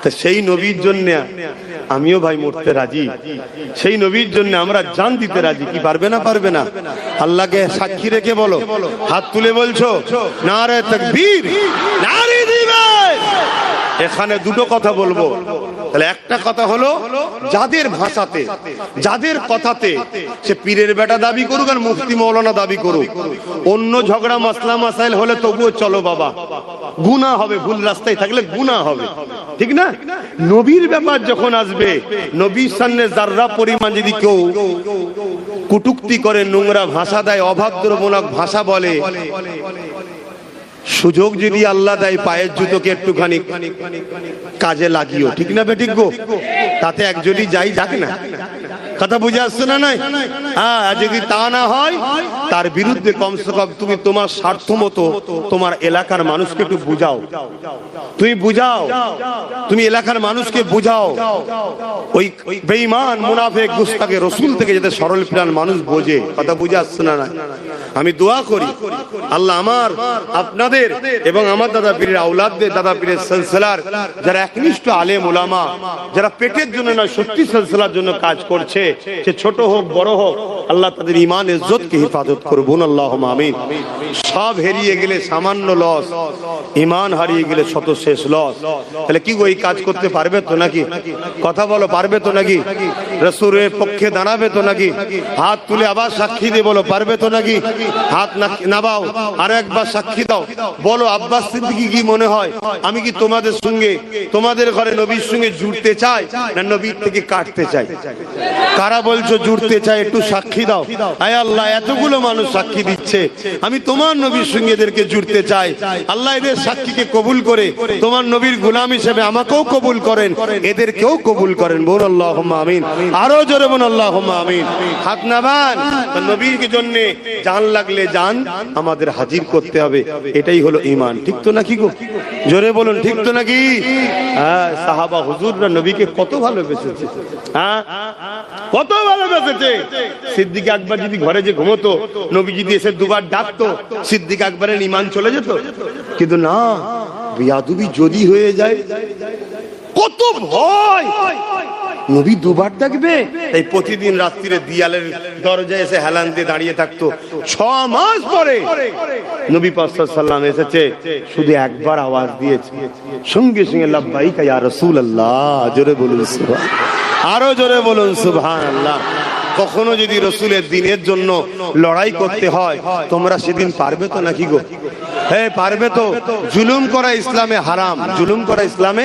তা সেই নবীর জন্য আমিও ভাই মরতে রাজি, সেই নবীর জন্য আমরা জান দিতে রাজি। কি পারবে না? পারবে না? আল্লাহকে সাক্ষী রেখে বলো, হাত তুলে বলছো নারে তাকবীর, নারে দিবেন। এখানে দুটো কথা বলবো। তাহলে একটা কথা হলো, যাদের ভাষাতে, যাদের কথাতে সে পীরের বেটা দাবি করুক আর মুফতি মৌলানা দাবি করুক, অন্য ঝগড়া মাসলা মাসাইল হলে তবুও চলো বাবা, গুনাহ হবে, ভুল রাস্তায় থাকলে গুনাহ হবে, ঠিক না? নবীর ব্যাপার যখন আসবে, নবীর সামনে যাররা পরিমাণ যদি কেউ কটূক্তি করে, নোংরা ভাষা দেয়, অভদ্রমূলক ভাষা বলে, সুযোগ যদি আল্লাহ দেয় পায়ের জুতোকে একটুখানি কাজে লাগিও, ঠিক না বেঠিক গো? তাতে একজনই যাই, যাক না। কথা বুঝে আসছে না? নাই? হ্যাঁ, যদি তা না হয়, তার বিরুদ্ধে কমসে কম তুমি তোমার স্বার্থ মতো তোমার এলাকার মানুষকে একটু বুঝাও, তুমি বুঝাও, তুমি এলাকার মানুষকে বুঝাও। ওই বেঈমান মুনাফিক গুস্তাকে রসুল থেকে যাতে সরল প্রাণ মানুষ বোঝে। কথা বুঝে আসছে না? নাই? আমি দোয়া করি আল্লাহ আমার, আপনাদের এবং আমার দাদা পীরের আওলাদদের, দাদা পীরের সিলসিলার যারা একনিষ্ঠ আলেম ওলামা, যারা পেটের জন্য নয় সত্যি সিলসিলার জন্য কাজ করছে, সে ছোট হোক বড় হোক, আল্লাহ তাদের ঈমান ইজ্জতকে হেফাজত করুন, আল্লাহুম্মা আমিন। সব হারিয়ে গেলে সামান্য লস, ঈমান হারিয়ে গেলে শত শেষ লস। তাহলে কি গো, এই কাজ করতে পারবে তো নাকি? কথা বলো, পারবে তো নাকি? রাসূলের পক্ষে দাঁড়াবে তো নাকি? হাত তুলে আবার সাক্ষী দিয়ে বলো, পারবে তো নাকি? হাত নাবাও, আরো একবার সাক্ষী দাও, বলো আব্বাস সিদ্দিকী কি মনে হয়, আমি কি তোমাদের সঙ্গে, তোমাদের ঘরে নবীর সঙ্গে জুড়তে চাই না নবীর থেকে কাটতে চাই? কারা বলছো জুড়তে চাই, একটু সাক্ষী দাও। আয় আল্লাহ, এতগুলো মানুষ সাক্ষী দিচ্ছে, আমি তোমার নবীর সঙ্গে এদেরকে জুড়তে চাই। আল্লাহ এদের সাক্ষীকে কবুল করে তোমার নবীর গোলাম হিসেবে আমাকেও কবুল করেন, এদেরকেও কবুল করেন। বল আল্লাহুম্মা আমিন। আরো জোরে বল আল্লাহুম্মা আমিন। হাত নাবান, নবীর জন্য জান লাগলে জান আমাদের হাজির করতে হবে, এটাই হলো ঈমান। ঠিক তো নাকি গো? জোরে বলুন, ঠিক তো নাকি? হ্যাঁ, সাহাবা হুজুররা নবীকে কত ভালোবেসেছে, হ্যাঁ কত ভালোবেসেছে। সিদ্দিক আকবর যদি ঘরে যে ঘুমতো, নবী যদি এসে দুবার ডাকতো, সিদ্দিক আকবরের ঈমান চলে যেত। কিন্তু না, বিয়াদবি যদি হয়ে যায়, কত ভয়। নবী দুবার ডাকবে, এই প্রতিদিন রাত্রিরে দিয়ালের দরজায় এসে হেলান দিয়ে দাঁড়িয়ে থাকতো। 6 মাস পরে নবী পাক সাল্লাল্লাহু আলাইহি ওয়াসাল্লাম এসেছে, শুধু একবার আওয়াজ দিয়েছে, সঙ্গে সঙ্গে লাব্বাইকা ইয়া রাসূলুল্লাহ। জোরে বলুন সুবহানাল্লাহ, আরো জোরে বলুন সুবহানাল্লাহ। কখনো যদি রসুলের দিনের জন্য লড়াই করতে হয়, তোমরা সেদিন পারবে তো নাকি গো? হ্যাঁ পারবে তো? জুলুম করা ইসলামে হারাম, জুলুম করা ইসলামে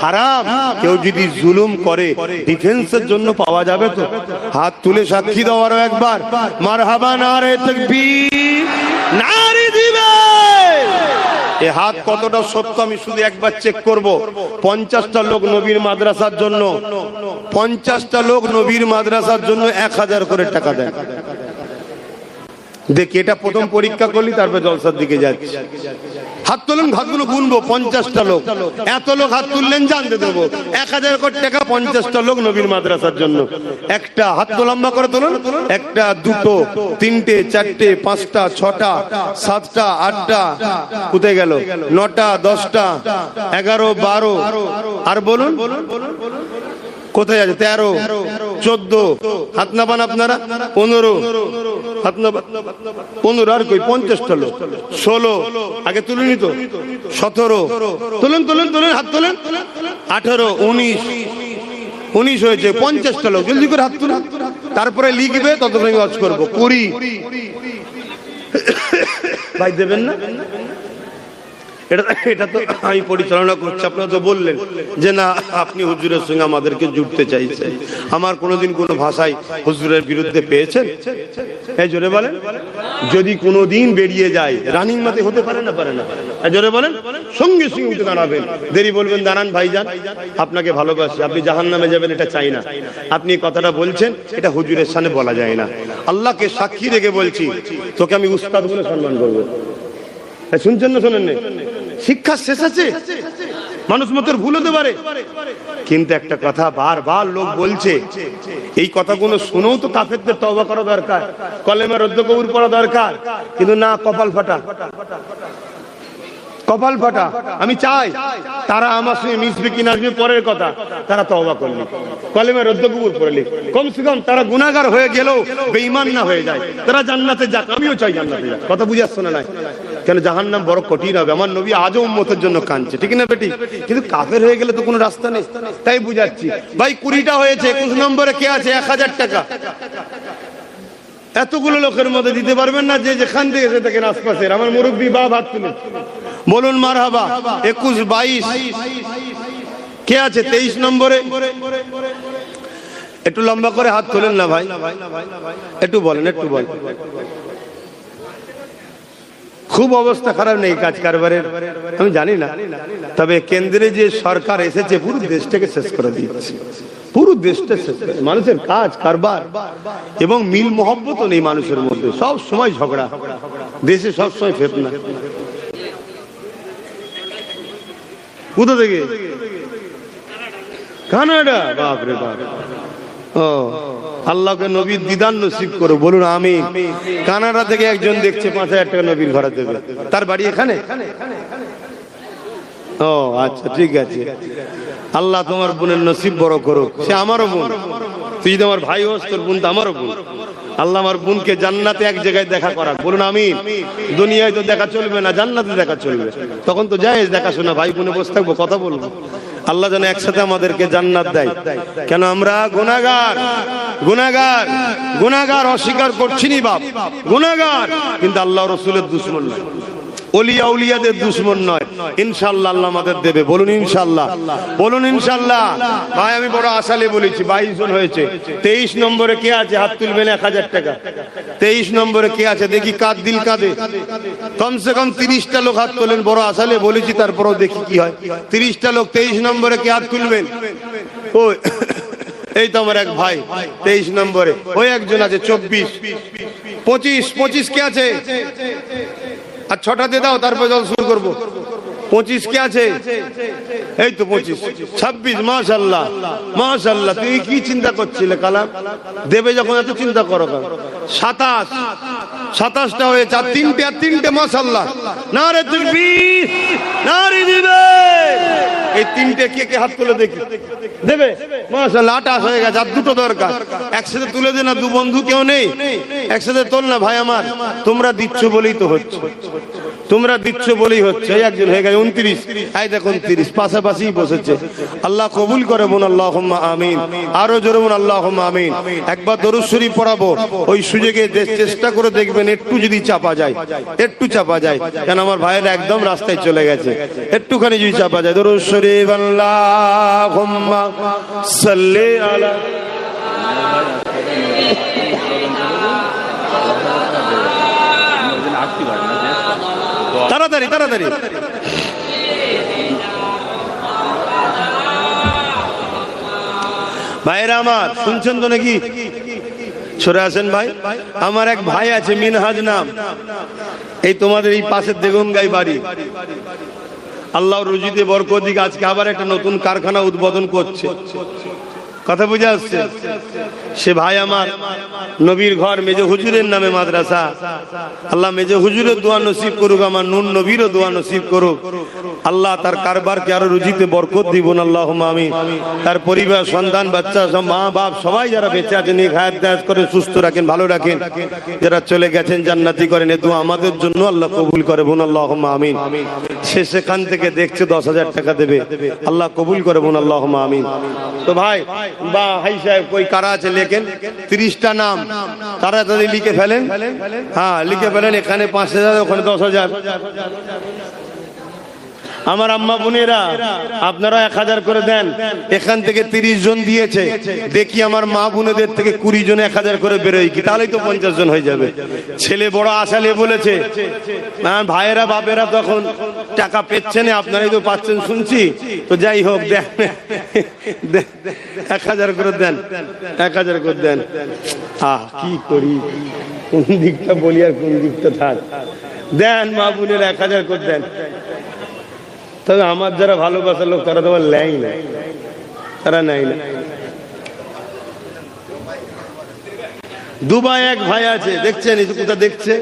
হারাম। কেউ যদি জুলুম করে ডিফেন্সের জন্য পাওয়া যাবে তো? হাত তুলে সাক্ষী দাও আরো একবার, মারহাবা নারে তাকবীর, নারে দিবে। এই হাত কতটা সত্য আমি শুধু একবার চেক করব। 50টা লোক নবীর মাদ্রাসার জন্য, 50টা লোক নবীর মাদ্রাসার জন্য 1000 করে টাকা দেয়। দেখি, এটা প্রথম পরীক্ষা করলি, তারপর জলসার দিকে যাচ্ছি। হাত তুলুন, হাতগুলো গুনবো। 50টা লোক, এত লোক হাত তুললেন জানতে দেবো। 1000 কোটি টাকা 50টা লোক নবীর মাদ্রাসার জন্য। একটা হাত তো লম্বা করে তুলুন। একটা, দুটো, তিনটে, চারটে, 5টা, 6টা, 7টা, 8টা, কোথায় গেল? 9টা, 10টা, 11, 12, আর বলুন কোথায় আছে? 13, 14, হাত নাবান আপনারা। 15, হাত নাবান। 15 আর কই? 50টা লোক। 16, আগে তুলুনি তো। 17, তুলুন তুলুন তুলুন, হাত তুলেন। 18, 19 হয়েছে। 50টা লোক, জলদি করে হাত তুলুন। তারপরে লিখবে, ততক্ষণ ওয়াজ করবো। 20 ভাই দেবেন না? এটা তো আমি পরিচালনা করছি। আপনারা তো বললেন যে না, আপনি হুজুরের সঙ্গে আমাদেরকে জুড়তে চাইছেন। আমার কোনোদিন কোনো ভাষায় হুজুরের বিরুদ্ধে পেয়েছেন? এই জোরে বলেন। যদি কোনোদিন বেরিয়ে যায়, রানিং মাতে হতে পারে না? পারে না? জোরে বলেন। সঙ্গে সঙ্গে উঠে দাঁড়াবেন, দেরি বলবেন দাঁড়ান ভাইজান, আপনাকে ভালোবাসি, আপনি জাহান্নামে যাবেন এটা চাই না। আপনি এই কথাটা বলছেন, এটা হুজুরের সামনে বলা যায় না। আল্লাহকে সাক্ষী রেখে বলছি, তোকে আমি উস্তাদ বলে সম্মান করবো। শুনছেন না? শোনেন না? শিক্ষা শেষ আছে, মানুষ মতের ভুল হতে পারে, কিন্তু একটা কথা বারবার লোক বলছে, এই কথাগুলো শুনেও তো কাফেরদের তওবা করা দরকার, কলেমা রদ্দ কবুল পড়া দরকার, কিন্তু না, কপাল ফাটা, কপাল ফাটা। আমি চাই তারা আমার সঙ্গে মিশবে কিনা পরের কথা, তারা তওবা করলি, কলেমা রদ্দ কবুল পড়লি, কমসে কম তারা গুনাহগার হয়ে গেলেও বেঈমান না হয়ে যায়, তারা জান্নাতে যাক। আমিও চাই জান্নাতে যাক। কথা বুঝে আসছে না? কেন? জাহান্নাম বড় কঠিন হবে। আমার নবী আজও উম্মতের জন্য কাঁদছে, ঠিক না বেটি? কিন্তু কাফের হয়ে গেলে তো কোনো রাস্তা নেই। তাই বুঝাচ্ছি ভাই। 20টা হয়েছে। 21 নম্বরে কে আছে? 1000 টাকা। এতগুলো লোকের মধ্যে দিতে পারবেন না? যে যেখান থেকে এসে থাকেন আশপাশের, আমার মুরব্বী বাপ হাত তুলে বলুন মারহাবা। 21, 22 কে আছে? 23 নম্বরে একটু লম্বা করে হাত তোলেন না ভাই, একটু বলেন, একটু বলেন। খুব অবস্থা খারাপ নেই কাজ কারবারের, আমি জানি না, তবে কেন্দ্রে যে সরকার এসেছে পুরো দেশটাকে শেষ করে দিয়েছে, পুরো দেশটা শেষ করে। মানুষের কাজ কারবার এবং মিল মহব্বত নেই মানুষের মধ্যে, সব সময় ঝগড়া, দেশে সব সময় ফেতনা। কোথা থেকে? কানাডা। বাপরে বাপ। ও আল্লাহকে নবীর দিদান নসিব করো, বলুন আমিন। কানাডা থেকে একজন দেখছে 5000 টাকা নবীর ঘরে দেবে, তার বাড়ি এখানে। ও আচ্ছা, ঠিক আছে। আল্লাহ তোমার বোনের নসিব বড় করো, সে আমারও বোন। তুই যদি আমার ভাই হোস, তোর বোন তো আমারও বোন। আল্লাহ আমার বোনকে জান্নাতে এক জায়গায় দেখা করাক, বলুন আমিন। দুনিয়ায় তো দেখা চলবে না, জান্নাতে দেখা চলবে। তখন তো যাই দেখাশোনা, ভাই বোনে বসে থাকবো, কথা বলবো। আল্লাহ যেন একসাথে আমাদেরকে জান্নাত দেয়। কেন? আমরা গুনাহগার, গুনাহগার, গুনাহগার। অস্বীকার করছি নি বাপ, গুনাহগার, কিন্তু আল্লাহ রাসূলের দুশমন নয়, ওলিয়া উলিয়াদের দুশমন নয়। ইনশাআল্লাহ আল্লাহ আমাদের দেবে, বলুন ইনশাআল্লাহ, বলুন ইনশাআল্লাহ। ভাই আমি বড় আশালে বলেছি, 22 জন হয়েছে। 23 নম্বরে কে আছে? হাত তুলবেন 1000 টাকা। 23 নম্বরে কে আছে? দেখি কাঁদ দিল কাঁদে। কমসে কম 30টা লোক হাত তোলেন, বড় আশালে বলেছি, তারপরও দেখি কি হয়। 30টা লোক 23 নম্বরে কে হাত তুলবেন? ওই এই তো আমার এক ভাই 23 নম্বরে। ওই একজন আছে 24, 25 কে আছে? আর 6টা দিয়ে দাও, তারপর জল শুরু করবো। 25 কে আছে? এই তো 25, 26, মাশাআল্লাহ মাশাআল্লাহ। তুই কি চিন্তা করছিলে কালাম দেবে যখন, এত চিন্তা করো কেন? 27টা হয়েছে, আর তিনটে মাশাআল্লাহ। নারে তাকবীর, নারে দিবে। এই তিনটে কে কে হাত তুলে দেখি দেবে? মাশাআল্লাহ 28 হয়ে গেছে, আর দুটো দরকার। একসাথে তুলে দে না, দু বন্ধু কেউ নেই, একসাথে তোল না ভাই আমার। তোমরা দিচ্ছ বলেই তো হচ্ছে, তোমরা দিচ্ছ বলেই হচ্ছে। একজন হয়ে গেছে 29, এই দেখুন 30 পাশাপাশি বসেছে। আল্লাহ কবুল করে বোন, আল্লাহুম্মা আমিন। আরো জোরে বোন আল্লাহুম্মা আমিন। একবার দরুদ শরীফ পড়াবো, ওই সুযোগে চেষ্টা করে দেখবেন একটু যদি চাপা যায়, একটু চাপা যায়, কেন আমার ভাইয়েরা একদম রাস্তায় চলে গেছে, একটুখানি যদি চাপা যায়। দরুদ শরীফ আল্লাহুম্মা সাল্লি আলা। তাড়াতাড়ি তাড়াতাড়ি। ভাইরা আমার শুনছেন তো নাকি? সরে আসেন ভাই। আমার এক ভাই আছে মিনহাজ নাম, এই তোমাদের এই পাশের দেগঙ্গাই বাড়ি। আল্লাহর রুজিতে বরকত দিক, আজকে আবার একটা নতুন কারখানা উদ্বোধন করছে। কথা বুঝে আসছে? সে ভাই আমার নবীর ঘর মেজে হুজুরের নামে মাদ্রাসা। আল্লাহ মেজে হুজুরের দোয়া নসিব করুক, আমার নুন নবীরও দোয়া নসিব করুক। আল্লাহ তার কারবারকে আরো রুজিতে বরকত দিবুন, আল্লাহুম্মা আমিন। তার পরিবার, সন্তান, বাচ্চা, সব মা বাপ সবাই যারা বেঁচে আছেন হায়াত দায়াত করে সুস্থ রাখেন, ভালো রাখেন। যারা চলে গেছেন জান্নাতি করেন, এ দোয়া আমাদের জন্য আল্লাহ কবুল করে বোন, আল্লাহুম্মা আমিন। সে সেখান থেকে দেখছে 10,000 টাকা দেবে, আল্লাহ কবুল করে বোন, আল্লাহুম্মা আমিন। তো ভাই বা ভাই সাহেব কই কারা আছে লেখেন, 30টা নাম তাড়াতাড়ি লিখে ফেলেন। হ্যাঁ লিখে ফেলেন, এখানে 5,000, ওখানে 10,000। আমার আম্মা বোনেরা আপনারা 1,000 করে দেন। এখান থেকে 30 জন দিয়েছে, দেখি আমার মা বোনেদের থেকে 20 জন 1,000 করে বেরোয় কি, তাহলেই তো 50 জন হয়ে যাবে। ছেলে বড় আশালে বলেছে, ভাইয়েরা বাপেরা তখন টাকা পেচ্ছে না, আপনারাই তো পাচ্ছেন শুনছি। তো যাই হোক দেন, 1,000 করে দেন, 1,000 করে দেন। কি করি, কোন দিকটা বলি আর কোন দিকটা থাক। দেন মা বোনেরা 1,000 করে দেন। তবে আমার যারা ভালোবাসার লোক তারা তোমার লেই না, তারা নেয় না। দুবাই এক ভাই আছে, দেখছেন কোথায় দেখছে,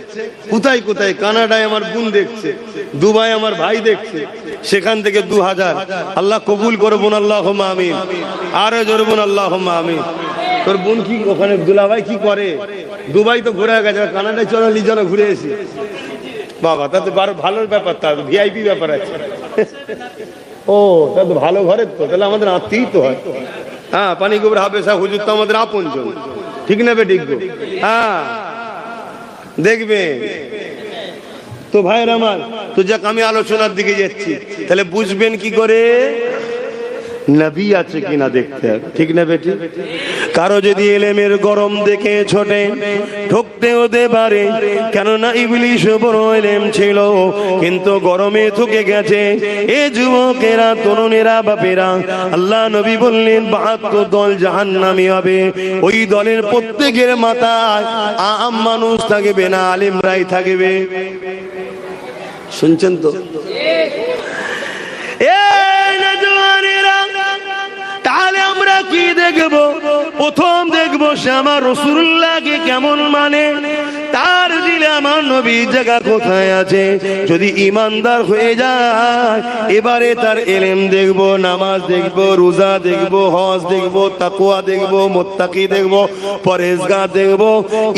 কোথায় কোথায়, কানাডায় আমার বোন দেখছে, দুবাই আমার ভাই দেখছে, সেখান থেকে 2,000। আল্লাহ কবুল করবো আল্লাহুম্মা আমিন। আরো জোরে বোন আল্লাহুম্মা আমিন। তোর বোন কি ওখানে দুলাভাই কি করে? দুবাই তো ঘুরে গেছে, কানাডায় চলো নিজনে ঘুরে এসি। বাবা তা তো ভালো ব্যাপার, তার ভিআইপি ব্যাপার আছে। ও তা তো ভালো ঘরের তো, তাহলে আমাদের আত্মীয় তো হয়। হ্যাঁ পানি গোবর হাফেজা হুজুর তো আমাদের আপনজন, ঠিক না বেঠিক? হ্যাঁ দেখবে তো ভাইয়ের আমার। তো যাক আমি আলোচনার দিকে যাচ্ছি, তাহলে বুঝবেন কি করে নবী আছে কিনা দেখতে হবে, ঠিক না বেটি? কারো যদি এলেমের গরম দেখে ছোটে ঠকতে হতে পারে, কেননা ইবলিশ বড় এলেম ছিল কিন্তু গরমে থুকে গেছে। এ যুবকেরা, তরুণেরা, বাপেরা, আল্লাহ নবী বললেন 72 দল জাহান্নামী হবে। ওই দলের প্রত্যেকের মাথায় আম মানুষ থাকবে না, আলেমরাই থাকবে। শুনছেন তো? তাহলে আমরা কি দেখবো? প্রথম দেখবো সে আমার রাসূলুল্লাহকে কেমন মানে, তার দিলে আমার নবীর জায়গা কোথায় আছে। যদি ইমানদার হয়ে যায়, এবারে তার ইলম দেখবো, নামাজ দেখবো, রোজা দেখবো, হজ দেখবো, তাকওয়া দেখবো, মুত্তাকি দেখবো, পরহেজগার দেখবো।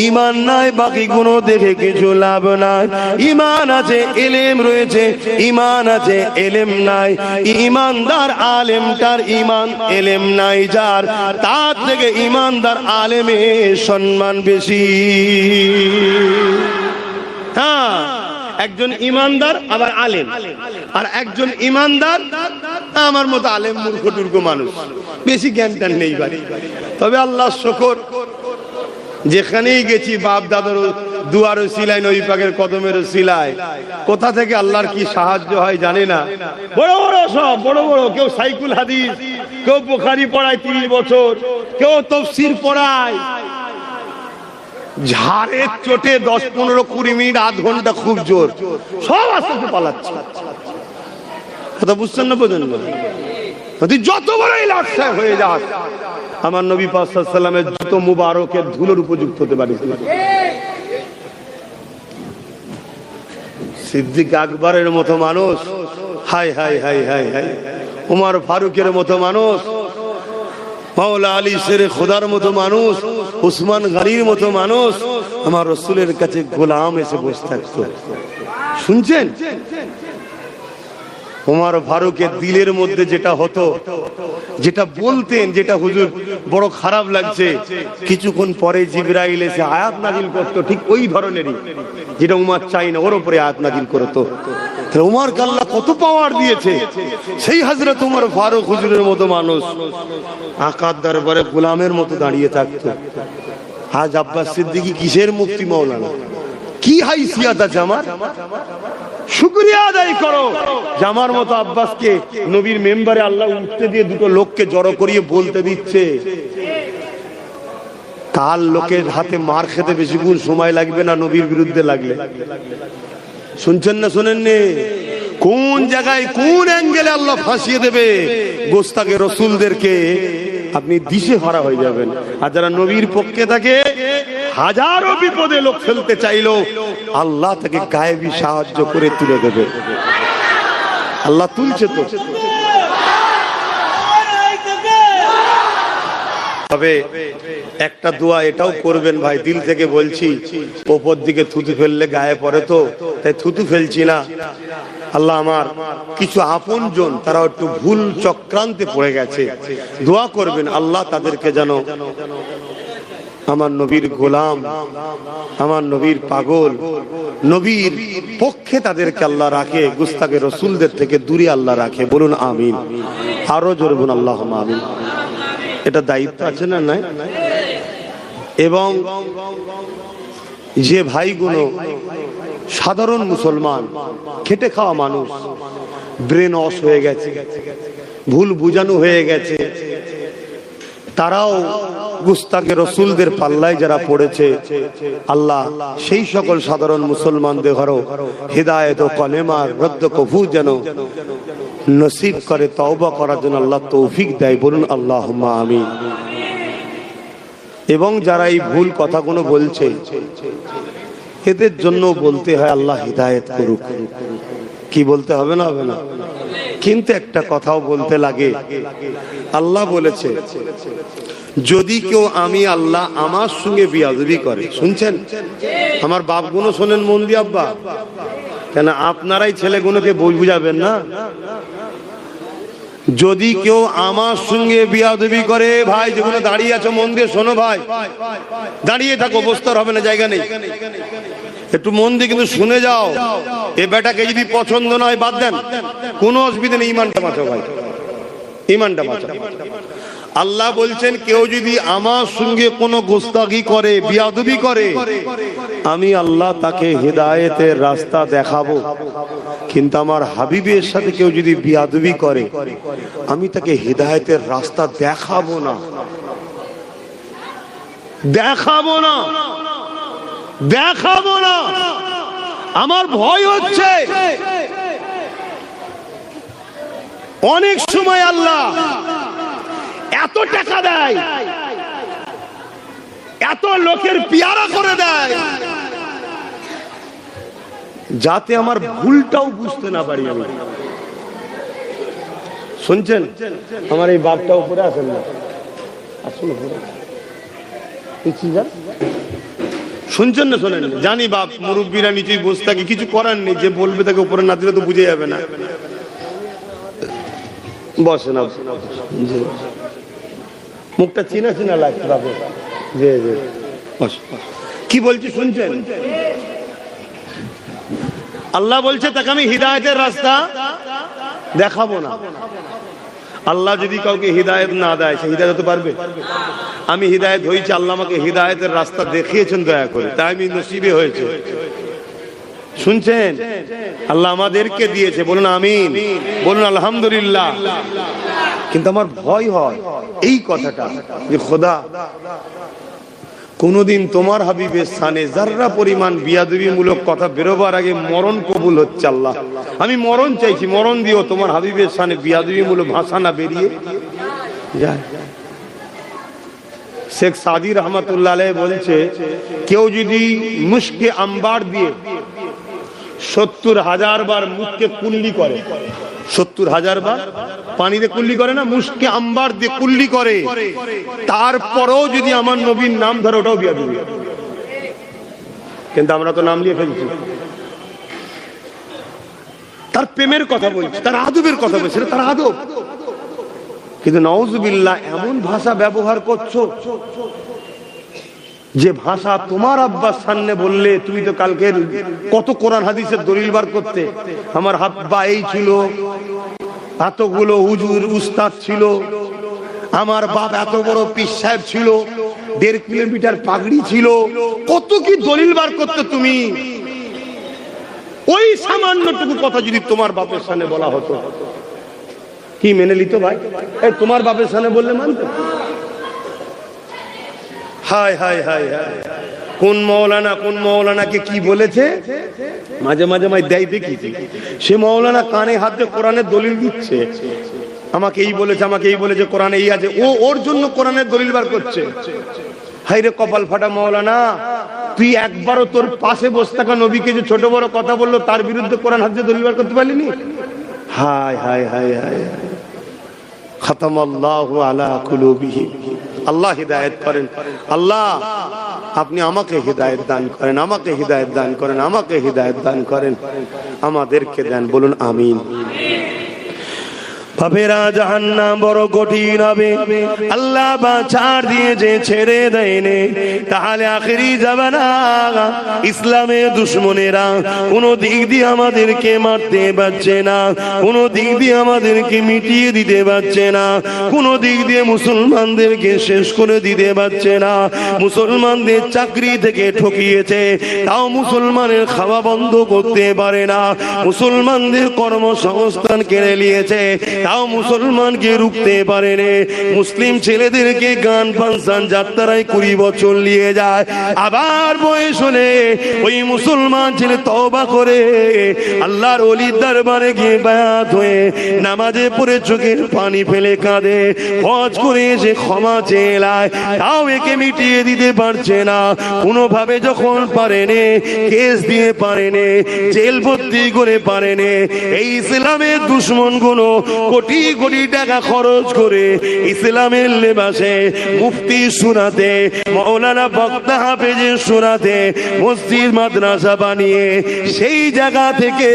ইমান নাই, বাকি গুলো দেখে কিছু লাভ নাই। ইমান আছে, ইলম রয়েছে, ইমান আছে, ইলম নাই। ইমানদার আলেমটার ইমান ইলম নাই যার, তার থেকে ইমানদার আলেমের সম্মান বেশি। হ্যাঁ একজন ইমানদার আবার আলেম, আর একজন ইমানদার আমার মতো আলেম মূর্খ টুর্খ মানুষ, বেশি জ্ঞান টান নেই ভাই। তবে আল্লাহর শুকর, যেখানেই গেছি বাপ দাদার দুয়ারও সিলাই, নবী পাকের কদমের সিলাই, কোথা থেকে আল্লাহর কি সাহায্য হয় জানি না। বড় বড় সব বড় বড়, কেউ সাইকুল হাদিস, কেউ বুখারী পড়ায় 30 বছর, কেউ তাফসীর পড়ায়, ঝাড়ের চোটে 10, 15, 20 মিনিট, আধ ঘন্টা খুব জোর, সব আস্তে আস্তে পালাচ্ছে। কথা বুঝছেন না? বোঝেন না? যত বড়ই লাক্সা হয়ে যাক, আমার নবী পাক সাল্লাল্লাহু আলাইহি ওয়াসাল্লামের জুতো মুবারকের ধুলোর উপযুক্ত হতে পারে। সিদ্দিক আকবরের মতো মানুষ, high high high high high, Umar ফারুকের মতো মানুষ, মাওলা আলী শেরে খোদার মতো মানুষ, উসমান গনির মতো মানুষ আমার রাসূলের কাছে গোলাম এসে বসে থাকতো। শুনছেন? ওমর ফারুকের দিলের মধ্যে যেটা হতো, যেটা বলতেন, যেটা হুজুর বড় খারাপ লাগছে, কিছুক্ষণ পরে জিবরাইল এসে আয়াত নাজিল করতো ঠিক ওই ধরনেরই, যেটা উমর চাই না ওর উপরে আয়াত নাজিল করতো। উমরকে আল্লাহ কত পাওয়ার দিয়েছে। সেই হযরত উমর ফারুক হুজুরের মতো মানুষ আকার দরবারে গোলামের মতো দাঁড়িয়ে থাকতো। আজ আব্বাস সিদ্দিকী কিসের মুফতি মাওলানা, কি হাইসিয়ত আছে আমার? শুকরিয়া আদায় করো যে আমার মতো আব্বাসকে নবীর মেম্বারে আল্লাহ উঠতে দিয়ে দুটো লোককে জড়ো করিয়ে বলতে দিচ্ছে। তার লোকের হাতে মার খেতে বেশিক্ষণ সময় লাগবে না নবীর বিরুদ্ধে লাগলে। শুনছেন না শোনেননি? কোন জায়গায় কোন অ্যাঙ্গেলে আল্লাহ ফাঁসিয়ে দেবে গোস্তাকে রসুলদেরকে, আপনি দিশে হারা হয়ে যাবেন। আর যারা নবীর পক্ষে থাকে, হাজারো বিপদে লোক ফেলতে চাইলো আল্লাহ তাকে গায়েবী সাহায্য করে তুলে দেবে। আল্লাহ তুলছে তো। তবে একটা দোয়া এটাও করবেন ভাই, দিল থেকে বলছি, ওপর দিকে থুতু ফেললে গায়ে পড়ে তো, তাই থুতু ফেলছি না। আল্লাহ আমার কিছু আপনজন তারা একটু ভুল চক্রান্তে পড়ে গেছে, দোয়া করবেন আল্লাহ তাদেরকে যেন আমার নবীর গোলাম, আমার নবীর পাগল, নবীর পক্ষে তাদেরকে আল্লাহ রাখে, গুস্তাকে রসুলদের থেকে দূরে আল্লাহ রাখে। বলুন আমিন। আরো জোরে বলুন আল্লাহুম্মা আমিন। এটা দায়িত্ব আছে না নাই? এবং যে ভাইগুলো সাধারণ মুসলমান, খেটে খাওয়া মানুষ, ব্রেন ওয়াশ হয়ে গেছে, ভুল বুঝানো হয়ে গেছে, তারাও গুস্তাকে রসুলদের পাল্লায় যারা পড়েছে, আল্লাহ সেই সকল সাধারণ মুসলমানদের ঘরও হিদায়াত ও কলেমার রদ্দ কবুল যেন নসিব করে, তওবা করার জন্য আল্লাহ তৌফিক দেয়। বলুন আল্লাহুম্মা আমিন। এবং যারা এই ভুল কথাগুলো বলছে, এদের জন্য বলতে হয় আল্লাহ হিদায়াত করুক। কি বলতে হবে না? হবে না? কিন্তু একটা কথাও বলতে লাগে, আল্লাহ বলেছে যদি কেউ আমি আল্লাহ আমার সঙ্গে বিয়াদবি করে, শুনছেন আমার বাপগুলো শোনেন মন দিয়ে আব্বা, কেন আপনারাই ছেলেগুলোকে বুঝাবেন না? যদি কেউ আমার সঙ্গে বিয়াদবি করে, ভাই যেগুলো দাঁড়িয়ে আছো মন দিয়ে শোনো ভাই, দাঁড়িয়ে থাকো, বসতে হবে না, জায়গা নেই, একটু মন দিয়ে কিন্তু শুনে যাও। এ বেটাকে যদি পছন্দ নয় বাদ দেন, কোনো অসুবিধা নেই, ইমানটা বাঁচাও ভাই, ইমানটা বাঁচাও। আল্লাহ বলছেন কেউ যদি আমার সঙ্গে কোনো গোস্তাখি করে, বিয়াদবি করে, আমি আল্লাহ তাকে হিদায়াতের রাস্তা দেখাবো। কিন্তু আমার হাবিবের সাথে কেউ যদি বিয়াদবি করে, আমি তাকে হিদায়াতের রাস্তা দেখাবো না, দেখাবো না, দেখাবো না। আমার ভয় হচ্ছে অনেক সময় আল্লাহ এত টাকা দেয়, এত লোকের পিয়ারা করে দেয়, যাতে আমার ভুলটাও বুঝতে না পারি আমি। শুনছেন? আমার এই বাপটা উপরে আসেন না, আসুন উপরে। শুনছেন না শোনেন? জানি বাপ মুরব্বীরা নিচেই বসে থাকে, কিছু করার নেই, যে বলবে তাকে উপরে না দিলে তো বুঝে যাবে না। বসে না, মুখটা চিনা চিনা লাগছে বাবু। কি বলছি শুনছেন? আল্লাহ বলছে তাকে আমি হিদায়াতের রাস্তা দেখাবো না। আল্লাহ যদি কাউকে হিদায়াত না দেয়, সে হিদায়াত হতে পারবে? আমি হিদায়াত হয়েছি, আল্লাহ আমাকে হিদায়াতের রাস্তা দেখিয়েছেন দয়া করে, তাই আমি নসিবে হয়েছে। শুনছেন? আল্লাহ আমাদেরকে দিয়েছে, বলুন আমিন, বলুন আলহামদুলিল্লাহ। কিন্তু আমার ভয় হয় এই কথাটা যে খোদা কোনদিন তোমার হাবিবের স্থানে যাররা পরিমাণ বিয়াদবিমূলক কথা বেরোবার আগে মরণ কবুল হচ্ছে। আল্লাহ আমি মরণ চাইছি, মরণ দিও, তোমার হাবিবের স্থানে বিয়াদবিমূলক ভাষা না বেরিয়ে যায়। শেখ সাদি রহমতুল্লাহ আলাইহি বলছে কেউ যদি মুশকে আম্বার দিয়ে 70,000 বার মুখকে কুল্লি করে, 70,000 বার পানিতে কুল্লি করে না, মুশকে আম্বার দিয়ে কুল্লি করে, তারপরেও যদি আমার নবীর নাম ধরে, ওটাও বিয়াদবি। কিন্তু আমরা তো নাম নিয়ে ফেলছি। তার প্রেমের কথা বলছে, তার আদবের কথা বলছে, তার আদব। কিন্তু নাউজুবিল্লাহ এমন ভাষা ব্যবহার করছো যে ভাষা তোমার আব্বার সামনে বললে তুমি তো কালকে কত কোরআন হাদিসের দলিল বার করতে, আমার আব্বা এই ছিল, এতগুলো হুজুর উস্তাদ ছিল, আমার বাপ এত বড় পীর সাহেব ছিল, 1.5 কিলোমিটার পাগড়ি ছিল, কত কি দলিল বার করতে তুমি। ওই সামান্যটুকু কথা যদি তোমার বাপের সামনে বলা হতো, কি মেনে নিত ভাই? এই তোমার বাপের সামনে বললে মানতো? হায় হায় হায় হায়, কোন মৌলানাকে কি বলেছে মাঝে মাঝে দেয় দেখি, সে মৌলানা কানে হাত দিয়ে কোরআনের দলিল দিচ্ছে, আমাকে এই বলেছে কোরআনে এই আছে, ও ওর জন্য কোরআনের দলিল বার করছে। হায় রে কপাল ফাটা মৌলানা, তুই একবারও তোর পাশে বসে থাকা নবীকে যে ছোট বড় কথা বললো তার বিরুদ্ধে কোরআন হাত দিয়ে দলিল বার করতে পারলিনি? হায় হায় হায় হায়, খাতামাল্লাহু আলা কুলুবিহিম। আল্লাহ হিদায়াত করেন। আল্লাহ আপনি আমাকে হিদায়াত দান করেন, আমাকে হিদায়াত দান করেন, আমাকে হিদায়াত দান করেন, আমাদেরকে দেন, বলুন আমিন। বাপেরা জাহান্নাম বড় কঠিন হবে, আল্লাহ বাঁচার দিয়ে যে ছেড়ে দেয়নি, তাহলে আখেরি জামানা ইসলামের দুশমনেরা কোন দিক দিয়ে আমাদেরকে মারতে পারছে না, কোন দিক দিয়ে আমাদেরকে মিটিয়ে দিতে পারছে না, কোন দিক দিয়ে মুসলমানদেরকে শেষ করে দিতে পারছে না। মুসলমানদের চাকরি থেকে ঠকিয়েছে, তাও মুসলমানের খাওয়া বন্ধ করতে পারে না, মুসলমানদের কর্মসংস্থান কেড়ে নিয়েছে, তাও মুসলমানকে রুখতে পারেনি। মুসলিম ছেলেদেরকে গান ফাংশন যাত্রায় 20 বছর নিয়ে যায়, আবার বয়স হলে ওই মুসলমান ছেলে তওবা করে আল্লাহর ওলির দরবারে গিয়ে বায়াত হয়ে নামাজে পড়ে চোখের পানি ফেলে কাঁদে, হজ করে এসে ক্ষমা চেয়ে নেয়, তাও একে মিটিয়ে দিতে পারছে না। কোনোভাবে যখন পারেনি, কেস দিয়ে পারেনি, জেল ভর্তি করে পারেনি, এই ইসলামের দুশমন গুলো কোটি কোটি টাকা খরচ করে ইসলামের লেবাসে মুফতি শোনাতে, মাওলানা বক্তা হাফেজের শোনাতে মসজিদ মাদ্রাসা বানিয়ে সেই জায়গা থেকে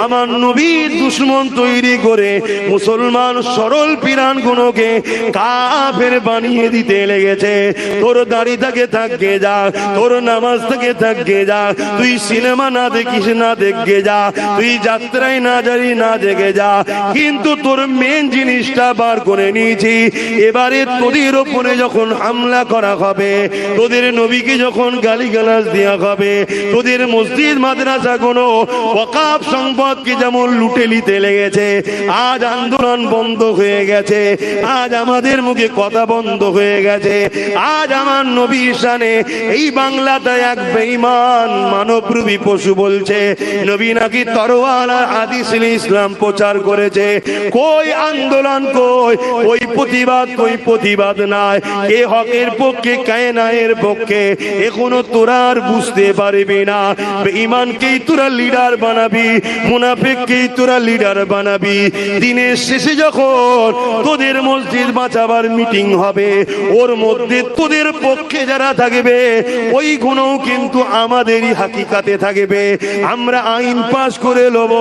আমার নবীর দুশমন তৈরি করে মুসলমান সরল পিরান গুলোকে কাফের বানিয়ে দিতে লেগেছে। তোর দাড়ি থেকে থাকবে যা, তোর নামাজ থেকে থাকবে যা, তুই সিনেমা না দেখিস না দেখে যা, তুই যাত্রায় না যাবি না দেখে যা, কিন্তু তোর মেন জিনিসটা বার করে নিয়েছি। এবারে তোদের ওপরে যখন হামলা করা হবে, তোদের নবীকে যখন গালিগালাজ দেওয়া হবে, তোদের মসজিদ মাদ্রাসা কোনো ওয়াকাফ সম্পদকে যেমন লুটে নিতে লেগেছে, আজ আন্দোলন বন্ধ হয়ে গেছে, আজ আমাদের মুখে কথা বন্ধ হয়ে গেছে, আজ আমার নবীর শানে এই বাংলাতে এক বেঈমান মানবরূপী পশু বলছে নবী নাকি তরোয়াল আর হাদিস ইসলাম প্রচার করেছে। কই আন্দোলন, কই ওই প্রতিবাদ নাই, কে হকের পক্ষে কে ন্যায়ের পক্ষে, এখনো তোরা আর বুঝতে পারবি না। বেঈমানকেই তোরা লিডার বানাবি, মুনাফিককেই তোরা লিডার বানাবি। দিনের শেষে যখন তোদের মসজিদ বাঁচাবার মিটিং হবে, ওর মধ্যে তোদের পক্ষে যারা থাকবে ওই গুণও কিন্তু আমাদেরই হাকিকাতে থাকবে। আমরা আইন পাশ করে নেব,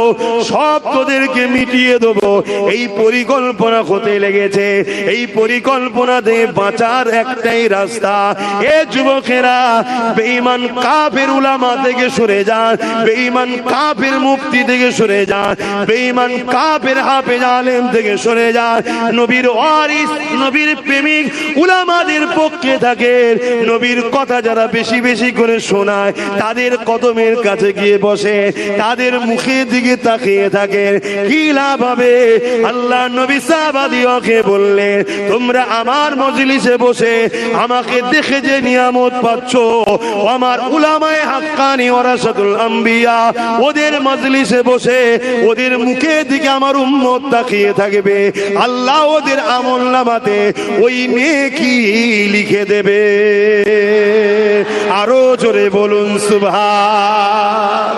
সব তোদেরকে মিটিয়ে দেবো। এই পরিকল্পনা হতে লেগেছে। এই পরিকল্পনাতে বাঁচার একটাই রাস্তা। এ যুবকেরা, বেঈমান কাফের উলামা থেকে সরে যান, বেঈমান কাফের মুফতি থেকে সরে যান, বেঈমান কাফের হাফেজ আলেম থেকে সরে যান। নবীর ওয়ারিস, নবীর প্রেমিক উলামাদের পক্ষে থাকেন। নবীর কথা যারা বেশি বেশি করে শোনায়, তাদের কদমের কাছে গিয়ে বসে, তাদের মুখের দিকে তাকিয়ে থাকেন। কি লাভ হবে? আল্লাহ নবী সাহাবাদিওকে বললেন, তোমরা আমার মজলিসে বসে আমাকে দেখে যে নিয়ামত পাচ্ছ, আমার উলামায়ে হাক্কানি ওয়ারাসাতুল আম্বিয়া, ওদের মজলিসে বসে ওদের মুখের দিকে আমার উম্মত তাকিয়ে থাকবে, আল্লাহ ওদের আমলনামাতে ওই নেকি লিখে দেবে। আরো জোরে বলুন সুবহান।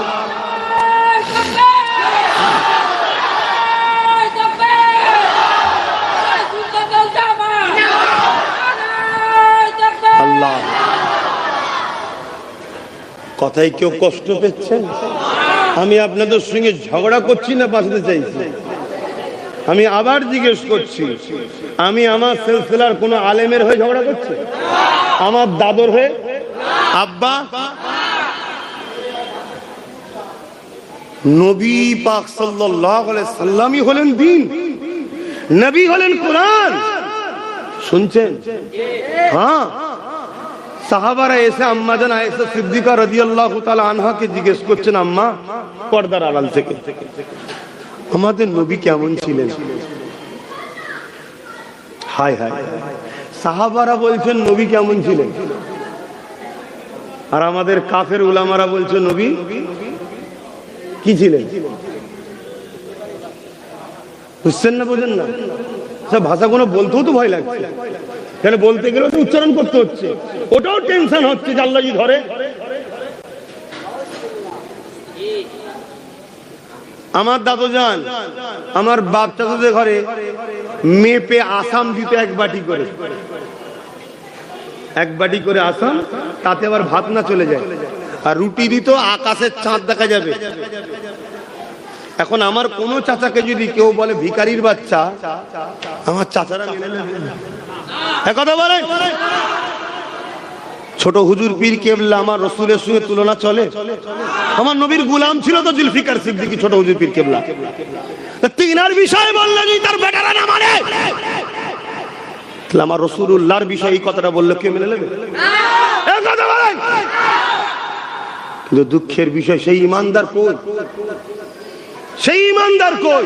কথায় কেউ কষ্ট পেয়েছেন? আমি আপনাদের সঙ্গে ঝগড়া করছি না বাঁচতে চাইছি? আমি আবার জিজ্ঞেস করছি, আমি আমার সিলসিলার কোন আলেমের হয়ে ঝগড়া করছি? আমার দাদর হয়ে? আব্বা, নবী পাক সাল্লাল্লাহু আলাইহি সাল্লামই হলেন দ্বীন, নবী হলেন কোরআন। শুনছেন? হ্যাঁ, সাহাবারা এসে আম্মা জান আয়েশা সিদ্দিকা রাদিয়াল্লাহু তাআলা আনহাকে জিজ্ঞেস করছেন, আম্মা, পর্দার আড়াল থেকে আমাদের নবী কেমন ছিলেন? হায় হায়, সাহাবারা বলছেন নবী কেমন ছিলেন, আর আমাদের কাফের উলামারা বলছেন নবী কি ছিলেন? বুঝছেন না, বোঝেন না? সব ভাষাগুলো বলতেও তো ভয় লাগছে, কেন বলতে গেলেও তো উচ্চারণ করতে হচ্ছে, ওটাও টেনশন হচ্ছে যে আল্লাহ জি ধরে। আমার দাদু যান আমার বাপ চাচাদের ঘরে মেপে আসাম দিত এক বাটি করে আসাম, তাতে আবার ভাত না চলে যায়, আর রুটি দিত আকাশের চাঁদ দেখা যাবে। এখন আমার কোন চাচাকে যদি কেউ বলে ভিখারির বাচ্চা, আমার চাচারা মেনে নেবে না। কথা বলে ছোট হুজুর পীর কেবলা আমার রসুলের সঙ্গে তুলনা চলে? আমার নবীর গোলাম ছিল তো জুলফিকার সিদ্দিকী, ছোট হুজুর পীর কেবলা। তিনার বিষয় বললে যদি তার বেটারা না মানে, আমার রাসূলুল্লাহর বিষয়ে এই কথাটা বললে কে মেনে নেবে? কথা বলেন। কিন্তু দুঃখের বিষয় সেই ইমানদার কই? সেই ইমানদার কই?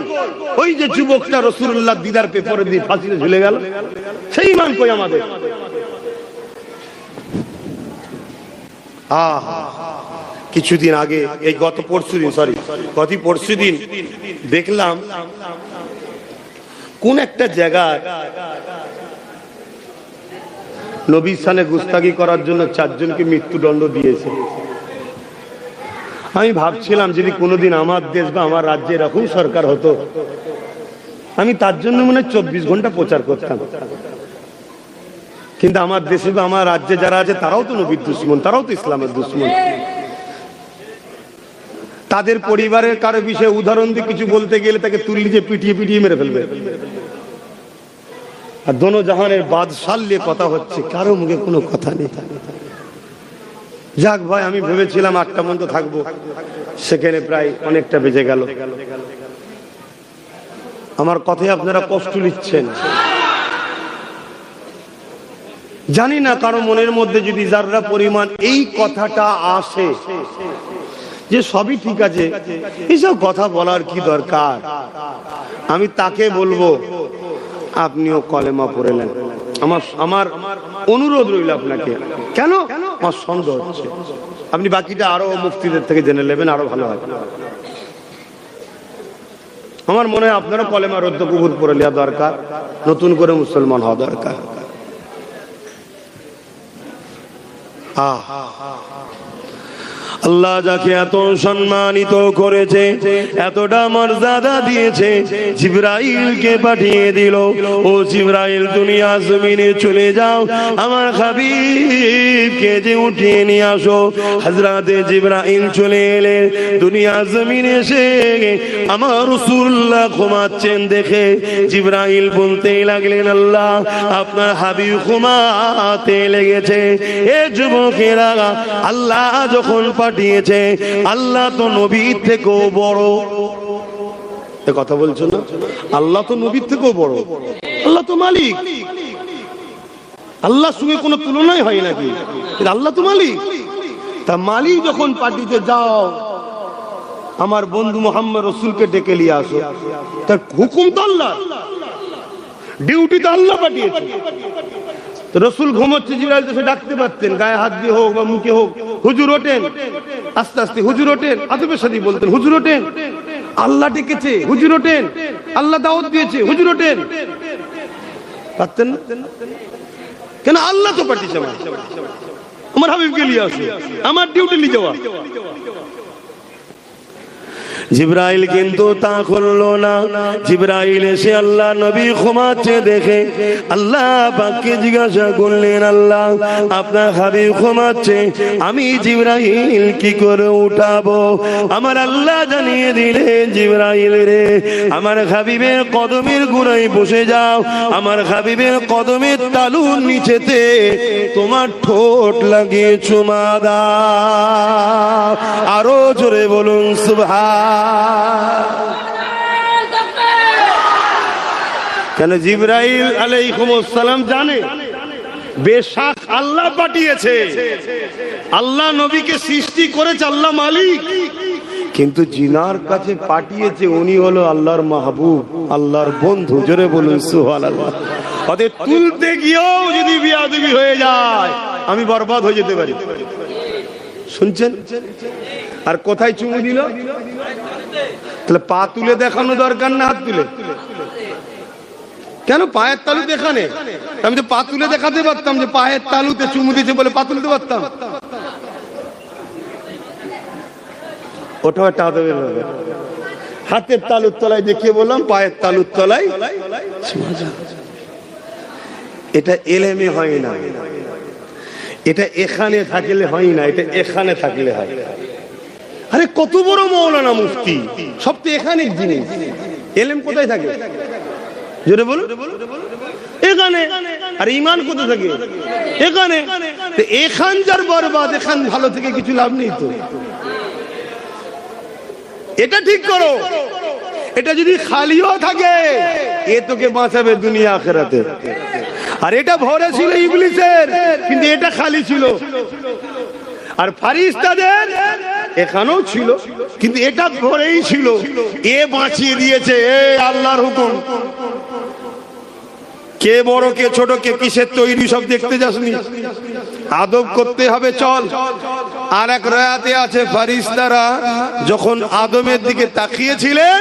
ওই যে যুবকটা রাসূলুল্লাহ দিদার পেপরে দিয়ে ফাঁসিতে ঝুলে গেল, সেই ইমান কই আমাদের? কিছুদিন আগে, এই গত পরশুদিন দেখলাম কোন একটা জায়গায় নবীর সানে গুস্তাখি করার জন্য 4 জনকে মৃত্যুদণ্ড দিয়েছে। আমি ভাবছিলাম যদি কোনোদিন আমার দেশ বা আমার রাজ্যে এরকম সরকার হতো, আমি তার জন্য মনে হয় 24 ঘন্টা প্রচার করতাম। কিন্তু আমার দেশে বা আমার রাজ্যে যারা আছে তারাও তো নবীর দুশমন, তারাও তো ইসলামের দুশমন। তাদের পরিবারের কারো বিষয়ে উদাহরণ দিয়ে কিছু বলতে গেলে তাকে তুলি দিয়ে পিটিয়ে মেরে ফেলবে। আর দোনো জাহানের বাদশাহ নিয়ে কথা হচ্ছে, কারো মুখে কোনো কথা নেই। যাক ভাই, আমি ভেবেছিলাম 8টা পর্যন্ত থাকবো, সেখানে প্রায় অনেকটা বেজে গেল। আমার কথায় আপনারা কষ্ট নিচ্ছেন, জানি না কারো মনের মধ্যে যদি যারা পরিমাণ এই কথাটা আসে যে সবই ঠিক আছে, এইসব কথা বলার কি দরকার, আমি তাকে বলবো আপনিও কলেমা পড়ে নেন। আমার অনুরোধ রইল আপনাকে। কেন? আমার সন্দেহ হচ্ছে। আপনি বাকিটা আরো মুফতিদের থেকে জেনে নেবেন, আরো ভালো হয়। আমার মনে হয় আপনারা কলেমা রদ্দ কবুল পড়ে নেওয়া দরকার, নতুন করে মুসলমান হওয়া দরকার। আল্লাহ যাকে এত সম্মানিত করেছে, এতটা মর্যাদা দিয়েছে, জিবরাইলকে পাঠিয়ে দিল, ও জিবরাইল দুনিয়া জমিনে চলে যাও, আমার হাবিবকে যে উঠিয়ে নিয়ে আসো। হযরতে জিবরাইল চলে এলেন দুনিয়া জমিনে, এসে আমার রাসূলুল্লাহ ঘুমাচ্ছেন দেখে জিবরাইল বলতেই লাগলেন, আল্লাহ আপনার হাবিব ঘুমাতে লেগেছে। এ যুবকেরা, আল্লাহ যখন পাঠিয়েছে, আল্লাহ তো নবীর থেকেও বড়। কথা বলছো না? আল্লাহ তো নবীর থেকেও বড়, আল্লাহ তো মালিক, আল্লাহর সঙ্গে কোনো তুলনাই হয় নাকি? আল্লাহ তো মালিক। তা মালিক যখন পাঠিয়েছে, যাও আমার বন্ধু মোহাম্মদ রাসূলকে ডেকে নিয়ে আসো, তার হুকুম তো আল্লাহ, ডিউটি তো আল্লাহ পাঠিয়েছে। রসুল ঘুমোচ্ছে, জিবরাইল তো ডাকতে পারতেন, গায়ে হাত দিয়ে হোক বা মুখে হোক, হুজুর ওঠেন, আস্তে আস্তে হুজুর ওঠেন, আদবের সাথে বলতেন হুজুর ওঠেন, আল্লাহ ডেকেছে হুজুর ওঠেন, আল্লাহ দাওয়াত দিয়েছে হুজুর ওঠেন। পারতেন না? কেন? আল্লাহ তো পাঠিয়েছে আমার হাবিবকে নিয়ে আসে, আমার ডিউটি নিয়ে যাওয়া। জিবরাইল কিন্তু তা করলো না। জিবরাইল এসে আল্লাহ নবী ঘুমাচ্ছে দেখে আল্লাহ পাককে জিজ্ঞাসা করলেন, আল্লাহ আপনার হাবিব ঘুমাচ্ছে, আমি জিবরাইল কি করে উঠাবো? আমার আল্লাহ জানিয়ে দিলেন, জিবরাইল রে, আমার হাবিবের কদমের গোড়ায় বসে যাও, আমার হাবিবের কদমের তালুর নিচেতে তোমার ঠোঁট লাগিয়ে চুমা দাও। আরো জোরে বলুন সুবহান। কেন জিবরাইল আলাইহিস সালাম জানে বেশক আল্লাহ পাঠিয়েছে, আল্লাহ নবীকে সৃষ্টি করেছে আল্লাহ মালিক, কিন্তু জিনার কাছে পাঠিয়েছে উনি হলো আল্লাহর মাহবুব, আল্লাহর বন্ধু। জোরে বলুন সুবহানাল্লাহ। ওদের তুলতে গিয়েও যদি বিয়াদবি হয়ে যায় আমি বরবাদ হয়ে যেতে পারি। শুনছেন? আর কোথায় চুমু দিল? তাহলে পা তুলে দেখানো দরকার না হাত তুলে? কেন পায়ের তালু দেখানে? আমি তো পা তুলে দেখাতে পারতাম যে পায়ের তালুতে চুমু দিয়েছে বলে পা তুলতে পারতাম। ওটাও একটা আদবের ব্যাপার। হাতের তালুর তলায় দেখিয়ে বললাম পায়ের তালুর তলায়, এটা এলেমে হয় না, এটা এখানে থাকলে হয় না, এটা এখানে থাকলে হয়। আরে কত বড় মৌলানা মুফতি, সব তো এখানে জিনিস। এলেম কোথায় থাকে? জোরে বলুন। এখানে। আর ঈমান কোথায় থাকে? এখানে। এখান যার বরবাদ, এখান ভালো থেকে কিছু লাভ নেই তো। এটা ঠিক করো। এটা যদি খালিও থাকে এ তোকে বাঁচাবে দুনিয়া আখিরাতে। আর এটা ভরে ছিল ইবলিসের, কিন্তু এটা খালি ছিল। আর ফারিস্তাদের এখানেও ছিল, কিন্তু এটা ভরেই ছিল। এ বাঁচিয়ে দিয়েছে, এ আল্লাহর হুকুম। কে বড় কে ছোট, কে কিসের তৈরি সব দেখতে যাসনি, আদব করতে হবে চল। আর এক রায়াতে আছে ফারিস্তারা যখন আদমের দিকে তাকিয়েছিলেন,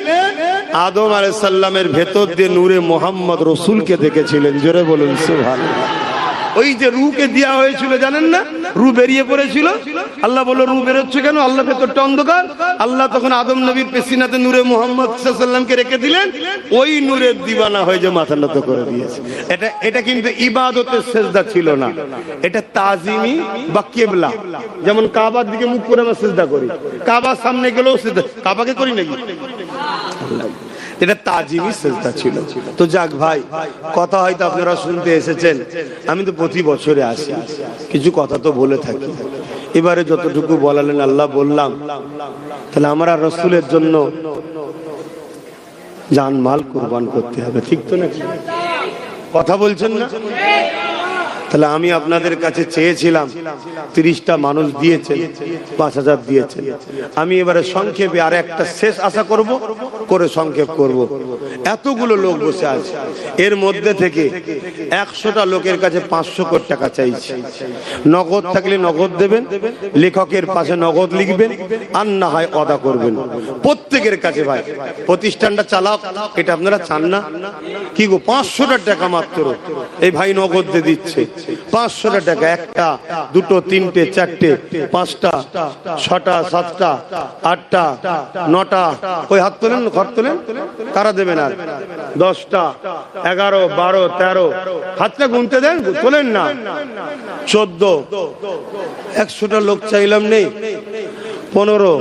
আদম আলাইহিস সালামের ভেতর দিয়ে নূরে মুহাম্মদ রাসূলকে দেখেছিলেন। জোরে বলুন সুবহানাল্লাহ। ওই যে রূহকে দেয়া হয়েছিল জানেন না, রূহ বেরিয়ে পড়েছিল। আল্লাহ বলল রূহ বেরোচ্ছে কেন? আল্লাহ ভেতরটা অন্ধকার। আল্লাহ তখন আদম নবীর পেশিনাতে নূরে মুহাম্মদ সাল্লাল্লাহু আলাইহি ওয়াসাল্লামকে রেখে দিলেন। ওই নূরের দিওয়ানা হয়ে যে মাথা নত করে দিয়েছে। এটা কিন্তু ইবাদতের সিজদা ছিল না, এটা তাজিমি বা কিবলা। যেমন কাবার দিকে মুখ করে আমরা সিজদা করি, কাবার সামনে গেলেও সিজদা, কাবাকে করি নাকি? এটা তাজিমি সিজদা ছিল। তো যাক ভাই, কথা হয়তো আপনারা শুনতে এসেছেন, আমি তো প্রতি বছরে আসি, কিছু কথা তো বলে থাকি। এবারে যতটুকু বলালেন আল্লাহ বললাম, তাহলে আমরা রাসূলের জন্য জানমাল কুরবান করতে হবে, ঠিক তো নাকি? কথা বলছেন না? তাহলে আমি আপনাদের কাছে চেয়েছিলাম 30টা মানুষ দিয়েছেন, 5000 দিয়েছেন। আমি এবারে সংক্ষেপে আর একটা শেষ আশা করব, করে সংক্ষেপ করব। এতগুলো লোক বসে আছে, এর মধ্যে থেকে 100টা লোকের কাছে 500 কোটি টাকা চাইছি। নগদ থাকলে নগদ দেবেন, লেখকের পাশে নগদ লিখবেন, আর না হয় অদা করবেন প্রত্যেকের কাছে। ভাই প্রতিষ্ঠানটা চালাক, এটা আপনারা চান না কি গো? 500টা টাকা মাত্র এই ভাই নগদ দিয়ে দিচ্ছে। 500টা টাকা, 1টা 2টো 3টে 4টে 5টা 6টা 7টা 8টা 9টা, ওই হাত তোলেন, ঘর তোলেন, কারা দেবেন? আর 10টা 11 12 13, হাতটা গুনতে দেন, তোলেন না। 14, 100টা লোক চাইলাম নেই, 15,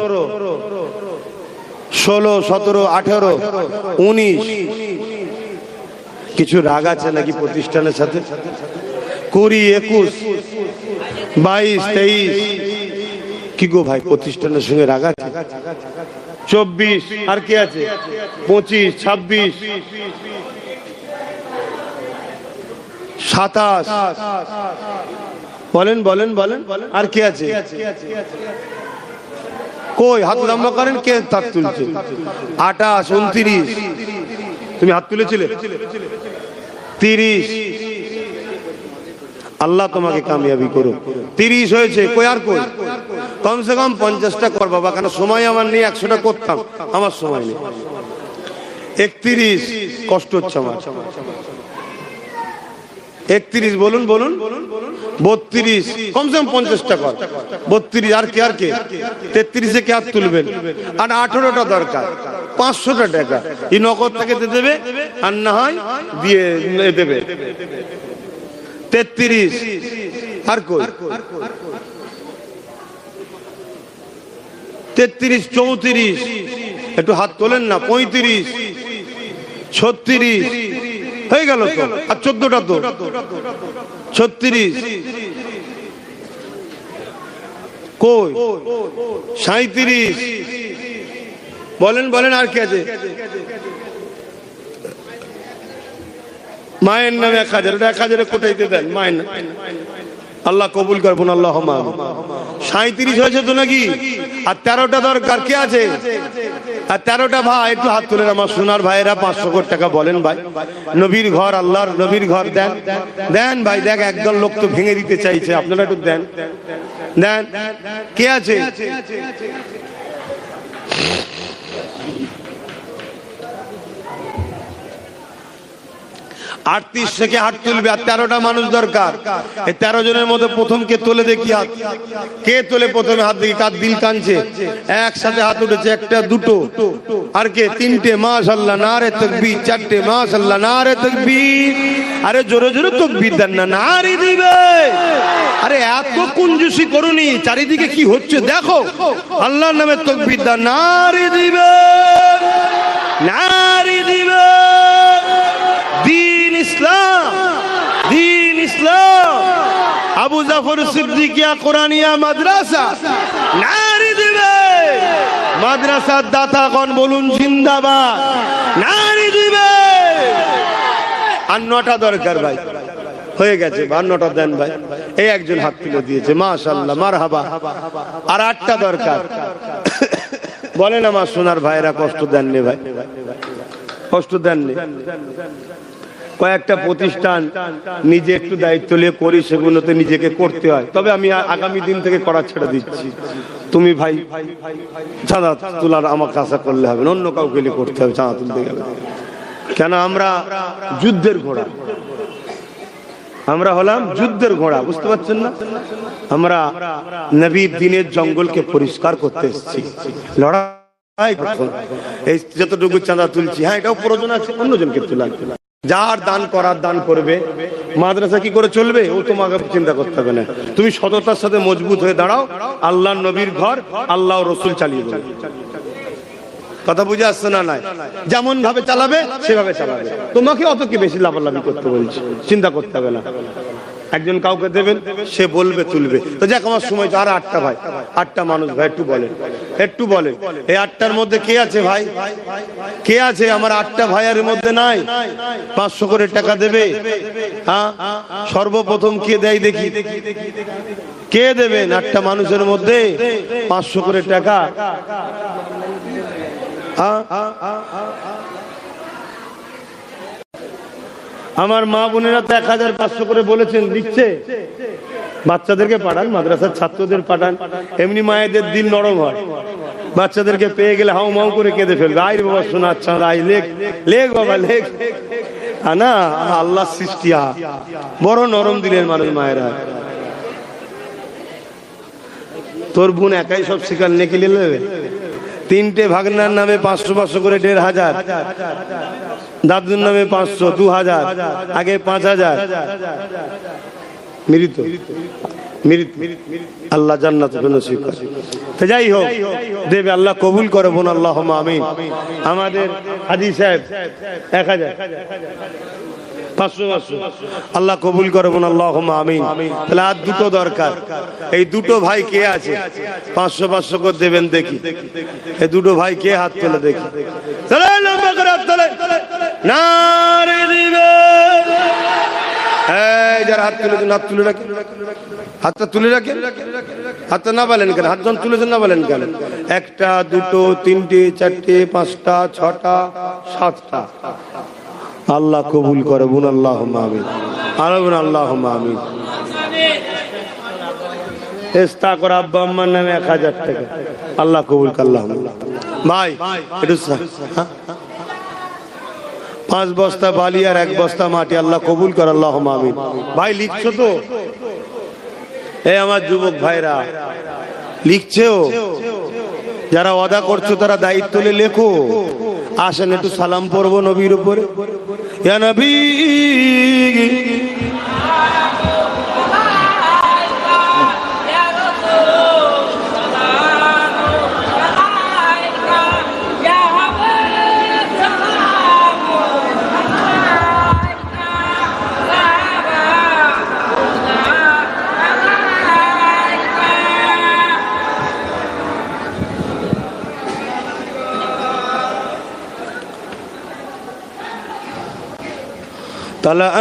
16, 17, 18, 19। কিছু রাগ আছে নাকি প্রতিষ্ঠানের সাথে? 20, 21, 22, 23। কি গো ভাই, প্রতিষ্ঠানের সঙ্গে রাগ আছে? 24, আর কে আছে? 25, 26, 27। বলেন বলেন বলেন, আর কে আছে? কই হাত লম্বা করেন, কে হাত তুলছে? 28, 29। তুমি হাত তুলেছিলে? 30। আল্লাহ তোমাকে কামিয়াবি করো। 30 হয়েছে, কই আর কই? কমসে কম 50টা কর বাবা, কেন সময় আমার নেই, 100টা করতাম, আমার সময় নেই। 31, কষ্ট হচ্ছে আমার। 31 বলুন বলুন, 32 কমসে কম 50টা কর, 32 আর কে 33-এ কে হাত তুলবেন? আর 18টা দরকার, 500টা টাকা এই নগদ থেকে দেবে, আর না হয় দিয়ে দেবে। 33 আর কই 33, 34 একটু হাত তোলেন না, 35, 36 হয়ে গেল তো, আর 14টা তো 36 কই 37 বলেন বলেন, আর কি আছে? মায়ের নামে 1000, 1000 কোটাইতে দেন মায়ের নামে, আল্লাহ কবুল করবেন, আল্লাহ। 37 হয়েছে তো নাকি? আর 13টা দরকার, কে আছে? আর 13টা ভাই একটু হাত তুলেন আমার সোনার ভাইয়েরা, 500 কোটি টাকা বলেন ভাই। নবীর ঘর, আল্লাহর নবীর ঘর দেন দেন ভাই। দেখ একদল লোক তো ভেঙে দিতে চাইছে, আপনারা একটু দেন দেন। কে আছে? আটত্রিশ থেকে হাত তুলবে, আর 13টা মানুষ দরকার। এই 13 জনের মধ্যে প্রথম কে তোলে দেখি হাত, কে তোলে প্রথমে হাত দেখি? কার দিল কানছে? একসাথে হাত উঠেছে, একটা দুটো আর কে 3টে, মাশাআল্লাহ, নারে তাকবীর। 4টে, মাশাআল্লাহ, নারে তাকবীর। আরে জোরে জোরে তাকবীর দেন না, নারী দিবে। আরে এত কুঞ্জুসি করুনি, চারিদিকে কি হচ্ছে দেখো। আল্লাহর নামে তাকবীর দেন, নারী দিবে, নারী দিবে। দিন ইসলাম, দিন ইসলাম। আবু জাফর সিদ্দিকিয়া কোরআনিয়া মাদ্রাসা নারী দিবে। মাদ্রাসার দাতাগণ বলুন জিন্দাবাদ, নারী দিবে। আর 9টা দরকার ভাই, হয়ে গেছে 52টা দেন ভাই। এই একজন হাত তুলে দিয়েছে, মাশাআল্লাহ, মারহাবা। আর 8টা দরকার বলেন আমার সোনার ভাইরা, কষ্ট দেননি ভাই, কষ্ট দেননি। কয়েকটা প্রতিষ্ঠান নিজে একটু দায়িত্ব নিয়ে করি, সেগুলোতে নিজেকে করতে হয়। তবে আমি আগামী দিন থেকে করা ছেড়ে দিচ্ছি। তুমি ভাই চাঁদা তোলার আমাকে আশা করলে হবে না, অন্য কাউকে করতে হবে চাঁদা তুলতে গেলে। কেন? আমরা যুদ্ধের ঘোড়া, আমরা হলাম যুদ্ধের ঘোড়া, বুঝতে পারছেন না? আমরা নবীর দিনের জঙ্গলকে পরিষ্কার করতে এসেছি, লড়াই করতে। এই যতটুকু চাঁদা তুলছি, হ্যাঁ এটাও প্রয়োজন আছে অন্যজনকে তোলা। যার দান করার দান করবে। মাদ্রাসা কি করে চলবে ও তোমাকে চিন্তা করতে হবে না। তুমি সততার সাথে মজবুত হয়ে দাঁড়াও, আল্লাহ নবীর ঘর, আল্লাহ রসুল চালিয়ে দেবে। কথা বুঝে আসছে না? নাই যেমন ভাবে চালাবে সেভাবে চালাবে, তোমাকে অত কি বেশি লাভালাভি করতে বলছি, চিন্তা করতে হবে না। একজন কাউকে দেবেন, সে বলবে তুলবে। তো যাক, আমার সময় তো আর 8টা ভাই, 8টা মানুষ ভাই, একটু বলেন, একটু বলেন। এই 8টার মধ্যে কে আছে ভাই? কে আছে? আমার 8টা ভাইয়ের মধ্যে নাই 500 করে টাকা দেবে? হ্যাঁ, সর্বপ্রথম কে দেয় দেখি, কে দেবেন? 8টা মানুষের মধ্যে 500 করে টাকা। আমার মা বোনেরা তো 1500 করে বলেছেন, দিচ্ছে। বাচ্চাদেরকে পাঠান, মাদ্রাসার ছাত্রদের পাঠান, এমনি মায়েদের দিল নরম হয়। বাচ্চাদেরকে পেয়ে গেলে হাউ মাউ করে কেঁদে ফেলবে। আই বাবা শোনা, আচ্ছা আই লেখ লেখ বাবা লেখ। না, আল্লাহ সৃষ্টি বড় নরম দিলের মানুষ মায়েরা। তোর বোন একাই সব শিকার নেকি নেবে। 3টে ভাগনার নামে 500 করে 1500, দাদুর নামে 500, 2000, আগে 5000। মৃত মৃত, আল্লাহ জান্নাতে নসিব করে। তো যাই হোক, দেবে, আল্লাহ কবুল করে বোন, আল্লাহুম্মা আমিন। আমাদের হাজী সাহেব 1000, 500, আল্লাহ কবুল করে বোন, আল্লাহুম্মা আমিন। তাহলে আর 2টো দরকার। এই 2টো ভাই কে আছে? 500 করে দেবেন দেখি। এই 2টো ভাই কে হাত তোলে দেখি? লম্বা করে হাত তোলে, নারে দিবে। এই যারা হাত তুলে, হাত তুলে রাখেন, হাতটা তুলে রাখেন। হাতটা না বলেন কেন? হাত যখন তুলেছেন না বলেন কেন? 1টা, 2টো, 3টে, 4টে, 5টা, 6টা, 7টা। আল্লাহ কবুল করে বোন, আল্লাহুম্মা আমিন। আল্লাহুম্মা আমিন। চেষ্টা করে আব্বা আম্মার নামে 1000 টাকা, আল্লাহ কবুল করে। আল্লাহুম্মা ভাই একটু 5 বস্তা বালি আর 1 বস্তা মাটি, আল্লাহ কবুল কর, আল্লাহুম্মা আমিন। ভাই লিখছো তো? এই আমার যুবক ভাইরা লিখছো? যারা ওয়াদা করছো তারা দায়িত্ব নিয়ে লেখো। আসেন একটু সালাম পড়বো নবীর উপরে। ইয়া নবী طلع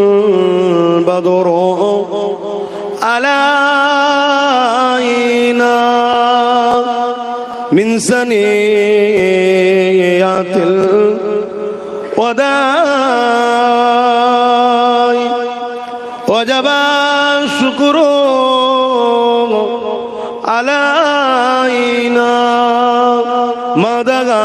البدر علينا من ثنيات الوداع وجب الشكر علينا ما دغى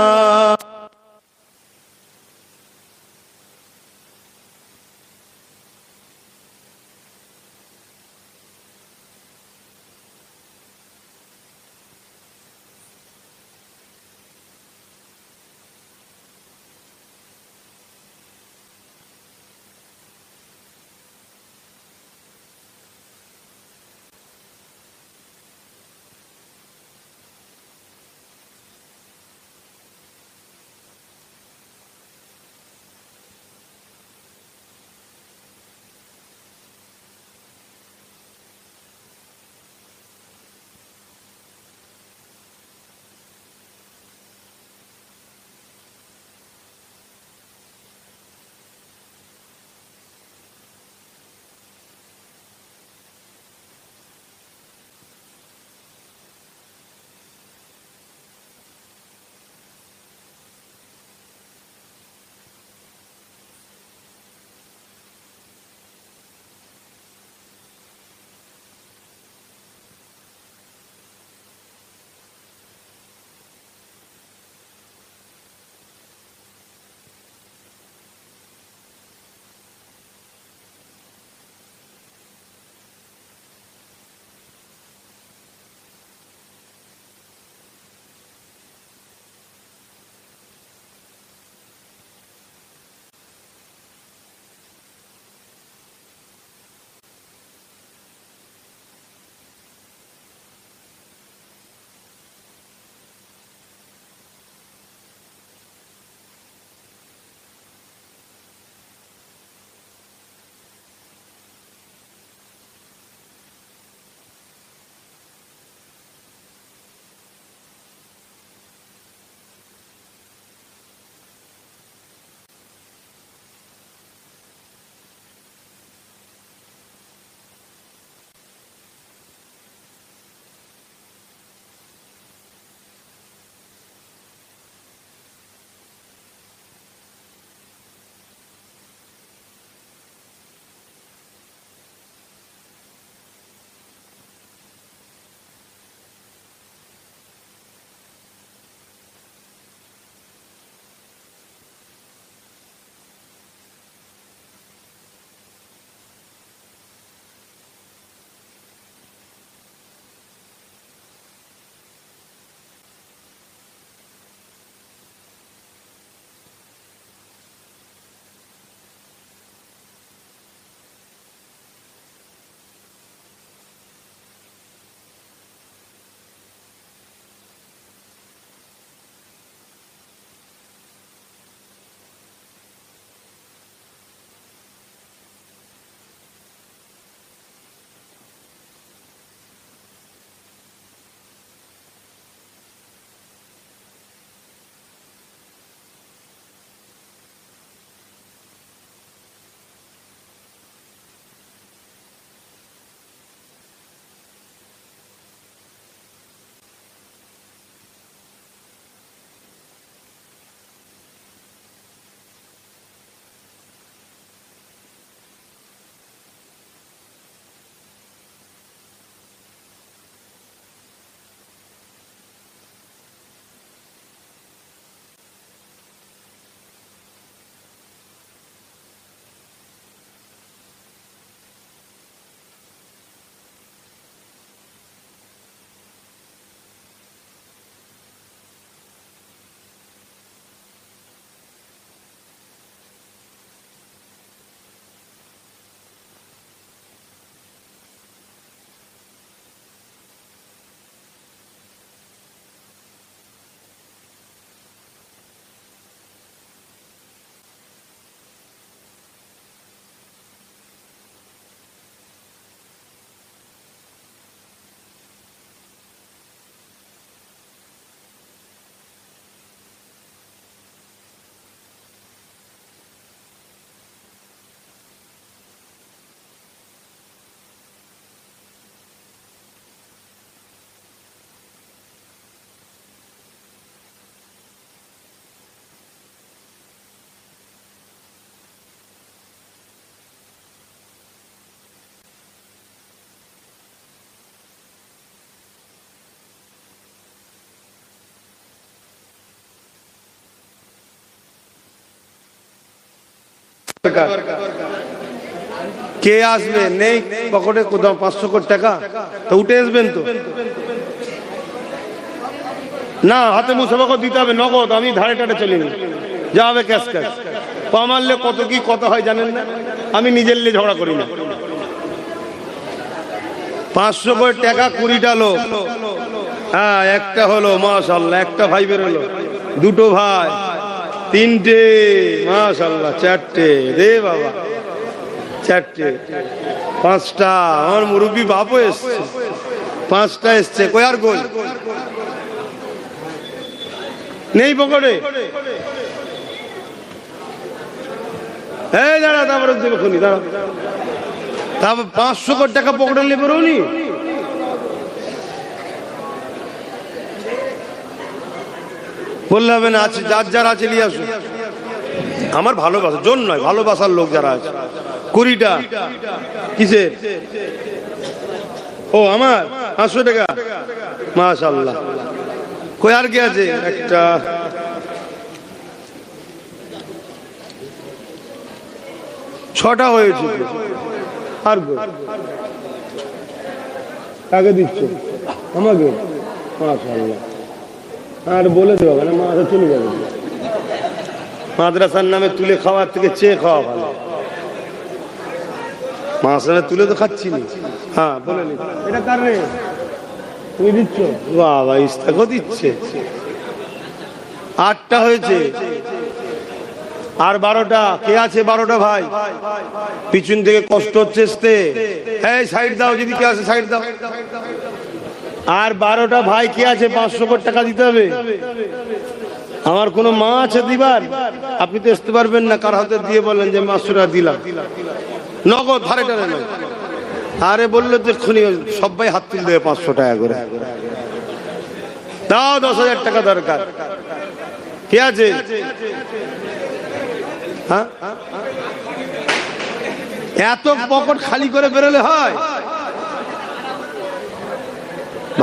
দরকার। কে আসবে? নেই পকেটে কোথাও 500 কোটি টাকা, তো উঠে আসবেন তো না, হাতে মুসাফা দিতে হবে নগদ। আমি ধারে টারে চলিনি, যা হবে ক্যাশ ক্যাশ। মারলে কত কি কত হয় জানেন না, আমি নিজের নিয়ে ঝগড়া করি না। 500 কোটি টাকা 20টা লোক, হ্যাঁ একটা হলো মাশাআল্লাহ, একটা ভাই বেরোলো, দুটো ভাই, তিনটে মাশাআল্লাহ, চারটে রে বাবা, চারটে, পাঁচটা, আমার মুরব্বী বাপও এসছে, 5টা এসছে। কই আর গোল নেই পকেটে। এই দাঁড়া, তারপরে দেবো খুনি, দাঁড়া। তারপর 500 কোটি টাকা পকেটে নিয়ে বেরোনি, বললে হবে না। আছে যার যার আছে নিয়ে আসুন। আমার ভালোবাসার জন্য নয়, ভালোবাসার লোক যারা আছে। 20টা কিসের? ও আমার 500 টাকা মাশাআল্লাহ। কই আর কি আছে? একটা, ছটা হয়েছে। আর কাকে দিচ্ছ? আমাকে মাশাআল্লাহ। আর বলে দেবো না, মাথা চলে যাবে। মাদ্রাসার নামে তুলে খাওয়ার থেকে চেয়ে খাওয়া ভালো। মাদ্রাসায় তুলে তো খাচ্ছি না। হ্যাঁ বলে নি, এটা কার রে? তুমি দিচ্ছ? বাবা ইস্তাকও দিচ্ছে। 8টা হয়েছে, আর 12টা। কে আছে 12টা ভাই? পিছন থেকে কষ্ট হচ্ছে আসতে, এই সাইড দাও, যদি কে আছে সাইড দাও। আর 12টা ভাই কে আছে? 500 কোটি টাকা দিতে হবে। আমার কোনো মা আছে দিবার? আপনি তো আসতে পারবেন না, কার হাতে দিয়ে বলেন যে 500 টাকা দিলাম, নগদ ধারে টারে নয়। আরে বললো যে খুনি সবাই হাত তুলে দেবে 500 টাকা করে। দাও 10,000 টাকা দরকার। কে আছে? হ্যাঁ, এত পকেট খালি করে বেরোলে হয়?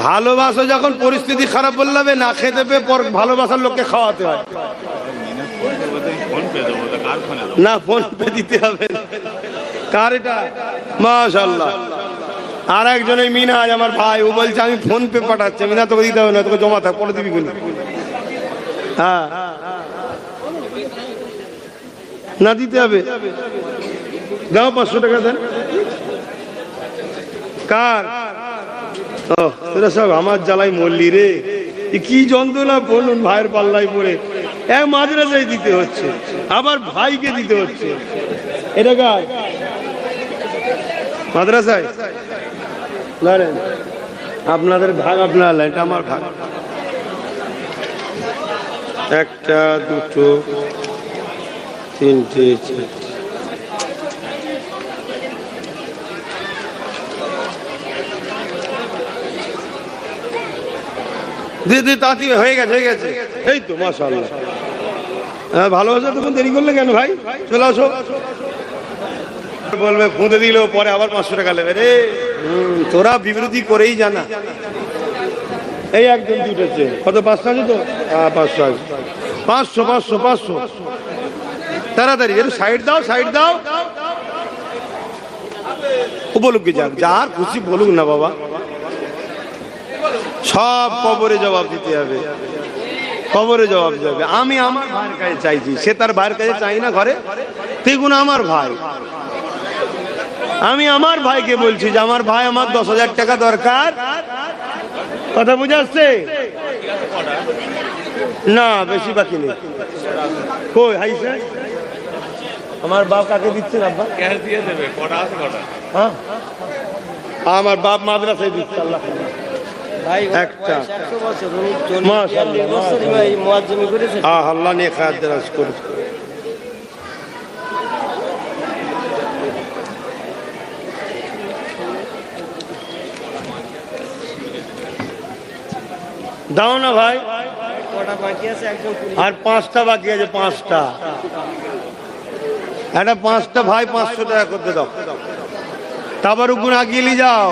ভালোবাসা যখন পরিস্থিতি খারাপ বললে না খেতে পেয়ে ভালোবাসার লোককে খাওয়াতে হয় না, ফোন পে দিতে হবে। কার এটা? মাশাআল্লাহ। আর একজন মিনাজ আমার ভাই, ও বলছে আমি ফোন পে পাঠাচ্ছি। মিনা তোকে দিতে হবে না, তোকে জমা থাক, পরে দিবি কিন্তু। হ্যাঁ না, দিতে হবে। দাও 500 টাকা দেন। কার? তোরা সব আমার জ্বালাই মল্লি রে, কি যন্ত্রণা বলুন। ভাইয়ের পাল্লাই পড়ে এক মাদ্রাসায় দিতে হচ্ছে, আবার ভাইকে দিতে হচ্ছে। এটা কার? মাদ্রাসায় আপনাদের ভাগ, আপনার এটা আমার ভাগ। 1টা 2টো 3টে 4টে। দিদি তাঁতি হয়ে গেছে, হয়ে গেছে। এই তো মাশাআল্লাহ। হ্যাঁ ভালোবাসা। তখন দেরি করলে কেন ভাই? চলে আসো। বলবে খুঁজে দিল, পরে আবার 500 টাকা নেবে রে। তোরা বিবৃতি করেই জানা। এই একদম 2টা চেয়ে কত? 500 আছে তো? 500 আছে। 500 500 500 তাড়াতাড়ি। একটু সাইড দাও, সাইড দাও। ও বলুক কি, যাক যার খুশি বলুক না বাবা, সব কবরে জবাব দিতে হবে, কবরে জবাব দেবে। আমি আমার ভাইয়ের কাছে চাইছি, সে তার ভাইয়ের কাছে চাই না ঘরে। দেখুন আমার ভাই, আমি আমার ভাইকে বলছি যে আমার ভাই, আমার 10,000 টাকা দরকার। কথা বুঝে আসছে না? বেশি বাকি নেই। কই হাইছে? আমার বাপ কাকে দিচ্ছেন? আব্বা ক্যাশ দিয়ে দেবে। কটা আছে? কটা? হ্যাঁ আমার বাপ মাদ্রাসায় দিচ্ছে। আল্লাহ একটা আল্লাহ নিয়ে খায়াত দেরাজ করে। দাও না ভাই। আর 5টা বাকি আছে, 5টা। একটা 5টা ভাই 500 টাকা করতে দাও। তারপর গুণ আগিয়ে নিয়ে যাও।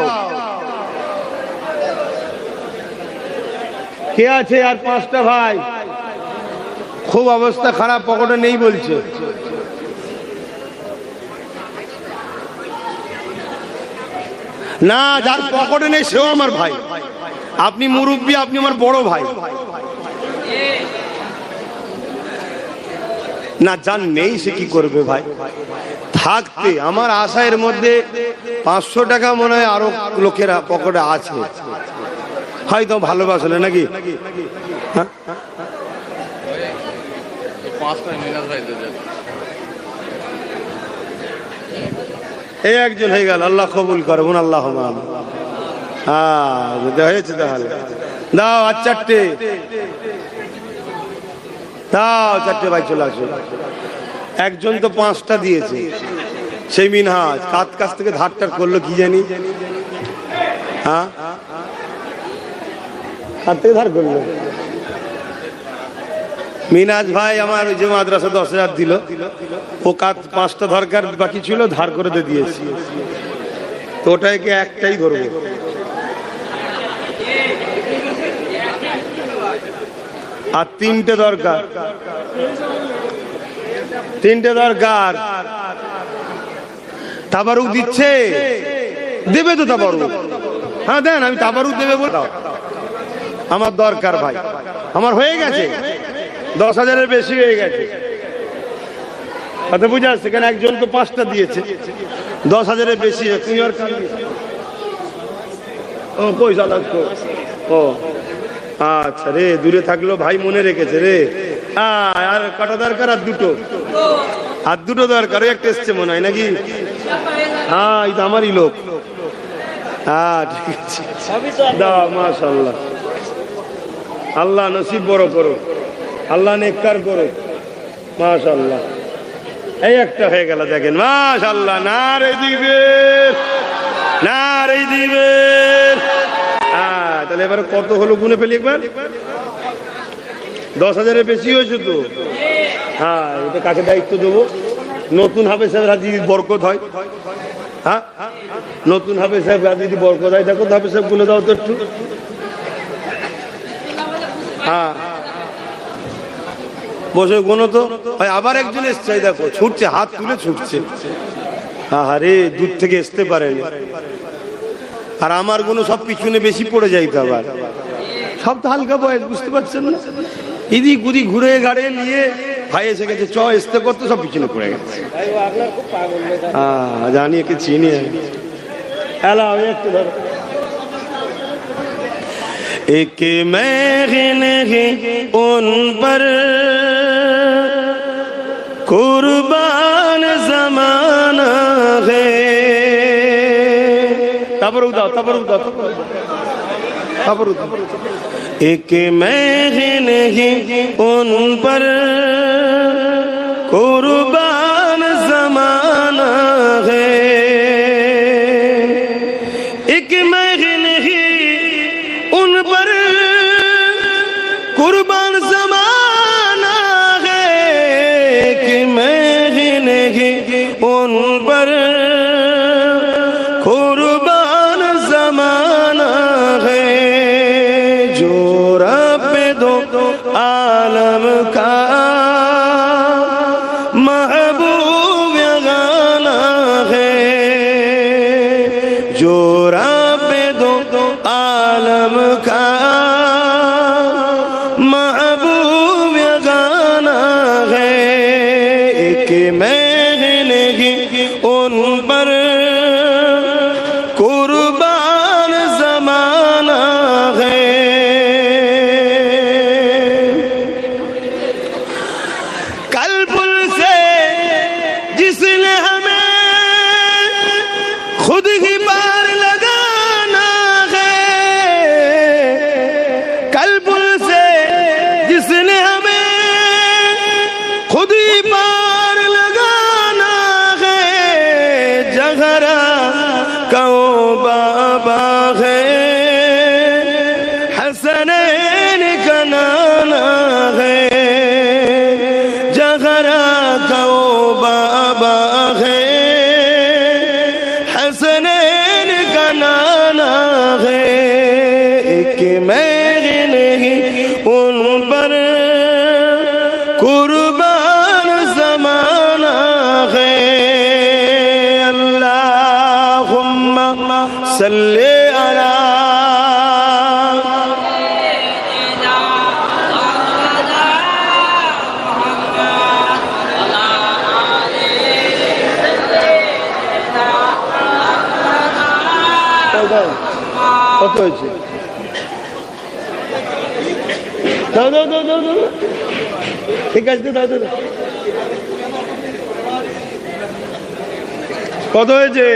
কে আছে? আর 5টা ভাই। খুব অবস্থা খারাপ, পকেটে নেই বলছে। না, যার পকেটে নেই সেও আমার ভাই। আপনি মুরব্বী, আপনি আমার বড় ভাই না। যার নেই সে কি করবে ভাই? থাকতে আমার আশা এর মধ্যে 500 টাকা মনে হয় আরো লোকের পকেটে আছে, হয়তো ভালোবাসলে নাকি। এই একজন হয়ে গেল, আল্লাহ কবুল করবেন। আল্লাহ হয়েছে তাহলে দাও। আর চারটে দাও, চারটে ভাই চলে আসো। একজন তো 5টা দিয়েছে, সেই মিনহাজ কাছ থেকে ধারটার করলো কি জানি। হ্যাঁ, হাত থেকে ধার করলো মিনাজ ভাই আমার। ওই যে মাদ্রাসা 10,000 দিল, ও 5টা দরকার বাকি ছিল, ধার করে দিয়েছি। তো ওটাকে একটাই ধরবো। আর 3টে দরকার, 3টে দরকার। তাবারুক দিচ্ছে, দেবে তো তাবারুক। হ্যাঁ দেন, আমি তাবারুক দেবে বল। আমার দরকার ভাই, আমার হয়ে গেছে 10,000-এর বেশি হয়ে গেছে। কথা বুঝা যাচ্ছে? কেন একজন তো 5টা দিয়েছে, 10,000-এর বেশি। তুমি আর পয়সা লাগতো। ও আচ্ছা রে, দূরে থাকলো ভাই, মনে রেখেছে রে। আর কটা দরকার? আর দুটো দরকার। একটা এসছে মনে হয় নাকি? হ্যাঁ, এটা আমারই লোক। হ্যাঁ ঠিক আছে, দাও। মাশাআল্লাহ, আল্লাহ নসিব বড় করো, আল্লাহ নেককার করো। মাশাআল্লাহ, এই একটা হয়ে গেল দেখেন। মাশাআল্লাহ, নারে দিবেন, নারে দিবেন। তাহলে এবারে কত হলো গুনে ফেলি একবার। 10,000-এর বেশি হয়েছে তো। হ্যাঁ, এটা কাকে দায়িত্ব দেবো? নতুন হাফেজ সাহেব যদি বরকত হয়। হ্যাঁ, নতুন হাফেজ সাহেব যদি বরকত হয়, দেখো হাফেজ সাহেব বলে দাও তো একটু। হ্যাঁ, বসে গোনো তো। আবার একজন এসছে, দেখো ছুটছে, হাত তুলে ছুটছে। আরে দূর থেকে আসতে পারেনি। আর আমার গুলো সব পিছনে বেশি পড়ে যাইতো। আবার সব তো হালকা বয়স, বুঝতে পারছেন না? এদিক ওদিক ঘুরে গাড়ে নিয়ে ভাই এসে গেছে, চ আসতে করতে সব পিছনে পড়ে গেছে। জানি একে চিনি। একটু ধরো। एक महन है उन पर कुर्बान जमाना है। तबरुक दाओ, तबरुक दाओ, तबरुक दाओ। एक महन है उन पर कुर्बान जमाना है। एक महन है उन पर कुर्बान जमाना है। कि महन है उन पर कुर्बान जमाना है। जो रब दो आलम का महबूब गाना है। जो रब दो आलम का महबूब गाना है। एक महन है उन पर कुर्बान जमाना है। कल पुल से जिसने हमें खुद ही पार लगाना है। कल पुल से जिसने हमें खुद ही पार लगाना है। जगरा कहो बाबा है, हसनैन का नाना है। जगरा कहो बाबा है, हसनैन का नाना है। एक महन है उन पर कुर्बान जमाना है। अल्लाहुम्मा सल्ली কত হয়েছে? দাও দাও দাও দাও দাও, ঠিক আছে দাও দাও। কত হয়েছে?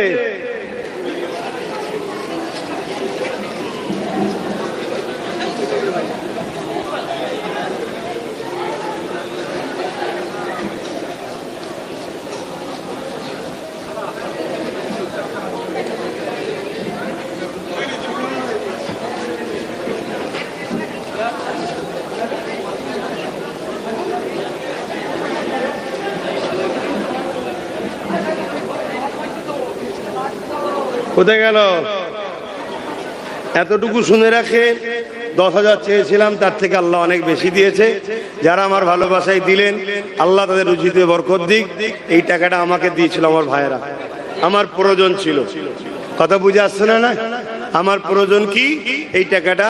কোথায় গেল? এতটুকু শুনে রাখে, 10,000 চেয়েছিলাম, তার থেকে আল্লাহ অনেক বেশি দিয়েছে। যারা আমার ভালোবাসায় দিলেন, আল্লাহ তাদের রুজিতে বরকত দিক। এই টাকাটা আমাকে দিয়েছিল আমার ভাইয়েরা, আমার প্রয়োজন ছিল। কথা বুঝে আসছে না? না, আমার প্রয়োজন কি? এই টাকাটা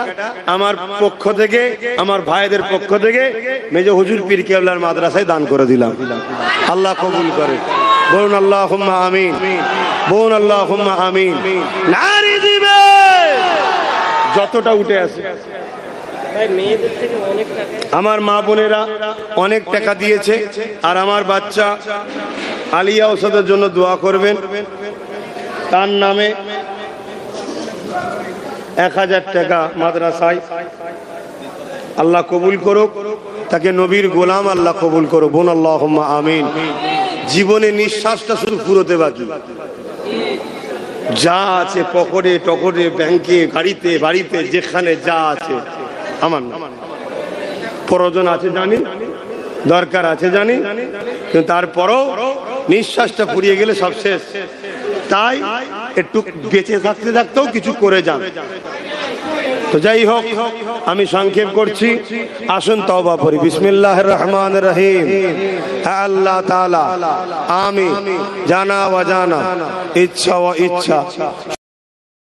আমার পক্ষ থেকে, আমার ভাইদের পক্ষ থেকে মেজো হুজুর পীর কেবলার মাদ্রাসায় দান করে দিলাম। আল্লাহ কবুল করে। বলুন আল্লাহুম্মা আমিন, বলুন আল্লাহুম্মা আমিন। নারী দিবে যতটা উঠে আসে। আমার মা বোনেরা অনেক টাকা দিয়েছে, আর আমার বাচ্চা আলিয়া ওসাদের জন্য দোয়া করবেন। তার নামে 1000 টাকা মাদ্রাসায়, আল্লাহ কবুল করুক। তাকে নবীর গোলাম আল্লাহ কবুল করো। বোন আল্লাহুম্মা আমিন। জীবনে নিঃশ্বাসটা শুধু পুরোতে বাকি, যা আছে পকেটে টকরে, ব্যাংকে, গাড়িতে, বাড়িতে, যেখানে যা আছে, আমার প্রয়োজন আছে জানি, দরকার আছে জানি, কিন্তু তারপরও নিঃশ্বাসটা ফুরিয়ে গেলে সব শেষ। তাই একটু বেঁচে থাকতে থাকতেও কিছু করে যান। তো যাই হোক, আমি সংক্ষেপ করছি। আসুন তওবা করি। বিসমিল্লাহির রহমানির রহিম। আল্লাহ তাআলা আমি জানা ওয়া জানা, ইচ্ছা ও ইচ্ছা